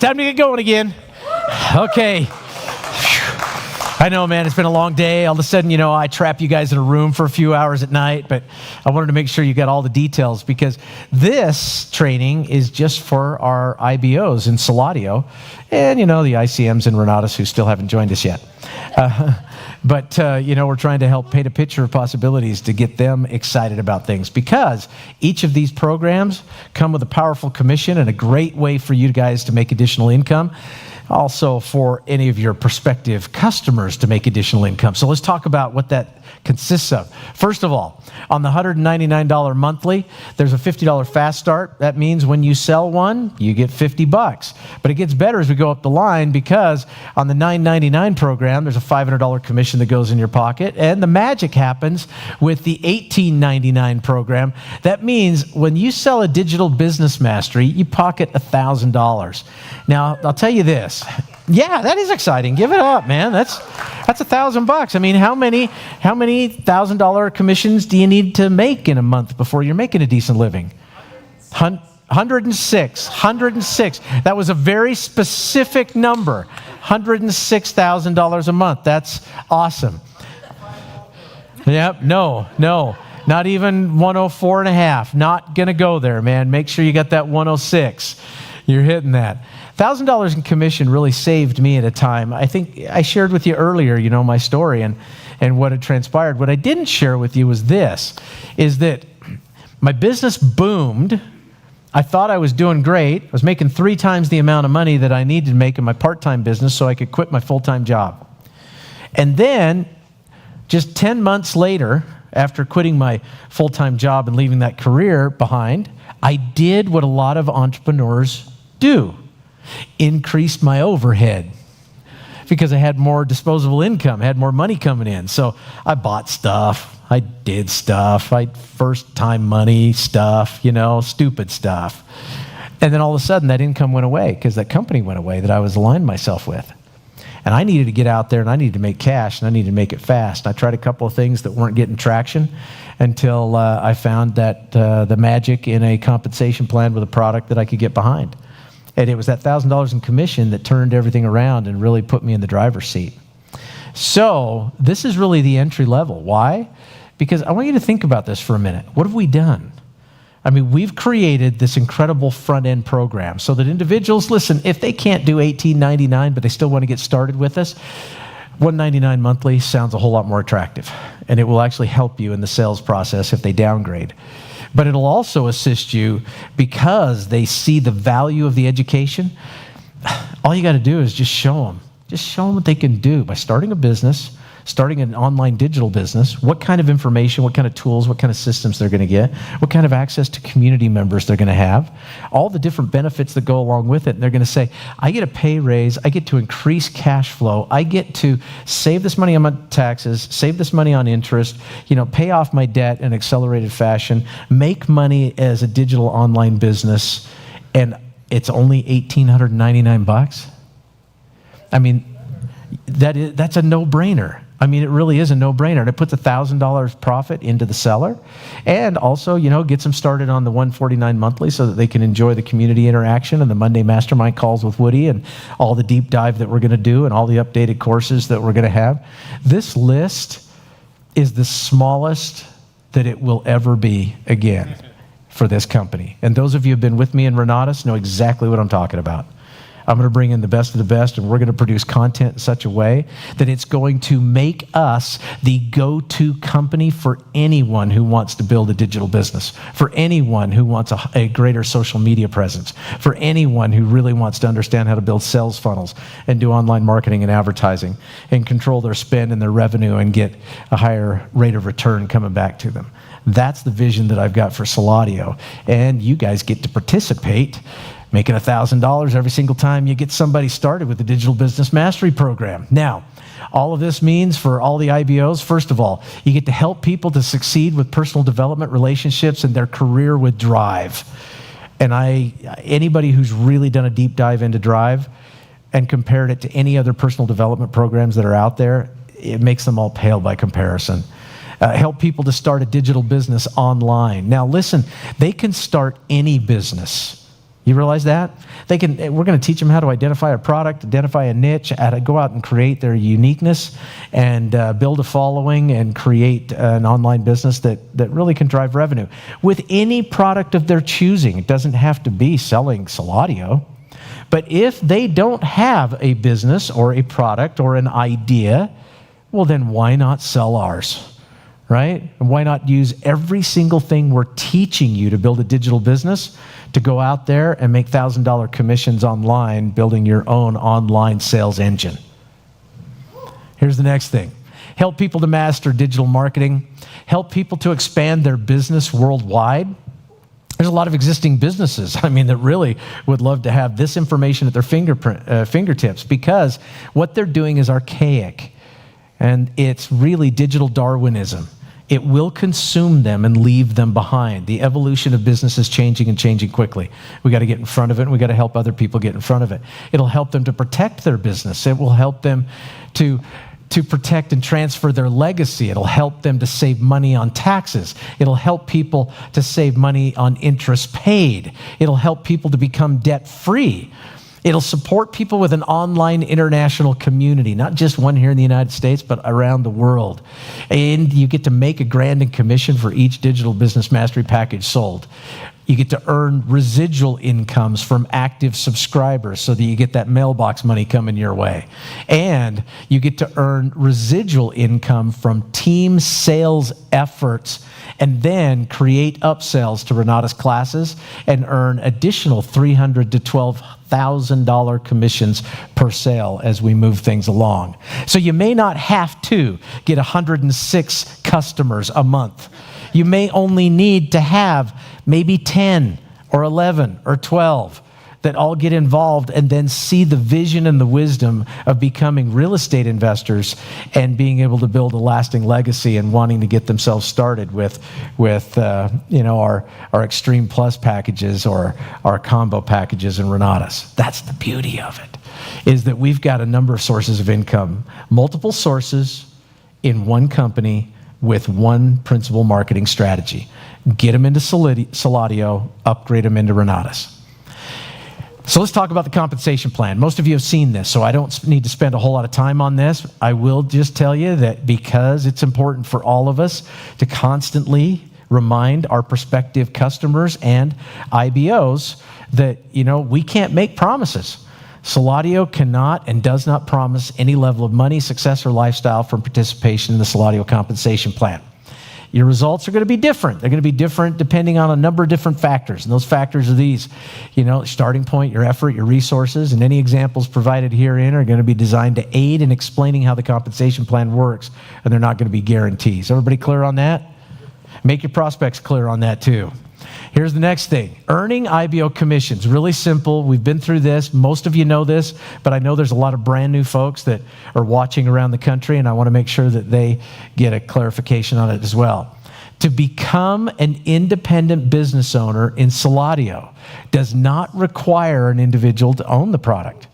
time to get going again. Okay. I know, man, it's been a long day. All of a sudden, I trap you guys in a room for a few hours at night, but I wanted to make sure you got all the details because this training is just for our IBOs in Suladio and, the ICMs and Renatus who still haven't joined us yet. But we're trying to help paint a picture of possibilities to get them excited about things because each of these programs come with a powerful commission and a great way for you guys to make additional income. Also for any of your prospective customers to make additional income. So let's talk about what that consists of. First of all, on the $199 monthly, there's a $50 fast start. That means when you sell one, you get $50. But it gets better as we go up the line because on the $999 program, there's a $500 commission that goes in your pocket. And the magic happens with the $1899 program. That means when you sell a digital business mastery, you pocket $1,000. Now, I'll tell you this. Yeah, that is exciting. Give it up, man. That's $1,000. I mean, how many $1,000 commissions do you need to make in a month before you're making a decent living? 106. That was a very specific number. $106,000 a month. That's awesome. Yep. No. Not even 104 and a half. Not going to go there, man. Make sure you got that 106. You're hitting that. $1,000 in commission really saved me at a time. I think I shared with you earlier, my story and what had transpired. What I didn't share with you was this, is that my business boomed. I thought I was doing great. I was making 3 times the amount of money that I needed to make in my part-time business so I could quit my full-time job. And then just 10 months later, after quitting my full-time job and leaving that career behind, I did what a lot of entrepreneurs do. Increased my overhead because I had more disposable income, had more money coming in. So I bought stuff, I did stuff, first time money stuff, stupid stuff. And then all of a sudden that income went away because that company went away that I was aligned myself with. And I needed to get out there and I needed to make cash and I needed to make it fast. I tried a couple of things that weren't getting traction until I found that the magic in a compensation plan with a product that I could get behind. And it was that $1,000 in commission that turned everything around and really put me in the driver's seat. So this is really the entry level. Why? Because I want you to think about this for a minute. What have we done? I mean, we've created this incredible front-end program so that individuals, listen, if they can't do $18.99, but they still want to get started with us, $199 monthly sounds a whole lot more attractive. And it will actually help you in the sales process if they downgrade. But it'll also assist you because they see the value of the education. All you got to do is just show them. Just show them what they can do by starting a business, starting an online digital business, what kind of information, what kind of tools, what kind of systems they're going to get, what kind of access to community members they're going to have, all the different benefits that go along with it. And they're going to say, I get a pay raise, I get to increase cash flow, I get to save this money on my taxes, save this money on interest, pay off my debt in an accelerated fashion, make money as a digital online business, and it's only $1,899. I mean, that's a no-brainer. I mean, it really is a no-brainer. And it puts $1,000 profit into the seller and also, gets them started on the $149 monthly so that they can enjoy the community interaction and the Monday mastermind calls with Woody and all the deep dive that we're going to do and all the updated courses that we're going to have. This list is the smallest that it will ever be again for this company. And those of you who have been with me in Renatus know exactly what I'm talking about. I'm going to bring in the best of the best, and we're going to produce content in such a way that it's going to make us the go-to company for anyone who wants to build a digital business, for anyone who wants a greater social media presence, for anyone who really wants to understand how to build sales funnels and do online marketing and advertising and control their spend and their revenue and get a higher rate of return coming back to them. That's the vision that I've got for Suladio, and you guys get to participate, making $1,000 every single time you get somebody started with the Digital Business Mastery Program. Now, all of this means for all the IBOs, first of all, you get to help people to succeed with personal development, relationships, and their career with Drive. And anybody who's really done a deep dive into Drive and compared it to any other personal development programs that are out there, it makes them all pale by comparison. Help people to start a digital business online. Now, listen, they can start any business You realize that? We're going to teach them how to identify a product, identify a niche, how to go out and create their uniqueness and build a following and create an online business that really can drive revenue with any product of their choosing. It doesn't have to be selling Suladio. But if they don't have a business or a product or an idea, well, then why not sell ours? Right? And why not use every single thing we're teaching you to build a digital business to go out there and make $1,000 commissions online building your own online sales engine? Here's the next thing. Help people to master digital marketing. Help people to expand their business worldwide. There's a lot of existing businesses, that really would love to have this information at their fingertips because what they're doing is archaic and it's really digital Darwinism. It will consume them and leave them behind. The evolution of business is changing and changing quickly. We got to get in front of it, and we got to help other people get in front of it. It'll help them to protect their business. It will help them to protect and transfer their legacy. It'll help them to save money on taxes. It'll help people to save money on interest paid. It'll help people to become debt-free. It'll support people with an online international community, not just one here in the United States, but around the world. And you get to make a grand in commission for each digital business mastery package sold. You get to earn residual incomes from active subscribers so that you get that mailbox money coming your way. And you get to earn residual income from team sales efforts and then create upsells to Renata's classes and earn additional $300 to $12,000 commissions per sale as we move things along. So you may not have to get 106 customers a month. You may only need to have maybe 10 or 11 or 12 that all get involved and then see the vision and the wisdom of becoming real estate investors and being able to build a lasting legacy and wanting to get themselves started with our Extreme Plus packages or our combo packages in Renata's. That's the beauty of it, is that we've got a number of sources of income, multiple sources in one company with one principal marketing strategy. Get them into Suladio, upgrade them into Renata's. So let's talk about the compensation plan. Most of you have seen this, so I don't need to spend a whole lot of time on this. I will just tell you that because it's important for all of us to constantly remind our prospective customers and IBOs that, we can't make promises. Suladio cannot and does not promise any level of money, success, or lifestyle from participation in the Suladio compensation plan. Your results are going to be different. They're going to be different depending on a number of different factors. And those factors are these, starting point, your effort, your resources, and any examples provided herein are going to be designed to aid in explaining how the compensation plan works, and they're not going to be guarantees. Everybody clear on that? Make your prospects clear on that too. Here's the next thing. Earning IBO commissions. Really simple. We've been through this. Most of you know this, but I know there's a lot of brand new folks that are watching around the country, and I want to make sure that they get a clarification on it as well. To become an independent business owner in Suladio does not require an individual to own the product.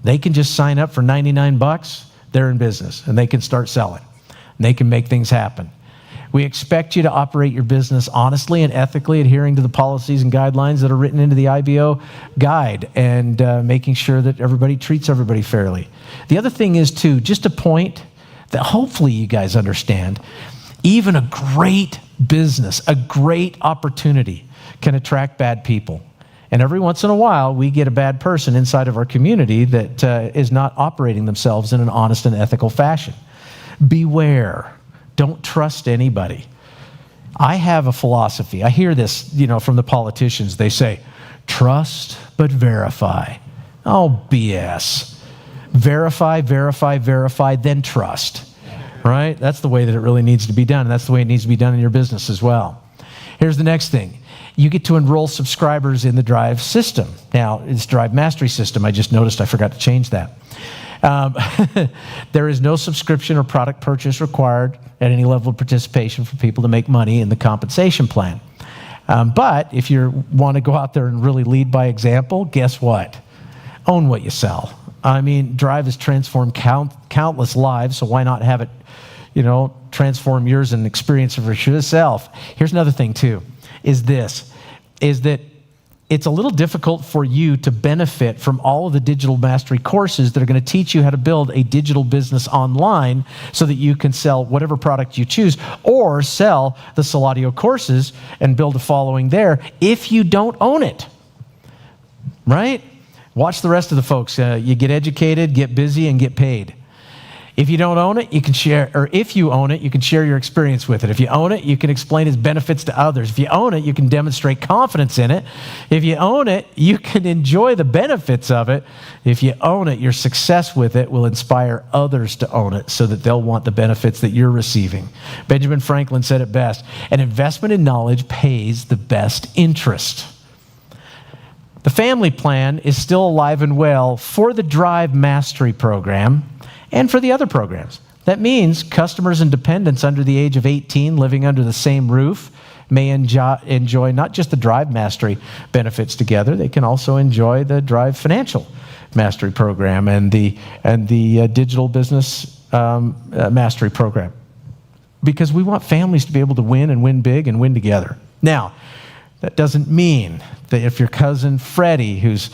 They can just sign up for $99. They're in business, and they can start selling. And they can make things happen. We expect you to operate your business honestly and ethically, adhering to the policies and guidelines that are written into the IBO guide and making sure that everybody treats everybody fairly. The other thing is, too, just a point that hopefully you guys understand, even a great business, a great opportunity can attract bad people. And every once in a while, we get a bad person inside of our community that is not operating themselves in an honest and ethical fashion. Beware. Don't trust anybody. I have a philosophy. I hear this, from the politicians. They say, trust but verify. Oh, BS. Verify, verify, verify, then trust. Right? That's the way that it really needs to be done. And that's the way it needs to be done in your business as well. Here's the next thing. You get to enroll subscribers in the Drive system. Now, it's Drive Mastery System. I just noticed I forgot to change that. There is no subscription or product purchase required at any level of participation for people to make money in the compensation plan. But if you want to go out there and really lead by example, guess what? Own what you sell. Drive has transformed countless lives, so why not have it, transform yours and experience it for yourself? Here's another thing too, is that it's a little difficult for you to benefit from all of the digital mastery courses that are going to teach you how to build a digital business online so that you can sell whatever product you choose, or sell the Suladio courses and build a following there if you don't own it, right? Watch the rest of the folks. You get educated, get busy, and get paid. If you don't own it, you can share, or if you own it, you can share your experience with it. If you own it, you can explain its benefits to others. If you own it, you can demonstrate confidence in it. If you own it, you can enjoy the benefits of it. If you own it, your success with it will inspire others to own it so that they'll want the benefits that you're receiving. Benjamin Franklin said it best: an investment in knowledge pays the best interest. The family plan is still alive and well for the Drive Mastery program and for the other programs. That means customers and dependents under the age of 18 living under the same roof may enjoy not just the Drive Mastery benefits together, they can also enjoy the Drive Financial Mastery program and the Digital Business Mastery program. Because we want families to be able to win and win big and win together. Now, that doesn't mean that if your cousin Freddie, who's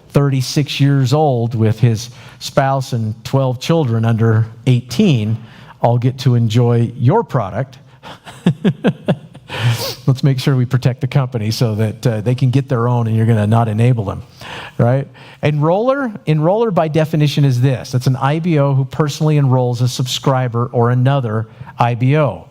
36 years old with his spouse and 12 children under 18, all get to enjoy your product. Let's make sure we protect the company so that they can get their own and you're going to not enable them, right? Enroller by definition is this. It's an IBO who personally enrolls a subscriber or another IBO.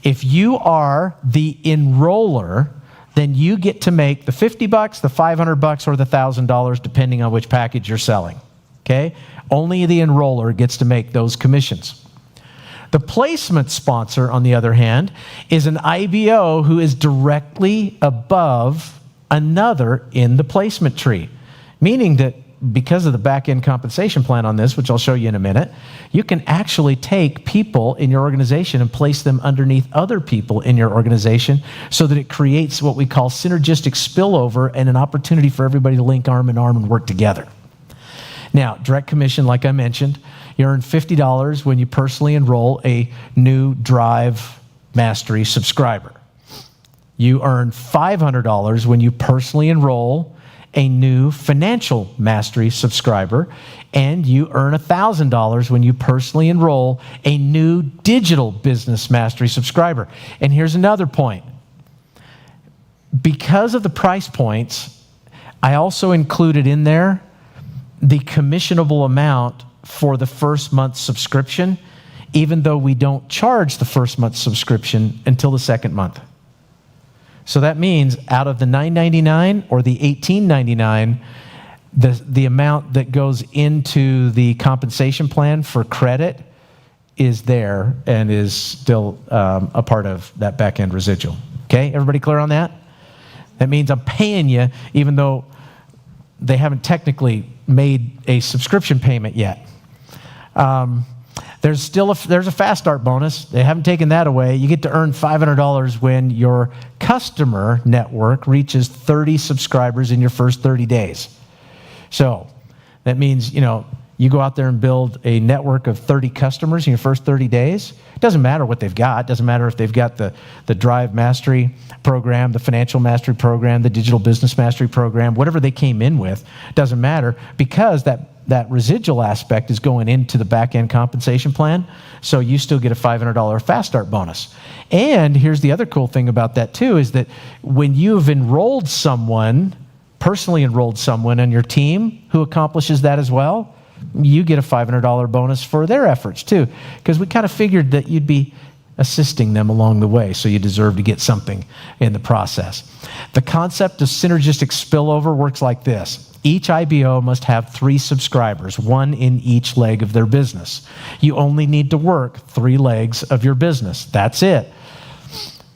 If you are the enroller, then you get to make the $50, the $500, or the $1,000, depending on which package you're selling, okay? Only the enroller gets to make those commissions. The placement sponsor, on the other hand, is an IBO who is directly above another in the placement tree, meaning that because of the back-end compensation plan on this, which I'll show you in a minute, you can actually take people in your organization and place them underneath other people in your organization so that it creates what we call synergistic spillover and an opportunity for everybody to link arm in arm and work together. Now, direct commission, like I mentioned, you earn $50 when you personally enroll a new Drive Mastery subscriber. You earn $500 when you personally enroll a new Financial Mastery subscriber, and you earn $1,000 when you personally enroll a new Digital Business Mastery subscriber. And here's another point. Because of the price points, I also included in there the commissionable amount for the first month's subscription, even though we don't charge the first month's subscription until the second month. So that means out of the $9.99 or the $18.99, the amount that goes into the compensation plan for credit is there and is still a part of that back-end residual. Okay, everybody clear on that? That means I'm paying you even though they haven't technically made a subscription payment yet. There's a fast start bonus. They haven't taken that away. You get to earn $500 when your customer network reaches 30 subscribers in your first 30 days. So that means, you go out there and build a network of 30 customers in your first 30 days. It doesn't matter what they've got. It doesn't matter if they've got the Drive Mastery program, the Financial Mastery program, the Digital Business Mastery program, whatever they came in with, it doesn't matter because that residual aspect is going into the back-end compensation plan, so you still get a $500 fast start bonus. And here's the other cool thing about that too, is that when you've personally enrolled someone on your team who accomplishes that as well, you get a $500 bonus for their efforts too, because we kind of figured that you'd be assisting them along the way, so you deserve to get something in the process. The concept of synergistic spillover works like this. Each IBO must have 3 subscribers, 1 in each leg of their business. You only need to work 3 legs of your business. That's it.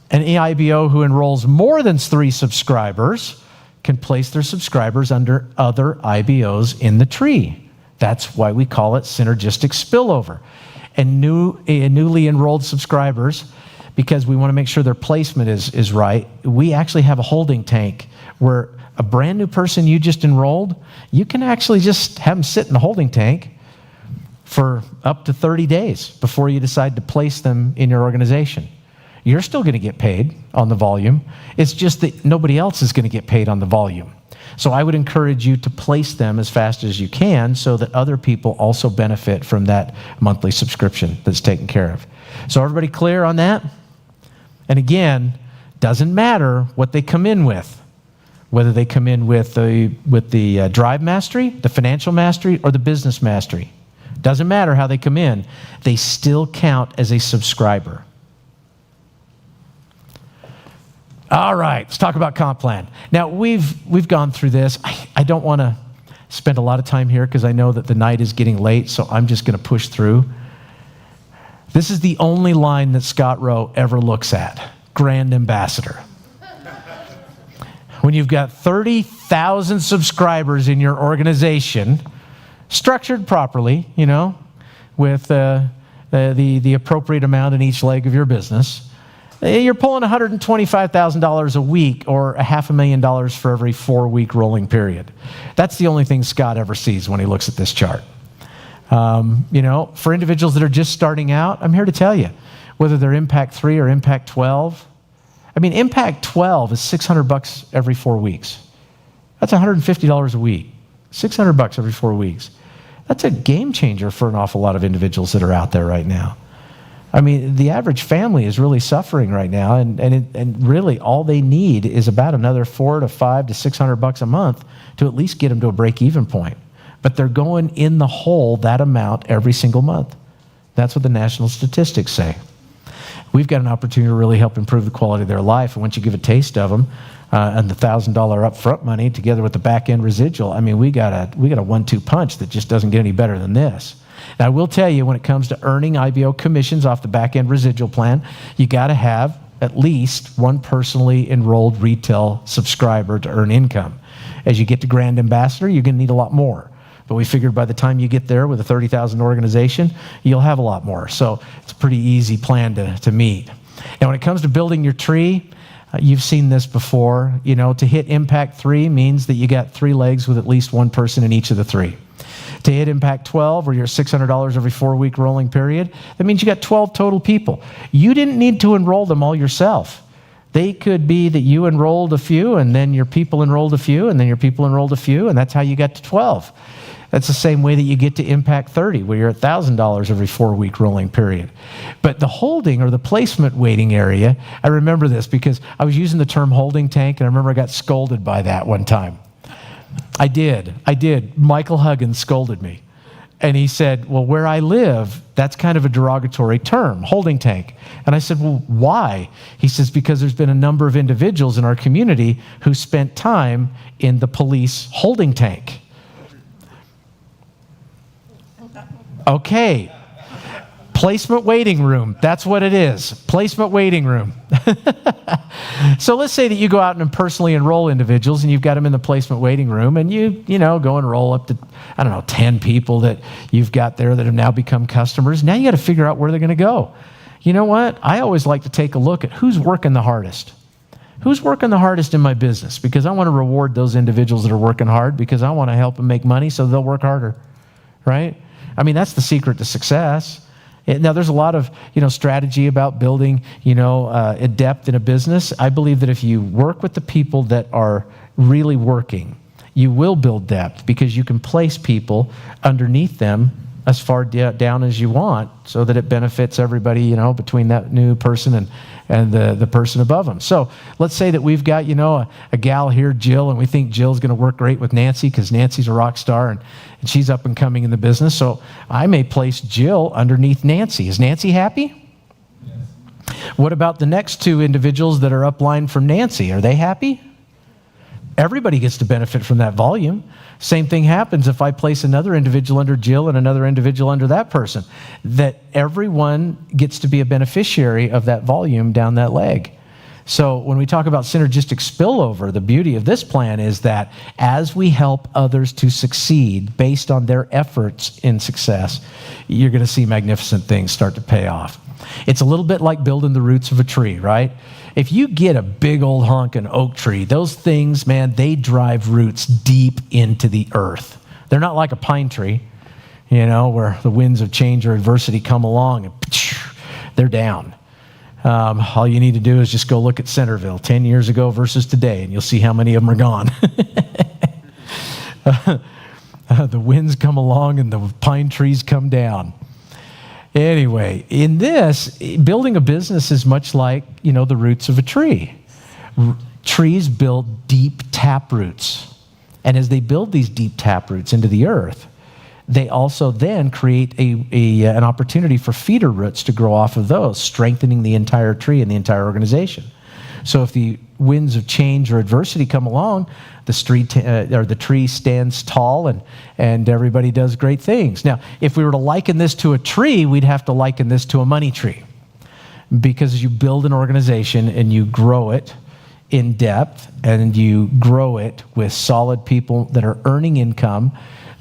An IBO who enrolls more than 3 subscribers can place their subscribers under other IBOs in the tree. That's why we call it synergistic spillover. And newly enrolled subscribers, because we want to make sure their placement is right, we actually have a holding tank where a brand new person you just enrolled, you can actually just have them sit in the holding tank for up to 30 days before you decide to place them in your organization. You're still going to get paid on the volume. It's just that nobody else is going to get paid on the volume. So I would encourage you to place them as fast as you can so that other people also benefit from that monthly subscription that's taken care of. So everybody clear on that? And again, doesn't matter what they come in with, whether they come in with the drive mastery, the financial mastery, or the business mastery. Doesn't matter how they come in. They still count as a subscriber. All right, let's talk about comp plan. Now, we've gone through this. I don't want to spend a lot of time here because I know that the night is getting late, so I'm just going to push through. This is the only line that Scott Rowe ever looks at, Grand Ambassador. When you've got 30,000 subscribers in your organization, structured properly, with the appropriate amount in each leg of your business, you're pulling $125,000 a week or $500,000 for every 4-week rolling period. That's the only thing Scott ever sees when he looks at this chart. For individuals that are just starting out, I'm here to tell you, whether they're Impact 3 or Impact 12, Impact 12 is $600 every 4 weeks. That's $150 a week. $600 every 4 weeks. That's a game changer for an awful lot of individuals that are out there right now. The average family is really suffering right now, and really all they need is about another $400 to $500 to $600 a month to at least get them to a break-even point. But they're going in the hole that amount every single month. That's what the national statistics say. We've got an opportunity to really help improve the quality of their life, and once you give a taste of them, and the $1,000 upfront money together with the back-end residual, we got a 1-2 punch that just doesn't get any better than this. Now, I will tell you, when it comes to earning IBO commissions off the back-end residual plan, you got to have at least one personally enrolled retail subscriber to earn income. As you get to Grand Ambassador, you're going to need a lot more. But we figured by the time you get there with a 30,000 organization, you'll have a lot more. So it's a pretty easy plan to meet. Now, when it comes to building your tree, you've seen this before. To hit Impact 3 means that you got 3 legs with at least one person in each of the 3. To hit Impact 12, where you're $600 every 4-week rolling period, that means you got 12 total people. You didn't need to enroll them all yourself. They could be that you enrolled a few, and then your people enrolled a few, and then your people enrolled a few, and that's how you got to 12. That's the same way that you get to Impact 30, where you're at $1,000 every 4-week rolling period. But the holding or the placement waiting area, I remember this because I was using the term holding tank, and I remember I got scolded by that one time. I did. Michael Huggins scolded me. And he said, well, where I live, that's kind of a derogatory term, holding tank. And I said, well, why? He says, because there's been a number of individuals in our community who spent time in the police holding tank. Okay. Placement waiting room. That's what it is. Placement waiting room. So let's say that you go out and personally enroll individuals and you've got them in the placement waiting room and you go and roll up to, 10 people that you've got there that have now become customers. Now you got to figure out where they're going to go. You know what? I always like to take a look at who's working the hardest. Who's working the hardest in my business? Because I want to reward those individuals that are working hard because I want to help them make money so they'll work harder, right? That's the secret to success. Now, there's a lot of, strategy about building, a depth in a business. I believe that if you work with the people that are really working, you will build depth because you can place people underneath them as far down as you want so that it benefits everybody, between that new person and the person above them. So let's say that we've got, a gal here, Jill, and we think Jill's going to work great with Nancy because Nancy's a rock star and she's up and coming in the business. So I may place Jill underneath Nancy. Is Nancy happy? Yes. What about the next 2 individuals that are upline from Nancy? Are they happy? Everybody gets to benefit from that volume. Same thing happens if I place another individual under Jill and another individual under that person, that everyone gets to be a beneficiary of that volume down that leg. So when we talk about synergistic spillover, the beauty of this plan is that as we help others to succeed based on their efforts in success, you're going to see magnificent things start to pay off. It's a little bit like building the roots of a tree, right? If you get a big old honking oak tree, those things, man, they drive roots deep into the earth. They're not like a pine tree, where the winds of change or adversity come along and they're down. All you need to do is just go look at Centerville 10 years ago versus today, and you'll see how many of them are gone. The winds come along and the pine trees come down. Anyway, in this, building a business is much like, the roots of a tree. Trees build deep tap roots. And as they build these deep tap roots into the earth, they also then create an opportunity for feeder roots to grow off of those, strengthening the entire tree and the entire organization. So if the winds of change or adversity come along, the tree stands tall and everybody does great things. Now, if we were to liken this to a tree, we'd have to liken this to a money tree. Because you build an organization and you grow it in depth and you grow it with solid people that are earning income,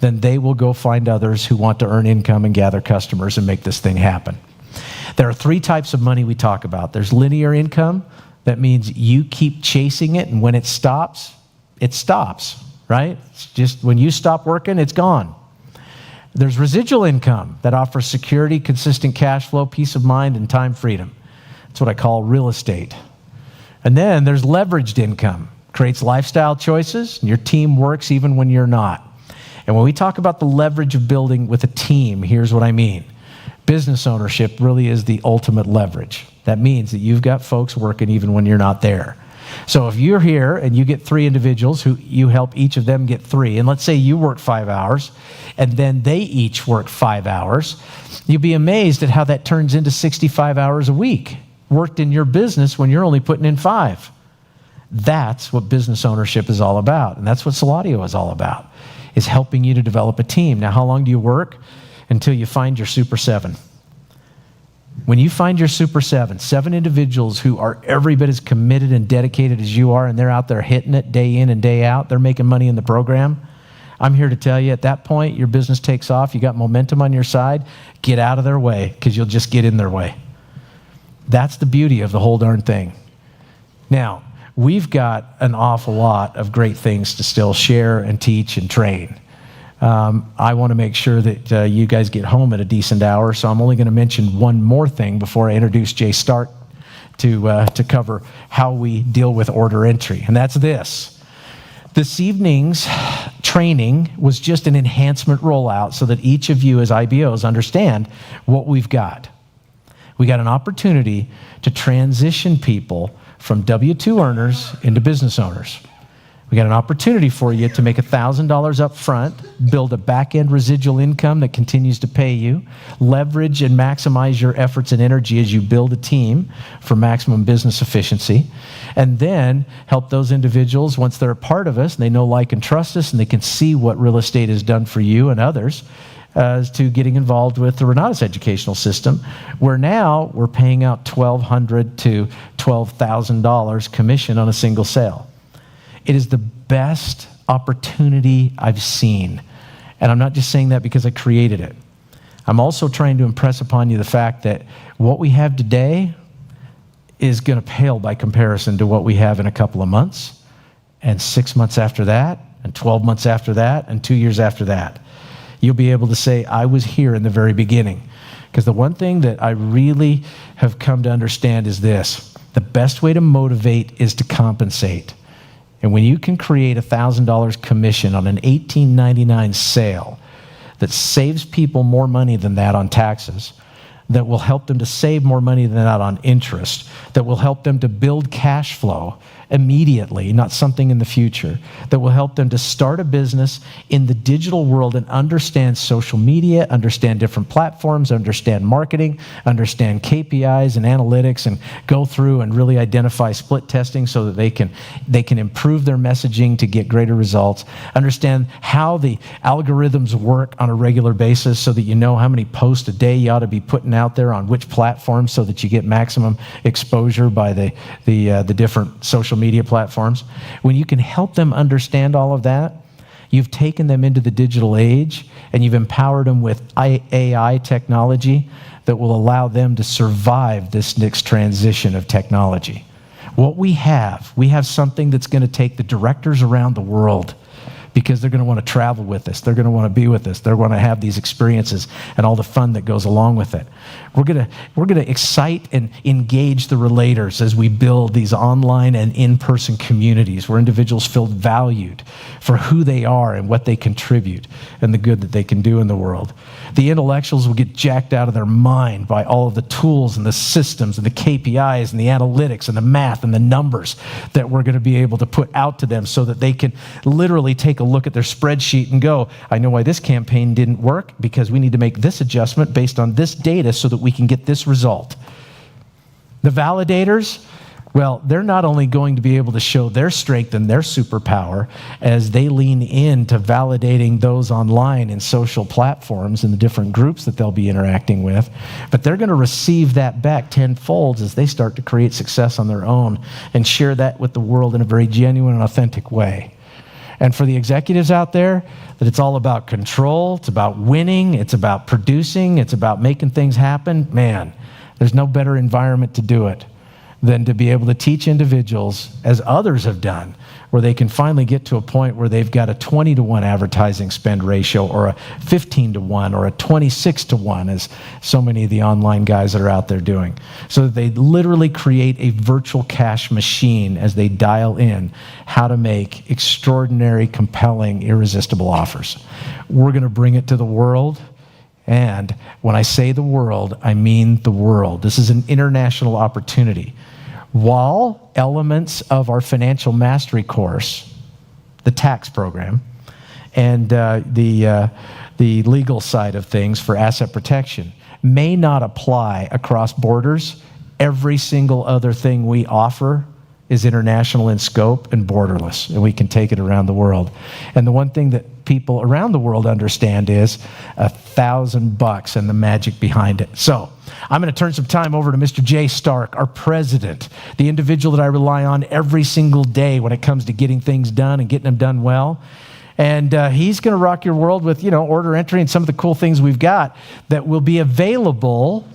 then they will go find others who want to earn income and gather customers and make this thing happen. There are 3 types of money we talk about. There's linear income. That means you keep chasing it, and when it stops, right? It's just when you stop working, it's gone. There's residual income that offers security, consistent cash flow, peace of mind, and time freedom. That's what I call real estate. And then there's leveraged income. Creates lifestyle choices, and your team works even when you're not. And when we talk about the leverage of building with a team, here's what I mean. Business ownership really is the ultimate leverage. That means that you've got folks working even when you're not there. So if you're here and you get 3 individuals who you help each of them get 3, and let's say you work 5 hours, and then they each work 5 hours, you'll be amazed at how that turns into 65 hours a week worked in your business when you're only putting in 5. That's what business ownership is all about, and that's what Suladio is all about, is helping you to develop a team. Now, how long do you work? Until you find your Super 7. When you find your Super 7 individuals who are every bit as committed and dedicated as you are, and they're out there hitting it day in and day out, they're making money in the program, I'm here to tell you at that point, your business takes off, you got momentum on your side, get out of their way, because you'll just get in their way. That's the beauty of the whole darn thing. Now, we've got an awful lot of great things to still share and teach and train. I want to make sure that you guys get home at a decent hour, so I'm only going to mention one more thing before I introduce Jay Stark to cover how we deal with order entry, and that's this. This evening's training was just an enhancement rollout so that each of you as IBOs understand what we've got. We got an opportunity to transition people from W-2 earners into business owners. We got an opportunity for you to make $1,000 up front, build a back-end residual income that continues to pay you, leverage and maximize your efforts and energy as you build a team for maximum business efficiency, and then help those individuals, once they're a part of us, and they know, like, and trust us, and they can see what real estate has done for you and others, as to getting involved with the Renatus educational system, where now we're paying out $1,200 to $12,000 commission on a single sale. It is the best opportunity I've seen. And I'm not just saying that because I created it. I'm also trying to impress upon you the fact that what we have today is going to pale by comparison to what we have in a couple of months, and 6 months after that, and 12 months after that, and 2 years after that. You'll be able to say, I was here in the very beginning. Because the one thing that I really have come to understand is this: the best way to motivate is to compensate. And when you can create $1,000 commission on an $18.99 sale that saves people more money than that on taxes, that will help them to save more money than that on interest, that will help them to build cash flow immediately, not something in the future, that will help them to start a business in the digital world and understand social media, understand different platforms, understand marketing, understand KPIs and analytics, and go through and really identify split testing so that they can improve their messaging to get greater results, understand how the algorithms work on a regular basis so that you know how many posts a day you ought to be putting out there on which platform so that you get maximum exposure by the different social media platforms. When you can help them understand all of that, you've taken them into the digital age and you've empowered them with AI technology that will allow them to survive this next transition of technology. What we have something that's going to take the directors around the world because they're going to want to travel with us. They're going to want to be with us. They're going to have these experiences and all the fun that goes along with it. We're going to excite and engage the relators as we build these online and in-person communities where individuals feel valued for who they are and what they contribute and the good that they can do in the world. The intellectuals will get jacked out of their mind by all of the tools and the systems and the KPIs and the analytics and the math and the numbers that we're going to be able to put out to them so that they can literally take a look at their spreadsheet and go, I know why this campaign didn't work, because we need to make this adjustment based on this data so that we can get this result. The validators, well, they're not only going to be able to show their strength and their superpower as they lean into validating those online and social platforms and the different groups that they'll be interacting with, but they're going to receive that back tenfold as they start to create success on their own and share that with the world in a very genuine and authentic way. And for the executives out there, that it's all about control, it's about winning, it's about producing, it's about making things happen, man, there's no better environment to do it than to be able to teach individuals, as others have done, where they can finally get to a point where they've got a 20-to-1 advertising spend ratio, or a 15-to-1, or a 26-to-1, as so many of the online guys that are out there doing, so that they literally create a virtual cash machine as they dial in how to make extraordinary, compelling, irresistible offers. We're going to bring it to the world. And when I say the world, I mean the world. This is an international opportunity. While elements of our financial mastery course, the tax program, and the legal side of things for asset protection may not apply across borders, every single other thing we offer is international in scope and borderless, and we can take it around the world. And the one thing that people around the world understand is $1,000 and the magic behind it. So I'm going to turn some time over to Mr. Jay Stark, our president, the individual that I rely on every single day when it comes to getting things done and getting them done well. And he's going to rock your world with, order entry and some of the cool things we've got that will be available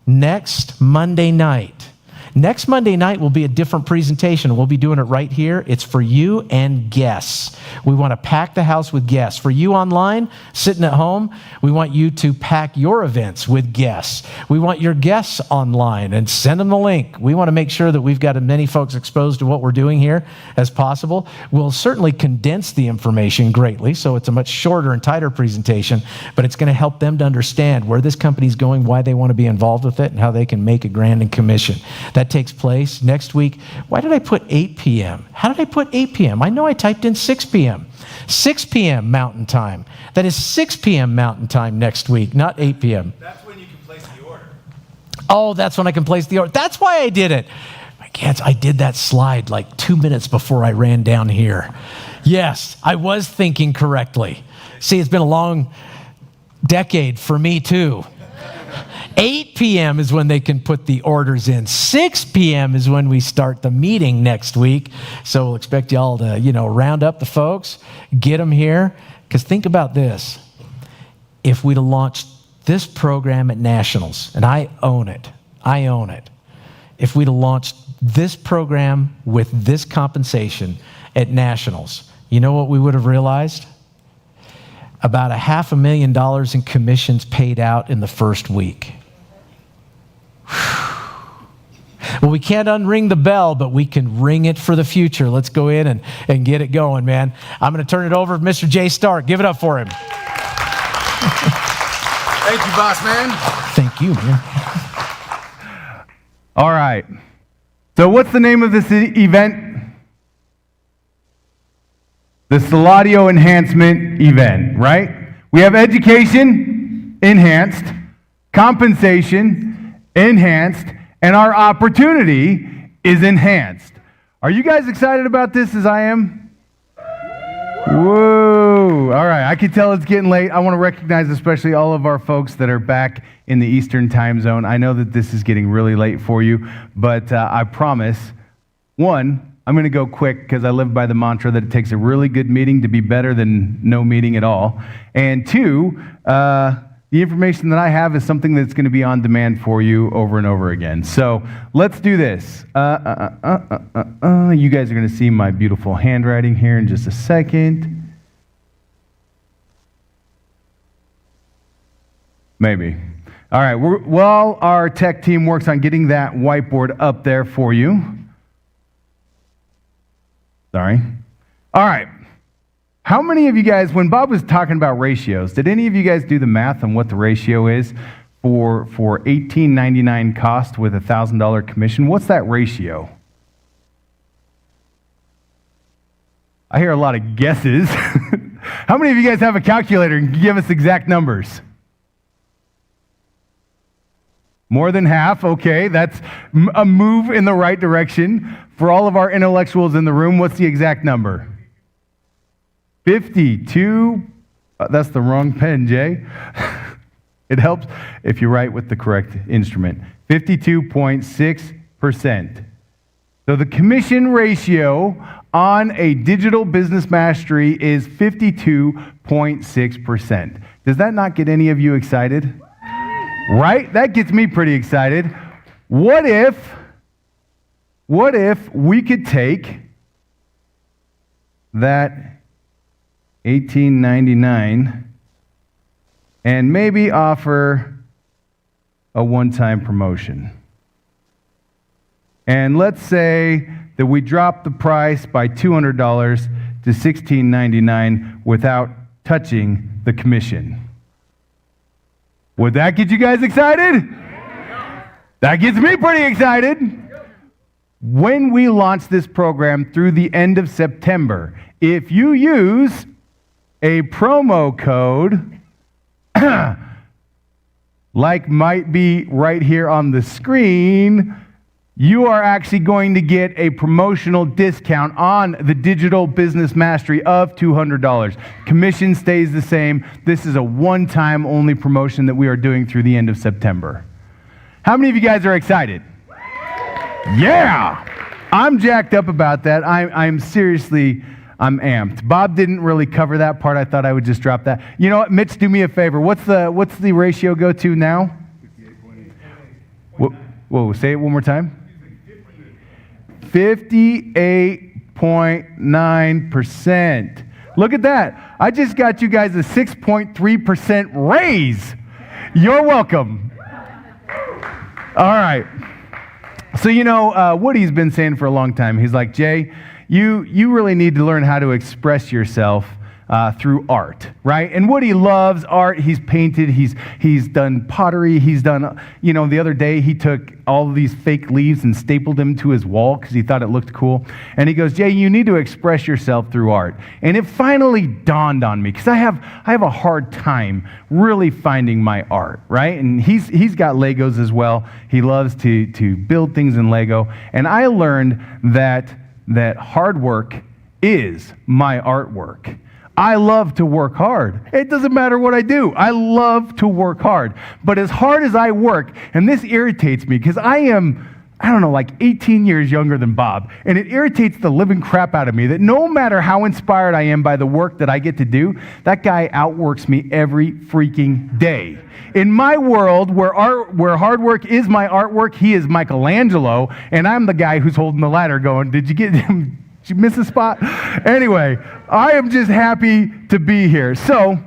next Monday night. Next Monday night will be a different presentation. We'll be doing it right here. It's for you and guests. We want to pack the house with guests. For you online, sitting at home, we want you to pack your events with guests. We want your guests online and send them the link. We want to make sure that we've got as many folks exposed to what we're doing here as possible. We'll certainly condense the information greatly, so it's a much shorter and tighter presentation, but it's going to help them to understand where this company's going, why they want to be involved with it, and how they can make a grand and commission. That takes place next week. Why did I put 8 p.m.? How did I put 8 p.m.? I know I typed in 6 p.m. 6 p.m. Mountain Time. That is 6 p.m. Mountain Time next week, not 8 p.m. That's when you can place the order. Oh, that's when I can place the order. That's why I did it. My kids, I did that slide like 2 minutes before I ran down here. Yes, I was thinking correctly. See, it's been a long decade for me too. 8 p.m. is when they can put the orders in. 6 p.m. is when we start the meeting next week. So we'll expect y'all to, round up the folks, get them here. Because think about this. If we'd have launched this program at Nationals, and I own it. If we'd have launched this program with this compensation at Nationals, you know what we would have realized? About $500,000 in commissions paid out in the first week. Well, we can't unring the bell, but we can ring it for the future. Let's go in and get it going, man. I'm going to turn it over to Mr. Jay Stark. Give it up for him. Thank you, boss man. Thank you, man. All right. So what's the name of this event? The Suladio Enhancement event, right? We have education, enhanced, compensation, enhanced, and our opportunity is enhanced. Are you guys excited about this as I am? Whoa. All right. I can tell it's getting late. I want to recognize especially all of our folks that are back in the Eastern time zone. I know that this is getting really late for you, but I promise, one, I'm going to go quick because I live by the mantra that it takes a really good meeting to be better than no meeting at all. And two, the information that I have is something that's going to be on demand for you over and over again. So let's do this. You guys are going to see my beautiful handwriting here in just a second. Maybe. All right, while our tech team works on getting that whiteboard up there for you. Sorry. All right. How many of you guys, when Bob was talking about ratios, did any of you guys do the math on what the ratio is for $18.99 cost with a $1,000 commission? What's that ratio? I hear a lot of guesses. How many of you guys have a calculator and can give us exact numbers? More than half, okay, that's a move in the right direction. For all of our intellectuals in the room, what's the exact number? 52, that's the wrong pen, Jay. It helps if you write with the correct instrument. 52.6%. So the commission ratio on a digital business mastery is 52.6%. Does that not get any of you excited? Right? That gets me pretty excited. What if we could take that $18.99 and maybe offer a one-time promotion? And let's say that we drop the price by $200 to $16.99 without touching the commission. Would that get you guys excited? That gets me pretty excited. When we launch this program through the end of September, if you use a promo code like might be right here on the screen, you are actually going to get a promotional discount on the Digital Business Mastery of $200. Commission stays the same. This is a one-time only promotion that we are doing through the end of September. How many of you guys are excited? Yeah! I'm jacked up about that. I'm amped. Bob didn't really cover that part. I thought I would just drop that. You know what, Mitch, do me a favor. What's the ratio go to now? 58.8. Whoa, say it one more time. 58.9%. Look at that. I just got you guys a 6.3% raise. You're welcome. All right. So, Woody's been saying for a long time, he's like, Jay, you really need to learn how to express yourself through art, right? And Woody loves art. He's painted. He's done pottery. He's done, the other day he took all of these fake leaves and stapled them to his wall because he thought it looked cool. And he goes, Jay, you need to express yourself through art. And it finally dawned on me because I have a hard time really finding my art, right? And he's got Legos as well. He loves to build things in Lego. And I learned that hard work is my artwork. I love to work hard. It doesn't matter what I do. I love to work hard. But as hard as I work, and this irritates me because I am, 18 years younger than Bob, and it irritates the living crap out of me that no matter how inspired I am by the work that I get to do, that guy outworks me every freaking day. In my world, where hard work is my artwork, he is Michelangelo, and I'm the guy who's holding the ladder going, did you get him? Did you miss a spot? Anyway, I am just happy to be here. So,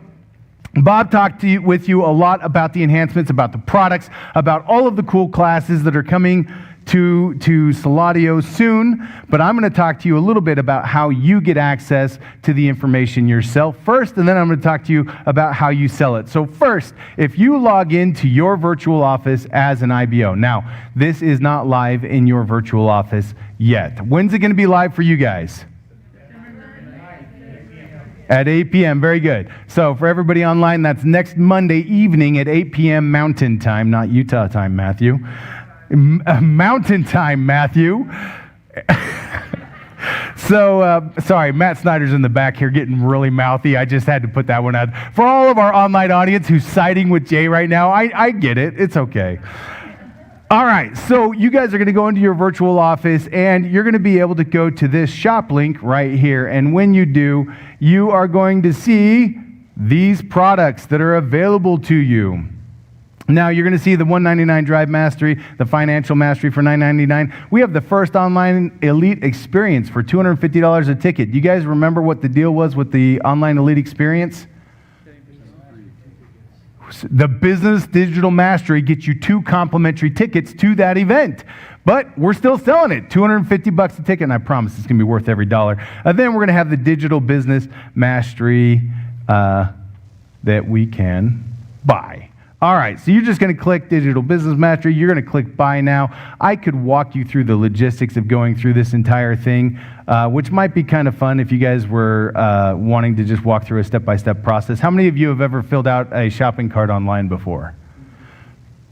Bob talked with you a lot about the enhancements, about the products, about all of the cool classes that are coming to Suladio soon, but I'm going to talk to you a little bit about how you get access to the information yourself first, and then I'm going to talk to you about how you sell it. So first, if you log into your virtual office as an IBO, now, this is not live in your virtual office yet. When's it going to be live for you guys? At 8 p.m., very good. So for everybody online, that's next Monday evening at 8 p.m. Mountain Time, not Utah time, Matthew. Mountain Time, Matthew. So, sorry, Matt Snyder's in the back here getting really mouthy. I just had to put that one out. For all of our online audience who's siding with Jay right now, I get it. It's okay. All right, so you guys are going to go into your virtual office, and you're going to be able to go to this shop link right here. And when you do, you are going to see these products that are available to you. Now, you're going to see the $199 Drive Mastery, the Financial Mastery for $999. We have the first online elite experience for $250 a ticket. You guys remember what the deal was with the online elite experience? The Business Digital Mastery gets you 2 complimentary tickets to that event. But we're still selling it, $250 a ticket, and I promise it's going to be worth every dollar. And then we're going to have the Digital Business Mastery that we can buy. All right, so you're just going to click Digital Business Mastery. You're going to click Buy Now. I could walk you through the logistics of going through this entire thing, which might be kind of fun if you guys were wanting to just walk through a step-by-step process. How many of you have ever filled out a shopping cart online before?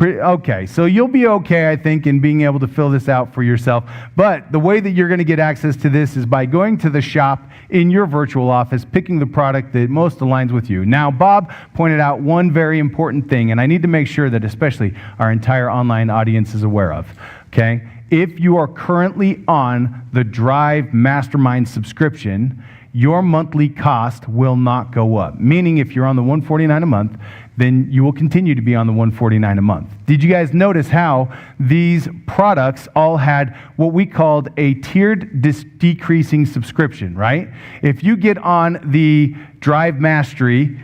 Okay, so you'll be okay, I think, in being able to fill this out for yourself. But the way that you're going to get access to this is by going to the shop in your virtual office, picking the product that most aligns with you. Now, Bob pointed out one very important thing, and I need to make sure that especially our entire online audience is aware of, okay? If you are currently on the Drive Mastermind subscription, your monthly cost will not go up. Meaning if you're on the $149 a month, then you will continue to be on the $149 a month. Did you guys notice how these products all had what we called a tiered decreasing subscription, right? If you get on the Drive Mastery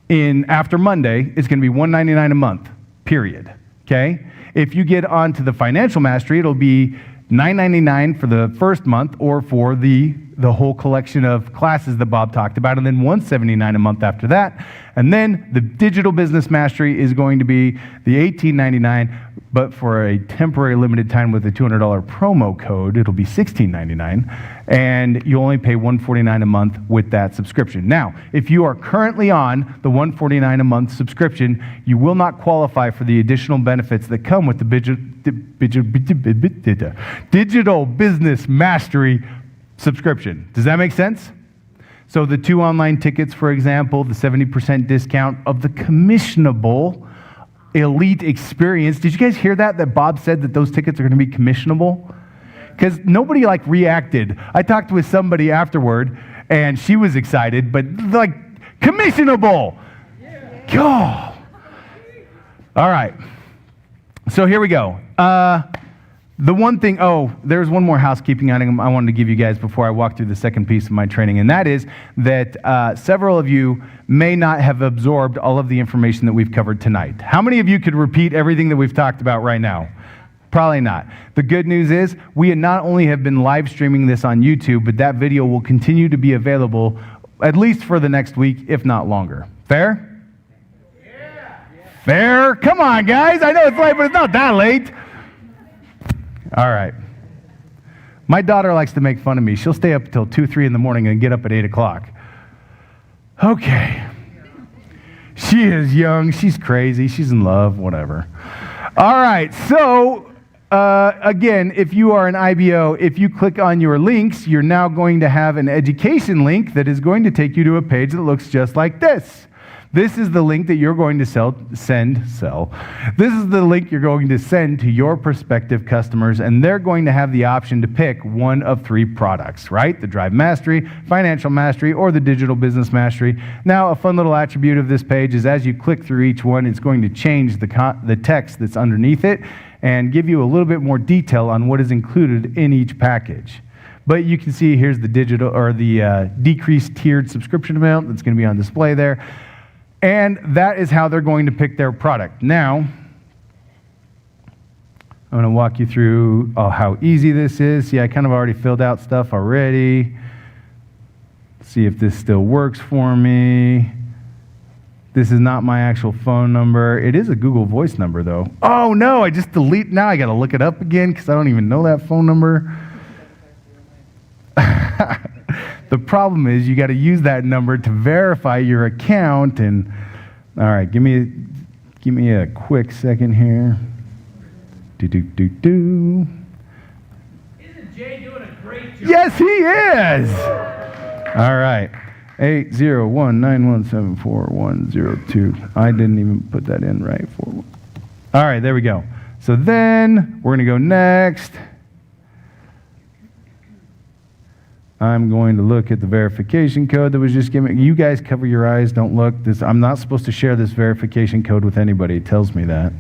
after Monday, it's going to be $199 a month, period, okay? If you get onto the Financial Mastery, it'll be $9.99 for the first month, or for the whole collection of classes that Bob talked about, and then $179 a month after that. And then the Digital Business Mastery is going to be the $18.99, but for a temporary limited time with a $200 promo code, it'll be $16.99, and you only pay $149 a month with that subscription. Now, if you are currently on the $149 a month subscription, you will not qualify for the additional benefits that come with the Digital Business Mastery subscription. Does that make sense? So the 2 online tickets, for example, the 70% discount of the commissionable elite experience. Did you guys hear that Bob said that those tickets are going to be commissionable? Because nobody reacted. I talked with somebody afterward, and she was excited, but commissionable. Yeah. Oh. All right. So here we go. The one thing, there's one more housekeeping item I wanted to give you guys before I walk through the second piece of my training, and that is that several of you may not have absorbed all of the information that we've covered tonight. How many of you could repeat everything that we've talked about right now? Probably not. The good news is we not only have been live streaming this on YouTube, but that video will continue to be available at least for the next week, if not longer. Fair? Yeah. Fair? Come on, guys. I know it's late, but it's not that late. All right. My daughter likes to make fun of me. She'll stay up until 2, 3 in the morning and get up at 8 o'clock. Okay. She is young. She's crazy. She's in love, whatever. All right. So, again, if you are an IBO, if you click on your links, you're now going to have an education link that is going to take you to a page that looks just like this. This is the link that you're going to send. This is the link you're going to send to your prospective customers, and they're going to have the option to pick one of 3 products, right? The Drive Mastery, Financial Mastery, or the Digital Business Mastery. Now, a fun little attribute of this page is as you click through each one, it's going to change the text that's underneath it and give you a little bit more detail on what is included in each package. But you can see here's the digital, or the decreased tiered subscription amount that's going to be on display there. And that is how they're going to pick their product. Now, I'm going to walk you through how easy this is. See, I kind of already filled out stuff already. See if this still works for me. This is not my actual phone number. It is a Google Voice number, though. Oh, no, I just delete. Now I got to look it up again because I don't even know that phone number. The problem is you got to use that number to verify your account. And all right, give me a quick second here. Isn't Jay doing a great job? Yes, he is. All right, 801-917-4102. I didn't even put that in right. All right, there we go. So then we're going to go next. I'm going to look at the verification code that was just given. You guys cover your eyes, don't look. I'm not supposed to share this verification code with anybody. It tells me that.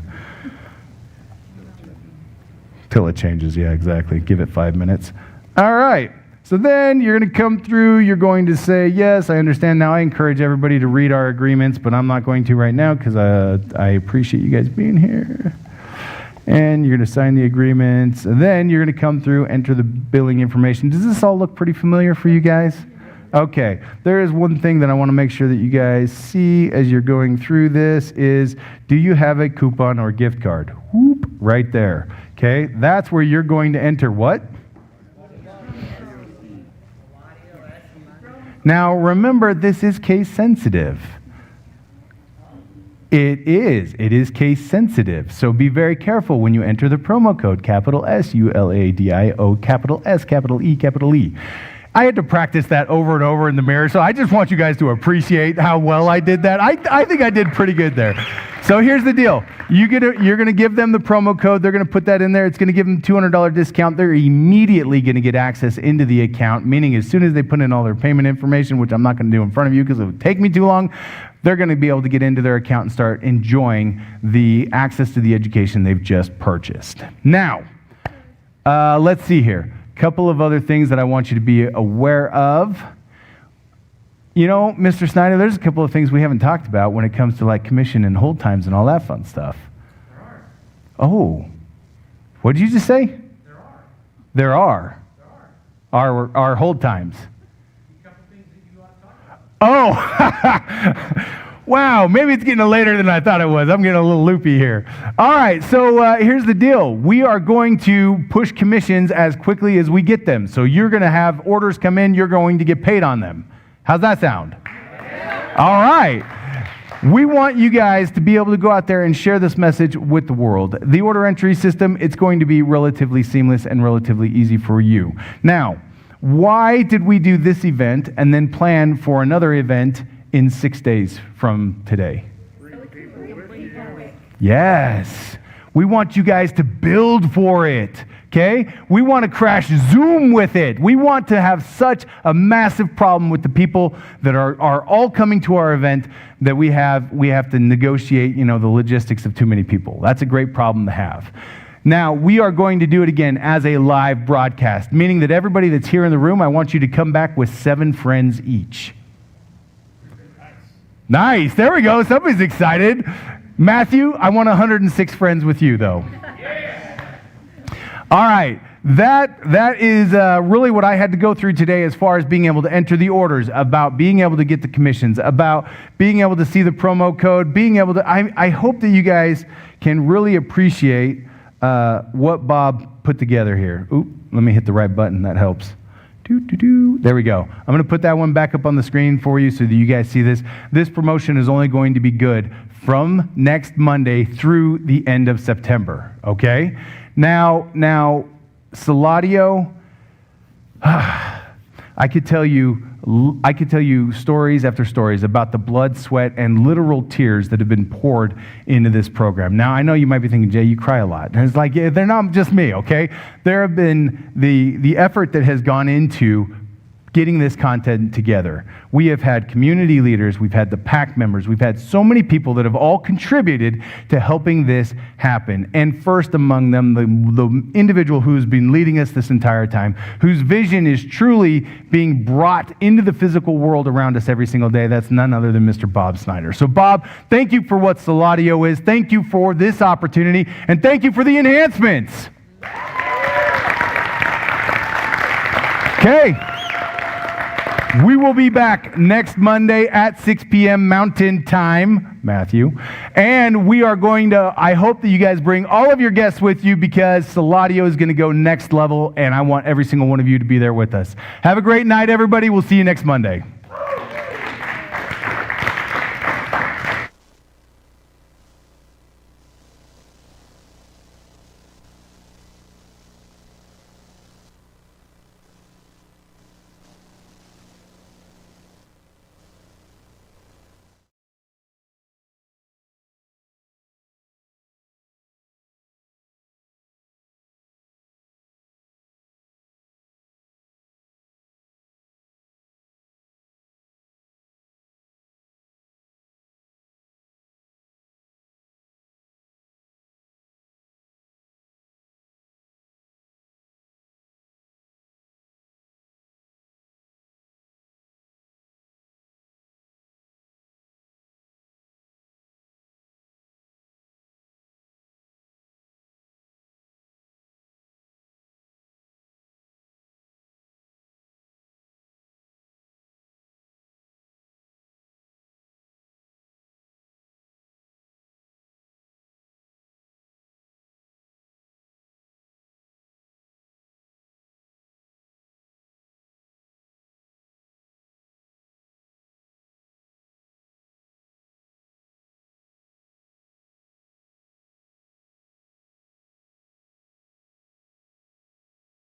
Till it changes, yeah, exactly. Give it 5 minutes. All right, So then you're going to come through, you're going to say, yes, I understand. Now I encourage everybody to read our agreements, but I'm not going to right now because I appreciate you guys being here. And you're going to sign the agreements. And then you're going to come through, enter the billing information. Does this all look pretty familiar for you guys? Okay, there is one thing that I want to make sure that you guys see as you're going through this is, do you have a coupon or gift card? Whoop, right there. Okay, that's where you're going to enter what? Now, remember, this is case sensitive. It is case sensitive. So be very careful when you enter the promo code, capital SULADIO, capital S, capital E, capital E. I had to practice that over and over in the mirror, so I just want you guys to appreciate how well I did that. I think I did pretty good there. So here's the deal. You're going to give them the promo code. They're going to put that in there. It's going to give them $200 discount. They're immediately going to get access into the account, meaning as soon as they put in all their payment information, which I'm not going to do in front of you because it would take me too long, they're going to be able to get into their account and start enjoying the access to the education they've just purchased. Now, let's see here. Couple of other things that I want you to be aware of. You know, Mr. Snyder, there's a couple of things we haven't talked about when it comes to like commission and hold times and all that fun stuff. Oh, what did you just say? There are. Our hold times. Oh, wow, maybe it's getting later than I thought it was. I'm getting a little loopy here. All right, so here's the deal. We are going to push commissions as quickly as we get them. So you're going to have orders come in, you're going to get paid on them. How's that sound? All right. We want you guys to be able to go out there and share this message with the world. The order entry system, it's going to be relatively seamless and relatively easy for you. Now, why did we do this event and then plan for another event in 6 days from today? Yes. We want you guys to build for it. Okay? We want to crash Zoom with it. We want to have such a massive problem with the people that are all coming to our event that we have to negotiate, the logistics of too many people. That's a great problem to have. Now, we are going to do it again as a live broadcast, meaning that everybody that's here in the room, I want you to come back with 7 friends each. Nice. There we go. Somebody's excited. Matthew, I want 106 friends with you, though. All right, that is really what I had to go through today as far as being able to enter the orders, about being able to get the commissions, about being able to see the promo code, being able to, I hope that you guys can really appreciate what Bob put together here. Oop, let me hit the right button, that helps. There we go. I'm going to put that one back up on the screen for you so that you guys see this. This promotion is only going to be good from next Monday through the end of September, okay? Now, Suladio, I could tell you stories after stories about the blood, sweat, and literal tears that have been poured into this program. Now, I know you might be thinking, Jay, you cry a lot. And it's like, yeah, they're not just me, okay? There have been the effort that has gone into getting this content together. We have had community leaders, we've had the PAC members, we've had so many people that have all contributed to helping this happen. And first among them, the individual who's been leading us this entire time, whose vision is truly being brought into the physical world around us every single day, that's none other than Mr. Bob Snyder. So Bob, thank you for what Suladio is, thank you for this opportunity, and thank you for the enhancements. Okay. We will be back next Monday at 6 p.m. Mountain Time, Matthew. And we are going to, I hope that you guys bring all of your guests with you because Suladio is going to go next level, and I want every single one of you to be there with us. Have a great night, everybody. We'll see you next Monday.